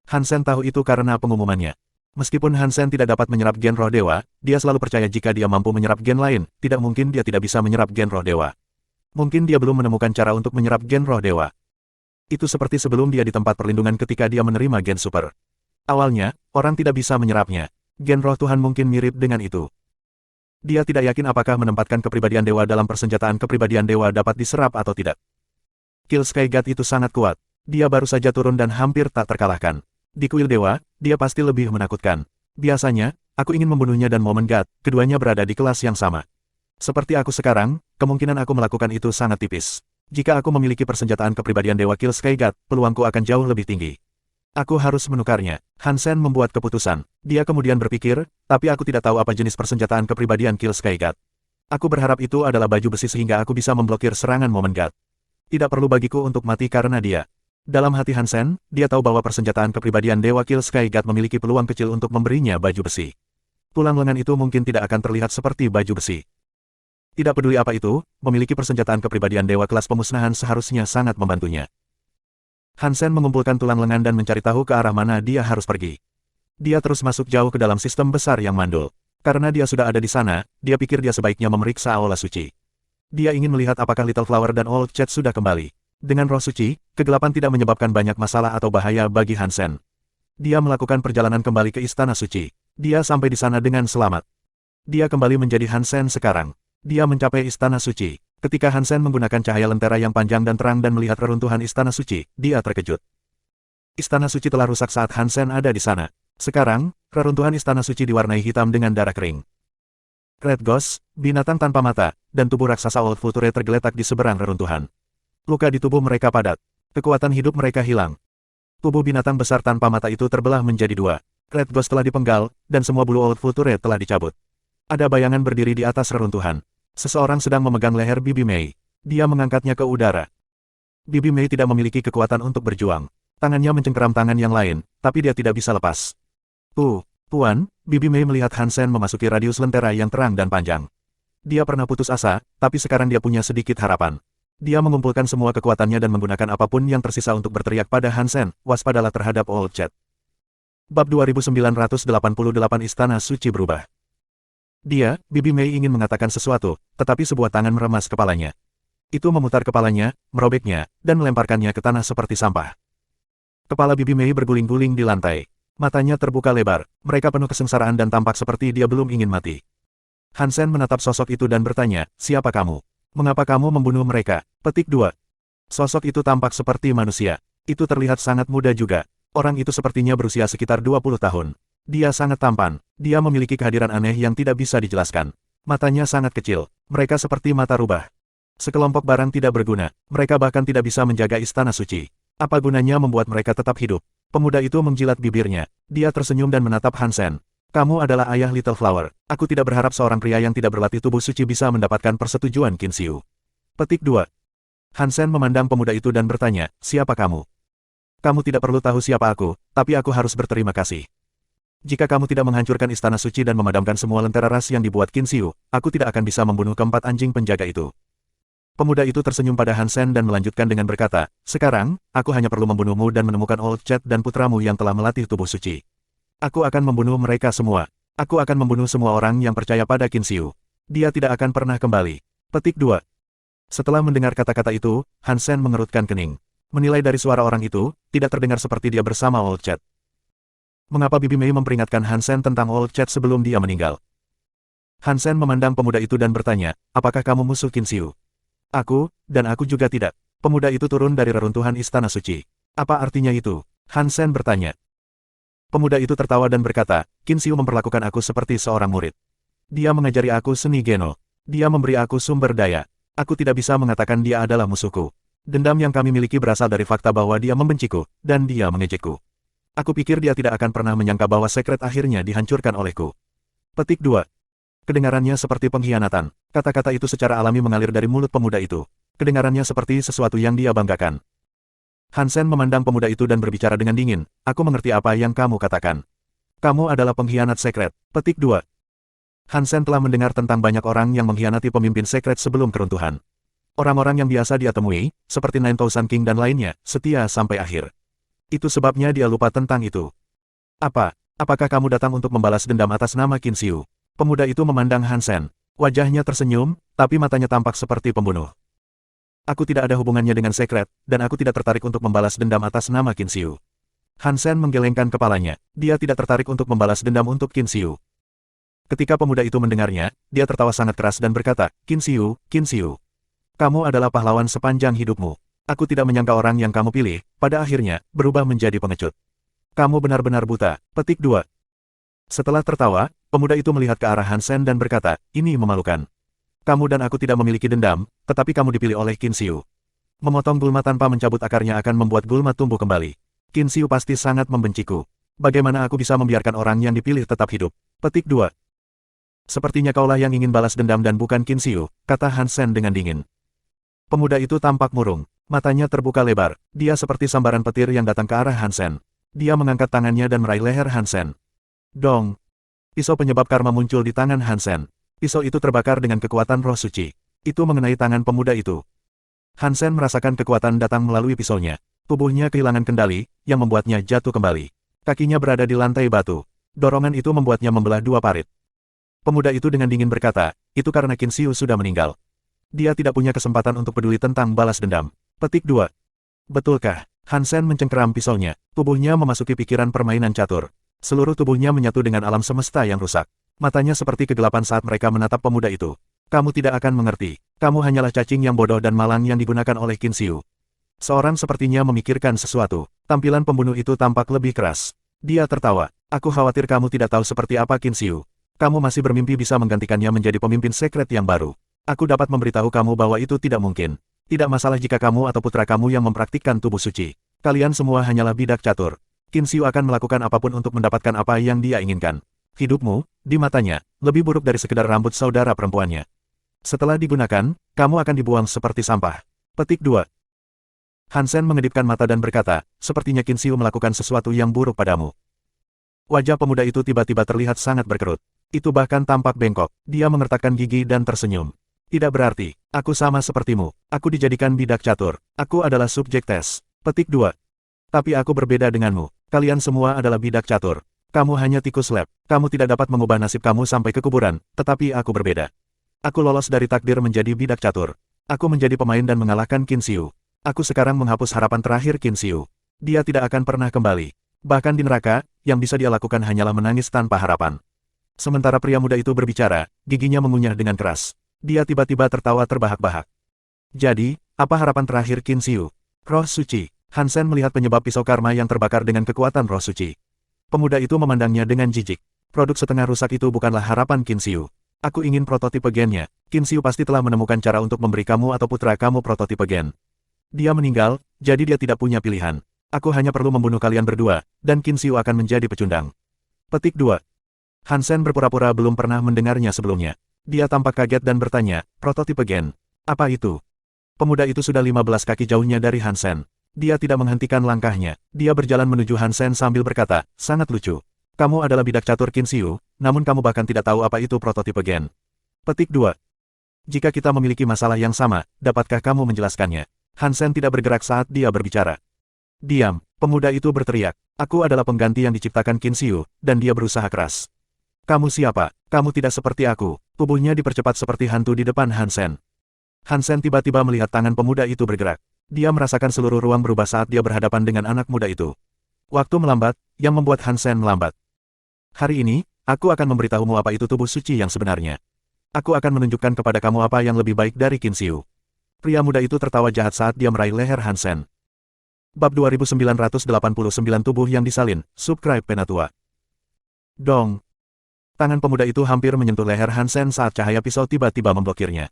S1: Hansen tahu itu karena pengumumannya. Meskipun Hansen tidak dapat menyerap gen roh dewa, dia selalu percaya jika dia mampu menyerap gen lain, tidak mungkin dia tidak bisa menyerap gen roh dewa. Mungkin dia belum menemukan cara untuk menyerap gen roh dewa. Itu seperti sebelum dia di tempat perlindungan ketika dia menerima gen super. Awalnya, orang tidak bisa menyerapnya. Gen roh Tuhan mungkin mirip dengan itu. Dia tidak yakin apakah menempatkan kepribadian dewa dalam persenjataan kepribadian dewa dapat diserap atau tidak. Kill Sky God itu sangat kuat. Dia baru saja turun dan hampir tak terkalahkan. Di kuil dewa, dia pasti lebih menakutkan. Biasanya, aku ingin membunuhnya dan Moment God, keduanya berada di kelas yang sama. Seperti aku sekarang, kemungkinan aku melakukan itu sangat tipis. Jika aku memiliki persenjataan kepribadian dewa Kill Sky God, peluangku akan jauh lebih tinggi. Aku harus menukarnya. Hansen membuat keputusan. Dia kemudian berpikir, tapi aku tidak tahu apa jenis persenjataan kepribadian Kill Sky God. Aku berharap itu adalah baju besi sehingga aku bisa memblokir serangan Moment God. Tidak perlu bagiku untuk mati karena dia. Dalam hati Hansen, dia tahu bahwa persenjataan kepribadian dewa Kill Sky God memiliki peluang kecil untuk memberinya baju besi. Tulang lengan itu mungkin tidak akan terlihat seperti baju besi. Tidak peduli apa itu, memiliki persenjataan kepribadian dewa kelas pemusnahan seharusnya sangat membantunya. Hansen mengumpulkan tulang lengan dan mencari tahu ke arah mana dia harus pergi. Dia terus masuk jauh ke dalam sistem besar yang mandul. Karena dia sudah ada di sana, dia pikir dia sebaiknya memeriksa aula suci. Dia ingin melihat apakah Little Flower dan Old Chat sudah kembali. Dengan roh suci, kegelapan tidak menyebabkan banyak masalah atau bahaya bagi Hansen. Dia melakukan perjalanan kembali ke Istana Suci. Dia sampai di sana dengan selamat. Dia kembali menjadi Hansen sekarang. Dia mencapai Istana Suci. Ketika Hansen menggunakan cahaya lentera yang panjang dan terang dan melihat reruntuhan Istana Suci, dia terkejut. Istana Suci telah rusak saat Hansen ada di sana. Sekarang, reruntuhan Istana Suci diwarnai hitam dengan darah kering. Red Ghost, binatang tanpa mata, dan tubuh raksasa Old Future tergeletak di seberang reruntuhan. Luka di tubuh mereka padat. Kekuatan hidup mereka hilang. Tubuh binatang besar tanpa mata itu terbelah menjadi dua. Red Ghost telah dipenggal, dan semua bulu Old Future telah dicabut. Ada bayangan berdiri di atas reruntuhan. Seseorang sedang memegang leher Bibi Mei. Dia mengangkatnya ke udara. Bibi Mei tidak memiliki kekuatan untuk berjuang. Tangannya mencengkeram tangan yang lain, tapi dia tidak bisa lepas. Tuan, Bibi Mei melihat Hansen memasuki radius lentera yang terang dan panjang. Dia pernah putus asa, tapi sekarang dia punya sedikit harapan. Dia mengumpulkan semua kekuatannya dan menggunakan apapun yang tersisa untuk berteriak pada Hansen, waspadalah terhadap Old Chat. Bab 2988 Istana Suci berubah. Bibi Mei ingin mengatakan sesuatu, tetapi sebuah tangan meremas kepalanya. Itu memutar kepalanya, merobeknya, dan melemparkannya ke tanah seperti sampah. Kepala Bibi Mei berguling-guling di lantai. Matanya terbuka lebar, mereka penuh kesengsaraan dan tampak seperti dia belum ingin mati. Hansen menatap sosok itu dan bertanya, siapa kamu? Mengapa kamu membunuh mereka? Petik 2. Sosok itu tampak seperti manusia. Itu terlihat sangat muda juga. Orang itu sepertinya berusia sekitar 20 tahun. Dia sangat tampan. Dia memiliki kehadiran aneh yang tidak bisa dijelaskan. Matanya sangat kecil. Mereka seperti mata rubah. Sekelompok barang tidak berguna. Mereka bahkan tidak bisa menjaga Istana Suci. Apa gunanya membuat mereka tetap hidup? Pemuda itu menjilat bibirnya. Dia tersenyum dan menatap Hansen. Kamu adalah ayah Little Flower. Aku tidak berharap seorang pria yang tidak berlatih tubuh suci bisa mendapatkan persetujuan Qin Xiu. Petik 2. Hansen memandang pemuda itu dan bertanya, siapa kamu? Kamu tidak perlu tahu siapa aku, tapi aku harus berterima kasih. Jika kamu tidak menghancurkan Istana Suci dan memadamkan semua lentera ras yang dibuat Qin Xiu, aku tidak akan bisa membunuh keempat anjing penjaga itu. Pemuda itu tersenyum pada Hansen dan melanjutkan dengan berkata, sekarang, aku hanya perlu membunuhmu dan menemukan Old Chat dan putramu yang telah melatih tubuh suci. Aku akan membunuh mereka semua. Aku akan membunuh semua orang yang percaya pada Qin Xiu. Dia tidak akan pernah kembali. Petik 2. Setelah mendengar kata-kata itu, Hansen mengerutkan kening. Menilai dari suara orang itu, tidak terdengar seperti dia bersama Old Chat. Mengapa Bibi Mei memperingatkan Hansen tentang Old Chat sebelum dia meninggal? Hansen memandang pemuda itu dan bertanya, apakah kamu musuh Qin Xiu? Dan aku juga tidak. Pemuda itu turun dari reruntuhan Istana Suci. Apa artinya itu? Hansen bertanya. Pemuda itu tertawa dan berkata, Qin Xiu memperlakukan aku seperti seorang murid. Dia mengajari aku seni Geno. Dia memberi aku sumber daya. Aku tidak bisa mengatakan dia adalah musuhku. Dendam yang kami miliki berasal dari fakta bahwa dia membenciku, dan dia mengejekku. Aku pikir dia tidak akan pernah menyangka bahwa sekret akhirnya dihancurkan olehku. Petik 2. Kedengarannya seperti pengkhianatan. Kata-kata itu secara alami mengalir dari mulut pemuda itu. Kedengarannya seperti sesuatu yang dia banggakan. Hansen memandang pemuda itu dan berbicara dengan dingin, aku mengerti apa yang kamu katakan. Kamu adalah pengkhianat sekret. Petik 2. Hansen telah mendengar tentang banyak orang yang mengkhianati pemimpin sekret sebelum keruntuhan. Orang-orang yang biasa dia temui, seperti Nine Thousand King dan lainnya, setia sampai akhir. Itu sebabnya dia lupa tentang itu. Apakah kamu datang untuk membalas dendam atas nama Qin Xiu? Pemuda itu memandang Hansen. Wajahnya tersenyum, tapi matanya tampak seperti pembunuh. Aku tidak ada hubungannya dengan sekret, dan aku tidak tertarik untuk membalas dendam atas nama Qin Xiu. Hansen menggelengkan kepalanya. Dia tidak tertarik untuk membalas dendam untuk Qin Xiu. Ketika pemuda itu mendengarnya, dia tertawa sangat keras dan berkata, Qin Xiu, kamu adalah pahlawan sepanjang hidupmu. Aku tidak menyangka orang yang kamu pilih, pada akhirnya, berubah menjadi pengecut. Kamu benar-benar buta. Petik 2. Setelah tertawa, pemuda itu melihat ke arah Hansen dan berkata, ini memalukan. Kamu dan aku tidak memiliki dendam, tetapi kamu dipilih oleh Qin Xiu. Memotong gulma tanpa mencabut akarnya akan membuat gulma tumbuh kembali. Qin Xiu pasti sangat membenciku. Bagaimana aku bisa membiarkan orang yang dipilih tetap hidup? Petik 2. Sepertinya kaulah yang ingin balas dendam dan bukan Qin Xiu, kata Hansen dengan dingin. Pemuda itu tampak murung. Matanya terbuka lebar. Dia seperti sambaran petir yang datang ke arah Hansen. Dia mengangkat tangannya dan meraih leher Hansen. Dong. Pisau penyebab karma muncul di tangan Hansen. Pisau itu terbakar dengan kekuatan roh suci. Itu mengenai tangan pemuda itu. Hansen merasakan kekuatan datang melalui pisaunya. Tubuhnya kehilangan kendali, yang membuatnya jatuh kembali. Kakinya berada di lantai batu. Dorongan itu membuatnya membelah dua parit. Pemuda itu dengan dingin berkata, itu karena Qin Xiu sudah meninggal. Dia tidak punya kesempatan untuk peduli tentang balas dendam. Petik 2. Betulkah? Hansen mencengkeram pisaunya. Tubuhnya memasuki pikiran permainan catur. Seluruh tubuhnya menyatu dengan alam semesta yang rusak. Matanya seperti kegelapan saat mereka menatap pemuda itu. Kamu tidak akan mengerti. Kamu hanyalah cacing yang bodoh dan malang yang digunakan oleh Qin Xiu. Seorang sepertinya memikirkan sesuatu. Tampilan pembunuh itu tampak lebih keras. Dia tertawa. Aku khawatir kamu tidak tahu seperti apa Qin Xiu. Kamu masih bermimpi bisa menggantikannya menjadi pemimpin sekret yang baru. Aku dapat memberitahu kamu bahwa itu tidak mungkin. Tidak masalah jika kamu atau putra kamu yang mempraktikkan tubuh suci. Kalian semua hanyalah bidak catur. Qin Xiu akan melakukan apapun untuk mendapatkan apa yang dia inginkan. Hidupmu, di matanya, lebih buruk dari sekedar rambut saudara perempuannya. Setelah digunakan, kamu akan dibuang seperti sampah. Petik 2. Hansen mengedipkan mata dan berkata, sepertinya Qin Xiu melakukan sesuatu yang buruk padamu. Wajah pemuda itu tiba-tiba terlihat sangat berkerut. Itu bahkan tampak bengkok. Dia mengertakkan gigi dan tersenyum. Tidak berarti, aku sama sepertimu. Aku dijadikan bidak catur. Aku adalah subjek tes. Petik 2. Tapi aku berbeda denganmu. Kalian semua adalah bidak catur. Kamu hanya tikus lab. Kamu tidak dapat mengubah nasib kamu sampai ke kuburan, tetapi aku berbeda. Aku lolos dari takdir menjadi bidak catur. Aku menjadi pemain dan mengalahkan Qin Xiu. Aku sekarang menghapus harapan terakhir Qin Xiu. Dia tidak akan pernah kembali. Bahkan di neraka, yang bisa dia lakukan hanyalah menangis tanpa harapan. Sementara pria muda itu berbicara, giginya mengunyah dengan keras. Dia tiba-tiba tertawa terbahak-bahak. Jadi, apa harapan terakhir Qin Xiu? Roh suci. Hansen melihat penyebab pisau karma yang terbakar dengan kekuatan roh suci. Pemuda itu memandangnya dengan jijik. Produk setengah rusak itu bukanlah harapan Qin Xiu. Aku ingin prototipe gennya. Qin Xiu pasti telah menemukan cara untuk memberi kamu atau putra kamu prototipe gen. Dia meninggal, jadi dia tidak punya pilihan. Aku hanya perlu membunuh kalian berdua, dan Qin Xiu akan menjadi pecundang. Petik 2. Hansen berpura-pura belum pernah mendengarnya sebelumnya. Dia tampak kaget dan bertanya, prototipe gen. Apa itu? Pemuda itu sudah 15 kaki jauhnya dari Hansen. Dia tidak menghentikan langkahnya. Dia berjalan menuju Hansen sambil berkata, sangat lucu. Kamu adalah bidak catur Qin Xiu, namun kamu bahkan tidak tahu apa itu prototipe gen. Petik 2. Jika kita memiliki masalah yang sama, dapatkah kamu menjelaskannya? Hansen tidak bergerak saat dia berbicara. Diam, pemuda itu berteriak. Aku adalah pengganti yang diciptakan Qin Xiu, dan dia berusaha keras. Kamu siapa? Kamu tidak seperti aku. Tubuhnya dipercepat seperti hantu di depan Hansen. Hansen tiba-tiba melihat tangan pemuda itu bergerak. Dia merasakan seluruh ruang berubah saat dia berhadapan dengan anak muda itu. Waktu melambat, yang membuat Hansen melambat. Hari ini, aku akan memberitahumu apa itu tubuh suci yang sebenarnya. Aku akan menunjukkan kepada kamu apa yang lebih baik dari Qin Xiu. Pria muda itu tertawa jahat saat dia meraih leher Hansen. Bab 2989 Tubuh yang disalin, subscribe Penatua. Dong. Tangan pemuda itu hampir menyentuh leher Hansen saat cahaya pisau tiba-tiba memblokirnya.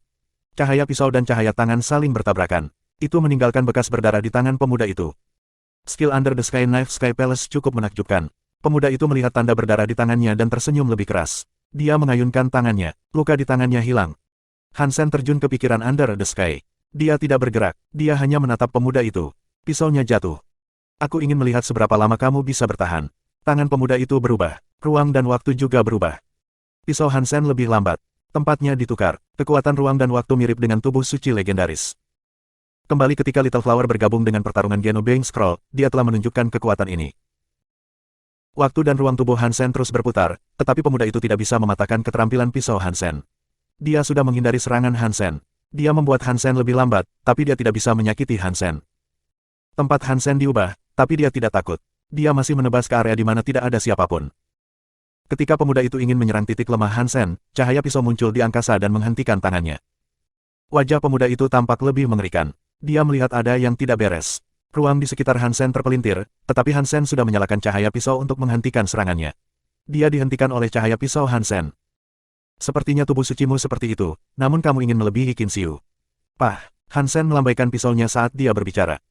S1: Cahaya pisau dan cahaya tangan saling bertabrakan. Itu meninggalkan bekas berdarah di tangan pemuda itu. Skill Under the Sky Knife Sky Palace cukup menakjubkan. Pemuda itu melihat tanda berdarah di tangannya dan tersenyum lebih keras. Dia mengayunkan tangannya. Luka di tangannya hilang. Hansen terjun ke pikiran Under the Sky. Dia tidak bergerak. Dia hanya menatap pemuda itu. Pisaunya jatuh. Aku ingin melihat seberapa lama kamu bisa bertahan. Tangan pemuda itu berubah. Ruang dan waktu juga berubah. Pisau Hansen lebih lambat. Tempatnya ditukar. Kekuatan ruang dan waktu mirip dengan tubuh suci legendaris. Kembali ketika Little Flower bergabung dengan pertarungan Geno Bang Scroll, dia telah menunjukkan kekuatan ini. Waktu dan ruang tubuh Hansen terus berputar, tetapi pemuda itu tidak bisa mematahkan keterampilan pisau Hansen. Dia sudah menghindari serangan Hansen. Dia membuat Hansen lebih lambat, tapi dia tidak bisa menyakiti Hansen. Tempat Hansen diubah, tapi dia tidak takut. Dia masih menebas ke area di mana tidak ada siapapun. Ketika pemuda itu ingin menyerang titik lemah Hansen, cahaya pisau muncul di angkasa dan menghentikan tangannya. Wajah pemuda itu tampak lebih mengerikan. Dia melihat ada yang tidak beres. Ruang di sekitar Hansen terpelintir, tetapi Hansen sudah menyalakan cahaya pisau untuk menghentikan serangannya. Dia dihentikan oleh cahaya pisau Hansen. Sepertinya tubuh sucimu seperti itu, namun kamu ingin melebihi Qin Xiu. Pah, Hansen melambaikan pisaunya saat dia berbicara.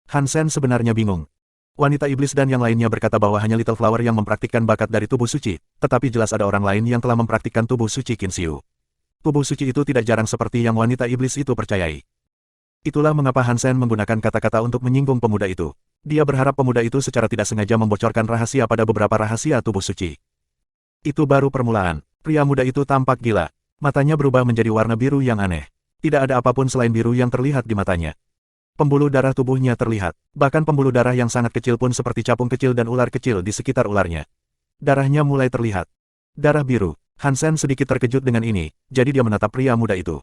S1: Hansen sebenarnya bingung. Wanita iblis dan yang lainnya berkata bahwa hanya Little Flower yang mempraktikkan bakat dari tubuh suci, tetapi jelas ada orang lain yang telah mempraktikkan tubuh suci Qin Xiu. Tubuh suci itu tidak jarang seperti yang wanita iblis itu percayai. Itulah mengapa Hansen menggunakan kata-kata untuk menyinggung pemuda itu. Dia berharap pemuda itu secara tidak sengaja membocorkan rahasia pada beberapa rahasia tubuh suci. Itu baru permulaan. Pria muda itu tampak gila. Matanya berubah menjadi warna biru yang aneh. Tidak ada apapun selain biru yang terlihat di matanya. Pembuluh darah tubuhnya terlihat, bahkan pembuluh darah yang sangat kecil pun seperti capung kecil dan ular kecil di sekitar ularnya. Darahnya mulai terlihat. Darah biru. Hansen sedikit terkejut dengan ini, jadi dia menatap pria muda itu.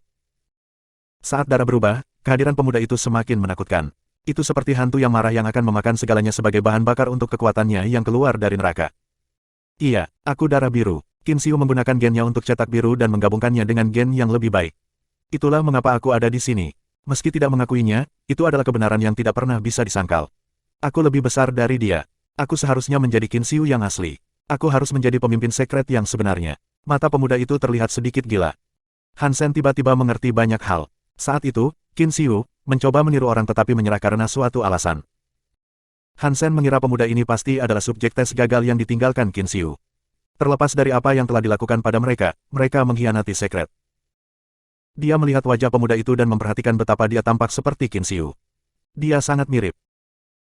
S1: Saat darah berubah, kehadiran pemuda itu semakin menakutkan. Itu seperti hantu yang marah yang akan memakan segalanya sebagai bahan bakar untuk kekuatannya yang keluar dari neraka. Iya, aku darah biru. Qin Xiu menggunakan gennya untuk cetak biru dan menggabungkannya dengan gen yang lebih baik. Itulah mengapa aku ada di sini. Meski tidak mengakuinya, itu adalah kebenaran yang tidak pernah bisa disangkal. Aku lebih besar dari dia. Aku seharusnya menjadi Qin Xiu yang asli. Aku harus menjadi pemimpin sekret yang sebenarnya. Mata pemuda itu terlihat sedikit gila. Hansen tiba-tiba mengerti banyak hal. Saat itu, Qin Xiu mencoba meniru orang tetapi menyerah karena suatu alasan. Hansen mengira pemuda ini pasti adalah subjek tes gagal yang ditinggalkan Qin Xiu. Terlepas dari apa yang telah dilakukan pada mereka, mereka mengkhianati sekret. Dia melihat wajah pemuda itu dan memperhatikan betapa dia tampak seperti Qin Xiu. Dia sangat mirip.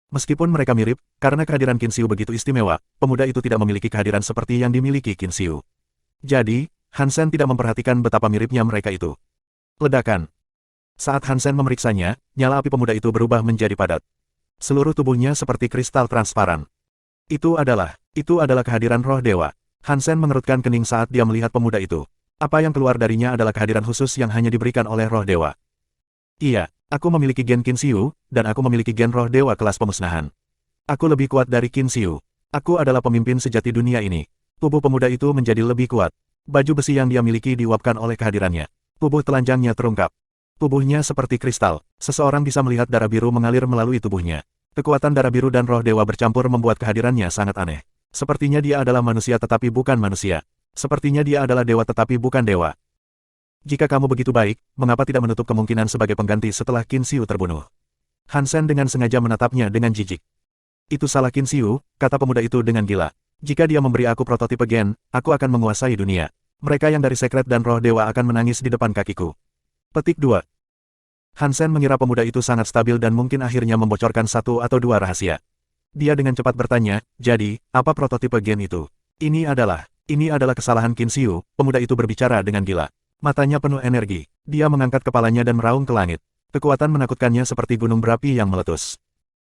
S1: Meskipun mereka mirip, karena kehadiran Qin Xiu begitu istimewa, pemuda itu tidak memiliki kehadiran seperti yang dimiliki Qin Xiu. Jadi, Hansen tidak memperhatikan betapa miripnya mereka itu. Ledakan. Saat Hansen memeriksanya, nyala api pemuda itu berubah menjadi padat. Seluruh tubuhnya seperti kristal transparan. Itu adalah kehadiran roh dewa. Hansen mengerutkan kening saat dia melihat pemuda itu. Apa yang keluar darinya adalah kehadiran khusus yang hanya diberikan oleh roh dewa. Iya, aku memiliki gen Qin Xiu, dan aku memiliki gen roh dewa kelas pemusnahan. Aku lebih kuat dari Qin Xiu. Aku adalah pemimpin sejati dunia ini. Tubuh pemuda itu menjadi lebih kuat. Baju besi yang dia miliki diuapkan oleh kehadirannya. Tubuh telanjangnya terungkap. Tubuhnya seperti kristal. Seseorang bisa melihat darah biru mengalir melalui tubuhnya. Kekuatan darah biru dan roh dewa bercampur membuat kehadirannya sangat aneh. Sepertinya dia adalah manusia tetapi bukan manusia. Sepertinya dia adalah dewa tetapi bukan dewa. Jika kamu begitu baik, mengapa tidak menutup kemungkinan sebagai pengganti setelah Qin Xiu terbunuh? Hansen dengan sengaja menatapnya dengan jijik. Itu salah Qin Xiu, kata pemuda itu dengan gila. Jika dia memberi aku prototipe gen, aku akan menguasai dunia. Mereka yang dari sekret dan roh dewa akan menangis di depan kakiku. Petik 2. Hansen mengira pemuda itu sangat stabil dan mungkin akhirnya membocorkan satu atau dua rahasia. Dia dengan cepat bertanya, jadi, apa prototipe gen itu? Ini adalah kesalahan Qin Xiu, pemuda itu berbicara dengan gila. Matanya penuh energi. Dia mengangkat kepalanya dan meraung ke langit. Kekuatan menakutkannya seperti gunung berapi yang meletus.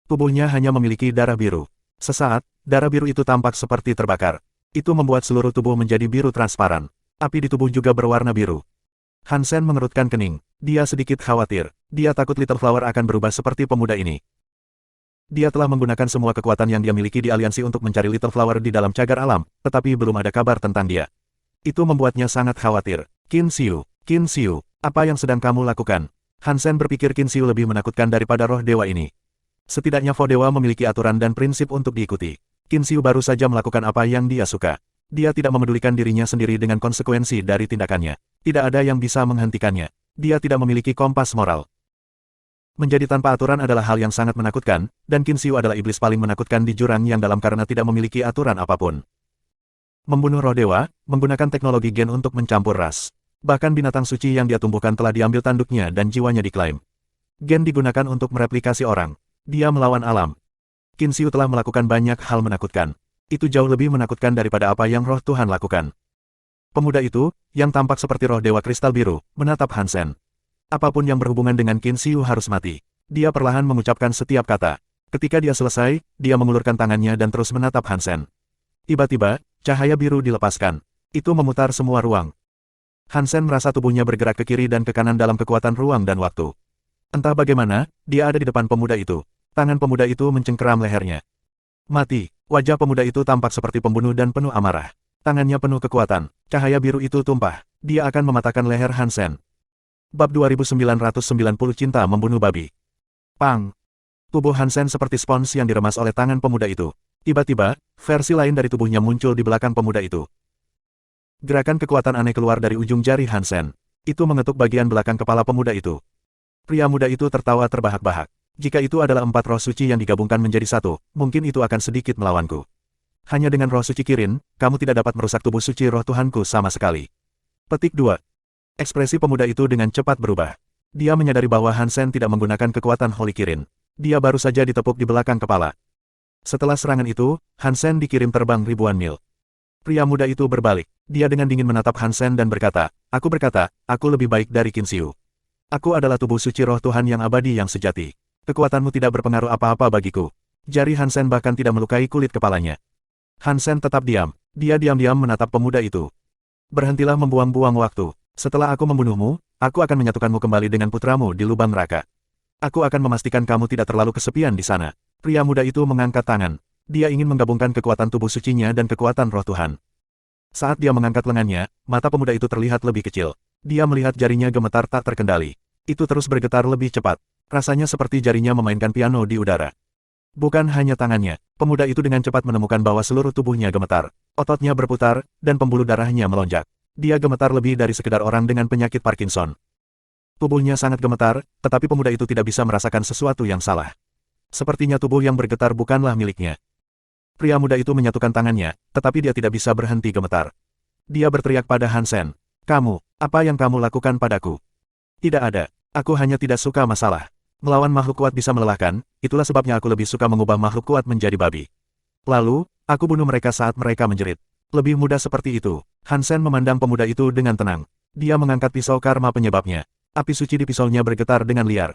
S1: Tubuhnya hanya memiliki darah biru. Sesaat, darah biru itu tampak seperti terbakar. Itu membuat seluruh tubuh menjadi biru transparan. Api di tubuh juga berwarna biru. Hansen mengerutkan kening. Dia sedikit khawatir. Dia takut Little Flower akan berubah seperti pemuda ini. Dia telah menggunakan semua kekuatan yang dia miliki di aliansi untuk mencari Little Flower di dalam cagar alam, tetapi belum ada kabar tentang dia. Itu membuatnya sangat khawatir. Qin Xiu, apa yang sedang kamu lakukan? Hansen berpikir Qin Xiu lebih menakutkan daripada roh dewa ini. Setidaknya Fo Dewa memiliki aturan dan prinsip untuk diikuti. Qin Xiu baru saja melakukan apa yang dia suka. Dia tidak memedulikan dirinya sendiri dengan konsekuensi dari tindakannya. Tidak ada yang bisa menghentikannya. Dia tidak memiliki kompas moral. Menjadi tanpa aturan adalah hal yang sangat menakutkan, dan Qin Xiu adalah iblis paling menakutkan di jurang yang dalam karena tidak memiliki aturan apapun. Membunuh roh dewa, menggunakan teknologi gen untuk mencampur ras. Bahkan binatang suci yang dia tumbuhkan telah diambil tanduknya dan jiwanya diklaim. Gen digunakan untuk mereplikasi orang. Dia melawan alam. Qin Xiu telah melakukan banyak hal menakutkan. Itu jauh lebih menakutkan daripada apa yang roh Tuhan lakukan. Pemuda itu, yang tampak seperti roh dewa kristal biru, menatap Hansen. Apapun yang berhubungan dengan Qin Xiu harus mati. Dia perlahan mengucapkan setiap kata. Ketika dia selesai, dia mengulurkan tangannya dan terus menatap Hansen. Tiba-tiba, cahaya biru dilepaskan. Itu memutar semua ruang. Hansen merasa tubuhnya bergerak ke kiri dan ke kanan dalam kekuatan ruang dan waktu. Entah bagaimana, dia ada di depan pemuda itu. Tangan pemuda itu mencengkeram lehernya. Mati. Wajah pemuda itu tampak seperti pembunuh dan penuh amarah. Tangannya penuh kekuatan. Cahaya biru itu tumpah. Dia akan mematahkan leher Hansen. Bab 2990 Cinta Membunuh Babi. Pang! Tubuh Hansen seperti spons yang diremas oleh tangan pemuda itu. Tiba-tiba, versi lain dari tubuhnya muncul di belakang pemuda itu. Gerakan kekuatan aneh keluar dari ujung jari Hansen. Itu mengetuk bagian belakang kepala pemuda itu. Pria muda itu tertawa terbahak-bahak. Jika itu adalah 4 roh suci yang digabungkan menjadi satu, mungkin itu akan sedikit melawanku. Hanya dengan roh suci Kirin, kamu tidak dapat merusak tubuh suci roh Tuhanku sama sekali. Petik 2. Ekspresi pemuda itu dengan cepat berubah. Dia menyadari bahwa Hansen tidak menggunakan kekuatan Holy Kirin. Dia baru saja ditepuk di belakang kepala. Setelah serangan itu, Hansen dikirim terbang ribuan mil. Pria muda itu berbalik. Dia dengan dingin menatap Hansen dan berkata, aku lebih baik dari Qin Xiu. Aku adalah tubuh suci roh Tuhan yang abadi yang sejati. Kekuatanmu tidak berpengaruh apa-apa bagiku. Jari Hansen bahkan tidak melukai kulit kepalanya. Hansen tetap diam. Dia diam-diam menatap pemuda itu. Berhentilah membuang-buang waktu. Setelah aku membunuhmu, aku akan menyatukanmu kembali dengan putramu di lubang neraka. Aku akan memastikan kamu tidak terlalu kesepian di sana. Pria muda itu mengangkat tangan. Dia ingin menggabungkan kekuatan tubuh sucinya dan kekuatan roh Tuhan. Saat dia mengangkat lengannya, mata pemuda itu terlihat lebih kecil. Dia melihat jarinya gemetar tak terkendali. Itu terus bergetar lebih cepat. Rasanya seperti jarinya memainkan piano di udara. Bukan hanya tangannya, pemuda itu dengan cepat menemukan bahwa seluruh tubuhnya gemetar. Ototnya berputar, dan pembuluh darahnya melonjak. Dia gemetar lebih dari sekedar orang dengan penyakit Parkinson. Tubuhnya sangat gemetar, tetapi pemuda itu tidak bisa merasakan sesuatu yang salah. Sepertinya tubuh yang bergetar bukanlah miliknya. Pria muda itu menyatukan tangannya, tetapi dia tidak bisa berhenti gemetar. Dia berteriak pada Hansen. Kamu, apa yang kamu lakukan padaku? Tidak ada. Aku hanya tidak suka masalah. Melawan makhluk kuat bisa melelahkan, itulah sebabnya aku lebih suka mengubah makhluk kuat menjadi babi. Lalu, aku bunuh mereka saat mereka menjerit. Lebih mudah seperti itu. Hansen memandang pemuda itu dengan tenang. Dia mengangkat pisau karma penyebabnya. Api suci di pisaunya bergetar dengan liar.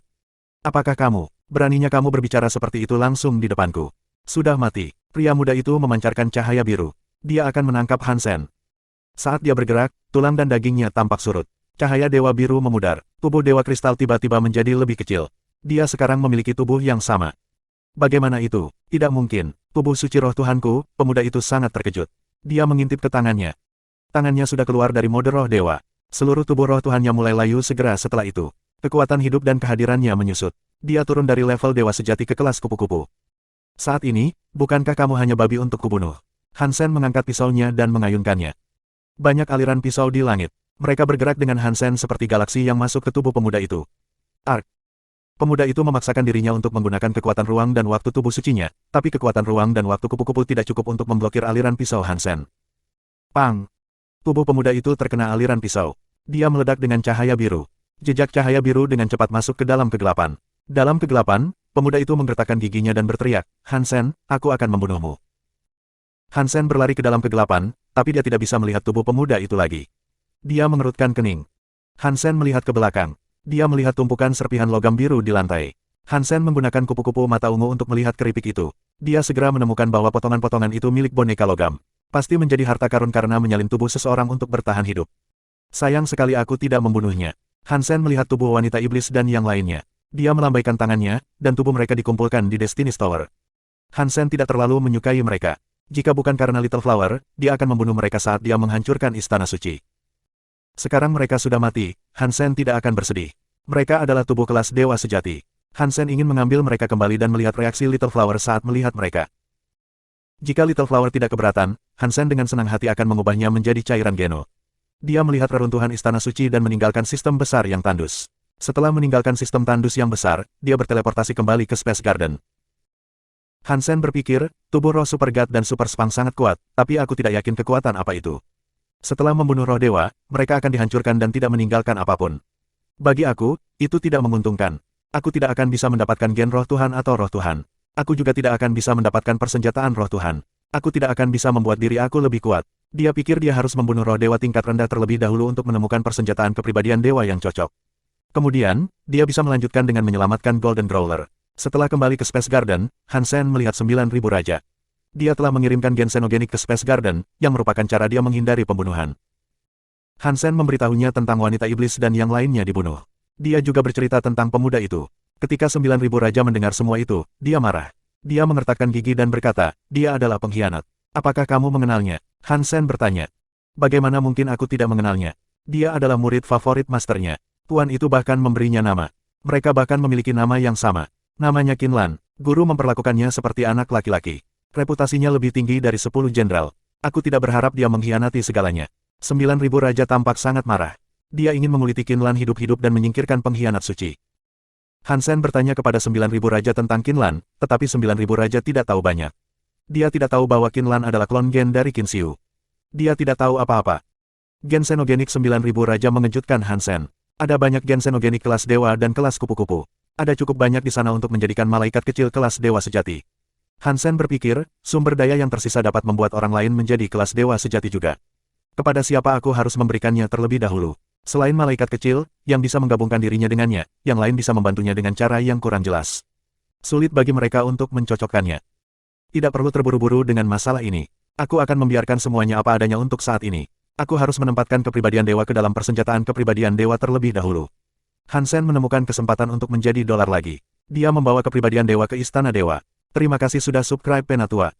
S1: Apakah kamu, beraninya kamu berbicara seperti itu langsung di depanku? Sudah mati. Pria muda itu memancarkan cahaya biru. Dia akan menangkap Hansen. Saat dia bergerak, tulang dan dagingnya tampak surut. Cahaya dewa biru memudar. Tubuh dewa kristal tiba-tiba menjadi lebih kecil. Dia sekarang memiliki tubuh yang sama. Bagaimana itu? Tidak mungkin. Tubuh suci roh Tuhanku, pemuda itu sangat terkejut. Dia mengintip ke tangannya. Tangannya sudah keluar dari mode roh dewa. Seluruh tubuh roh Tuhannya mulai layu segera setelah itu. Kekuatan hidup dan kehadirannya menyusut. Dia turun dari level dewa sejati ke kelas kupu-kupu. Saat ini, bukankah kamu hanya babi untuk kubunuh? Hansen mengangkat pisaunya dan mengayunkannya. Banyak aliran pisau di langit. Mereka bergerak dengan Hansen seperti galaksi yang masuk ke tubuh pemuda itu. Ark. Pemuda itu memaksakan dirinya untuk menggunakan kekuatan ruang dan waktu tubuh sucinya, tapi kekuatan ruang dan waktu kupu-kupu tidak cukup untuk memblokir aliran pisau Hansen. Pang! Tubuh pemuda itu terkena aliran pisau. Dia meledak dengan cahaya biru. Jejak cahaya biru dengan cepat masuk ke dalam kegelapan. Dalam kegelapan, pemuda itu menggertakkan giginya dan berteriak, Hansen, aku akan membunuhmu. Hansen berlari ke dalam kegelapan, tapi dia tidak bisa melihat tubuh pemuda itu lagi. Dia mengerutkan kening. Hansen melihat ke belakang. Dia melihat tumpukan serpihan logam biru di lantai. Hansen menggunakan kupu-kupu mata ungu untuk melihat keripik itu. Dia segera menemukan bahwa potongan-potongan itu milik boneka logam. Pasti menjadi harta karun karena menyalin tubuh seseorang untuk bertahan hidup. Sayang sekali aku tidak membunuhnya. Hansen melihat tubuh wanita iblis dan yang lainnya. Dia melambaikan tangannya, dan tubuh mereka dikumpulkan di Destiny's Tower. Hansen tidak terlalu menyukai mereka. Jika bukan karena Little Flower, dia akan membunuh mereka saat dia menghancurkan Istana Suci. Sekarang mereka sudah mati, Hansen tidak akan bersedih. Mereka adalah tubuh kelas dewa sejati. Hansen ingin mengambil mereka kembali dan melihat reaksi Little Flower saat melihat mereka. Jika Little Flower tidak keberatan, Hansen dengan senang hati akan mengubahnya menjadi cairan Geno. Dia melihat reruntuhan Istana Suci dan meninggalkan sistem besar yang tandus. Setelah meninggalkan sistem tandus yang besar, dia berteleportasi kembali ke Space Garden. Hansen berpikir, tubuh roh Super God dan Super Spang sangat kuat, tapi aku tidak yakin kekuatan apa itu. Setelah membunuh roh dewa, mereka akan dihancurkan dan tidak meninggalkan apapun. Bagi aku, itu tidak menguntungkan. Aku tidak akan bisa mendapatkan gen roh Tuhan atau roh Tuhan. Aku juga tidak akan bisa mendapatkan persenjataan roh Tuhan. Aku tidak akan bisa membuat diri aku lebih kuat. Dia pikir dia harus membunuh roh dewa tingkat rendah terlebih dahulu untuk menemukan persenjataan kepribadian dewa yang cocok. Kemudian, dia bisa melanjutkan dengan menyelamatkan Golden Growler. Setelah kembali ke Space Garden, Hansen melihat 9.000 raja. Dia telah mengirimkan gen xenogenik ke Space Garden, yang merupakan cara dia menghindari pembunuhan. Hansen memberitahunya tentang wanita iblis dan yang lainnya dibunuh. Dia juga bercerita tentang pemuda itu. Ketika 9.000 raja mendengar semua itu, dia marah. Dia mengertakkan gigi dan berkata, dia adalah pengkhianat. Apakah kamu mengenalnya? Hansen bertanya. Bagaimana mungkin aku tidak mengenalnya? Dia adalah murid favorit masternya. Tuan itu bahkan memberinya nama. Mereka bahkan memiliki nama yang sama. Namanya Kinlan. Guru memperlakukannya seperti anak laki-laki. Reputasinya lebih tinggi dari 10 jenderal. Aku tidak berharap dia mengkhianati segalanya. 9.000 raja tampak sangat marah. Dia ingin menguliti Kinlan hidup-hidup dan menyingkirkan pengkhianat suci. Hansen bertanya kepada 9.000 raja tentang Kinlan, tetapi 9.000 raja tidak tahu banyak. Dia tidak tahu bahwa Kinlan adalah klon gen dari Qin Xiu. Dia tidak tahu apa-apa. Gen xenogenik 9.000 raja mengejutkan Hansen. Ada banyak gen xenogenik kelas dewa dan kelas kupu-kupu. Ada cukup banyak di sana untuk menjadikan malaikat kecil kelas dewa sejati. Hansen berpikir, sumber daya yang tersisa dapat membuat orang lain menjadi kelas dewa sejati juga. Kepada siapa aku harus memberikannya terlebih dahulu? Selain malaikat kecil, yang bisa menggabungkan dirinya dengannya, yang lain bisa membantunya dengan cara yang kurang jelas. Sulit bagi mereka untuk mencocokkannya. Tidak perlu terburu-buru dengan masalah ini. Aku akan membiarkan semuanya apa adanya untuk saat ini. Aku harus menempatkan kepribadian dewa ke dalam persenjataan kepribadian dewa terlebih dahulu. Hansen menemukan kesempatan untuk menjadi dolar lagi. Dia membawa kepribadian dewa ke Istana Dewa. Terima kasih sudah subscribe Penatua.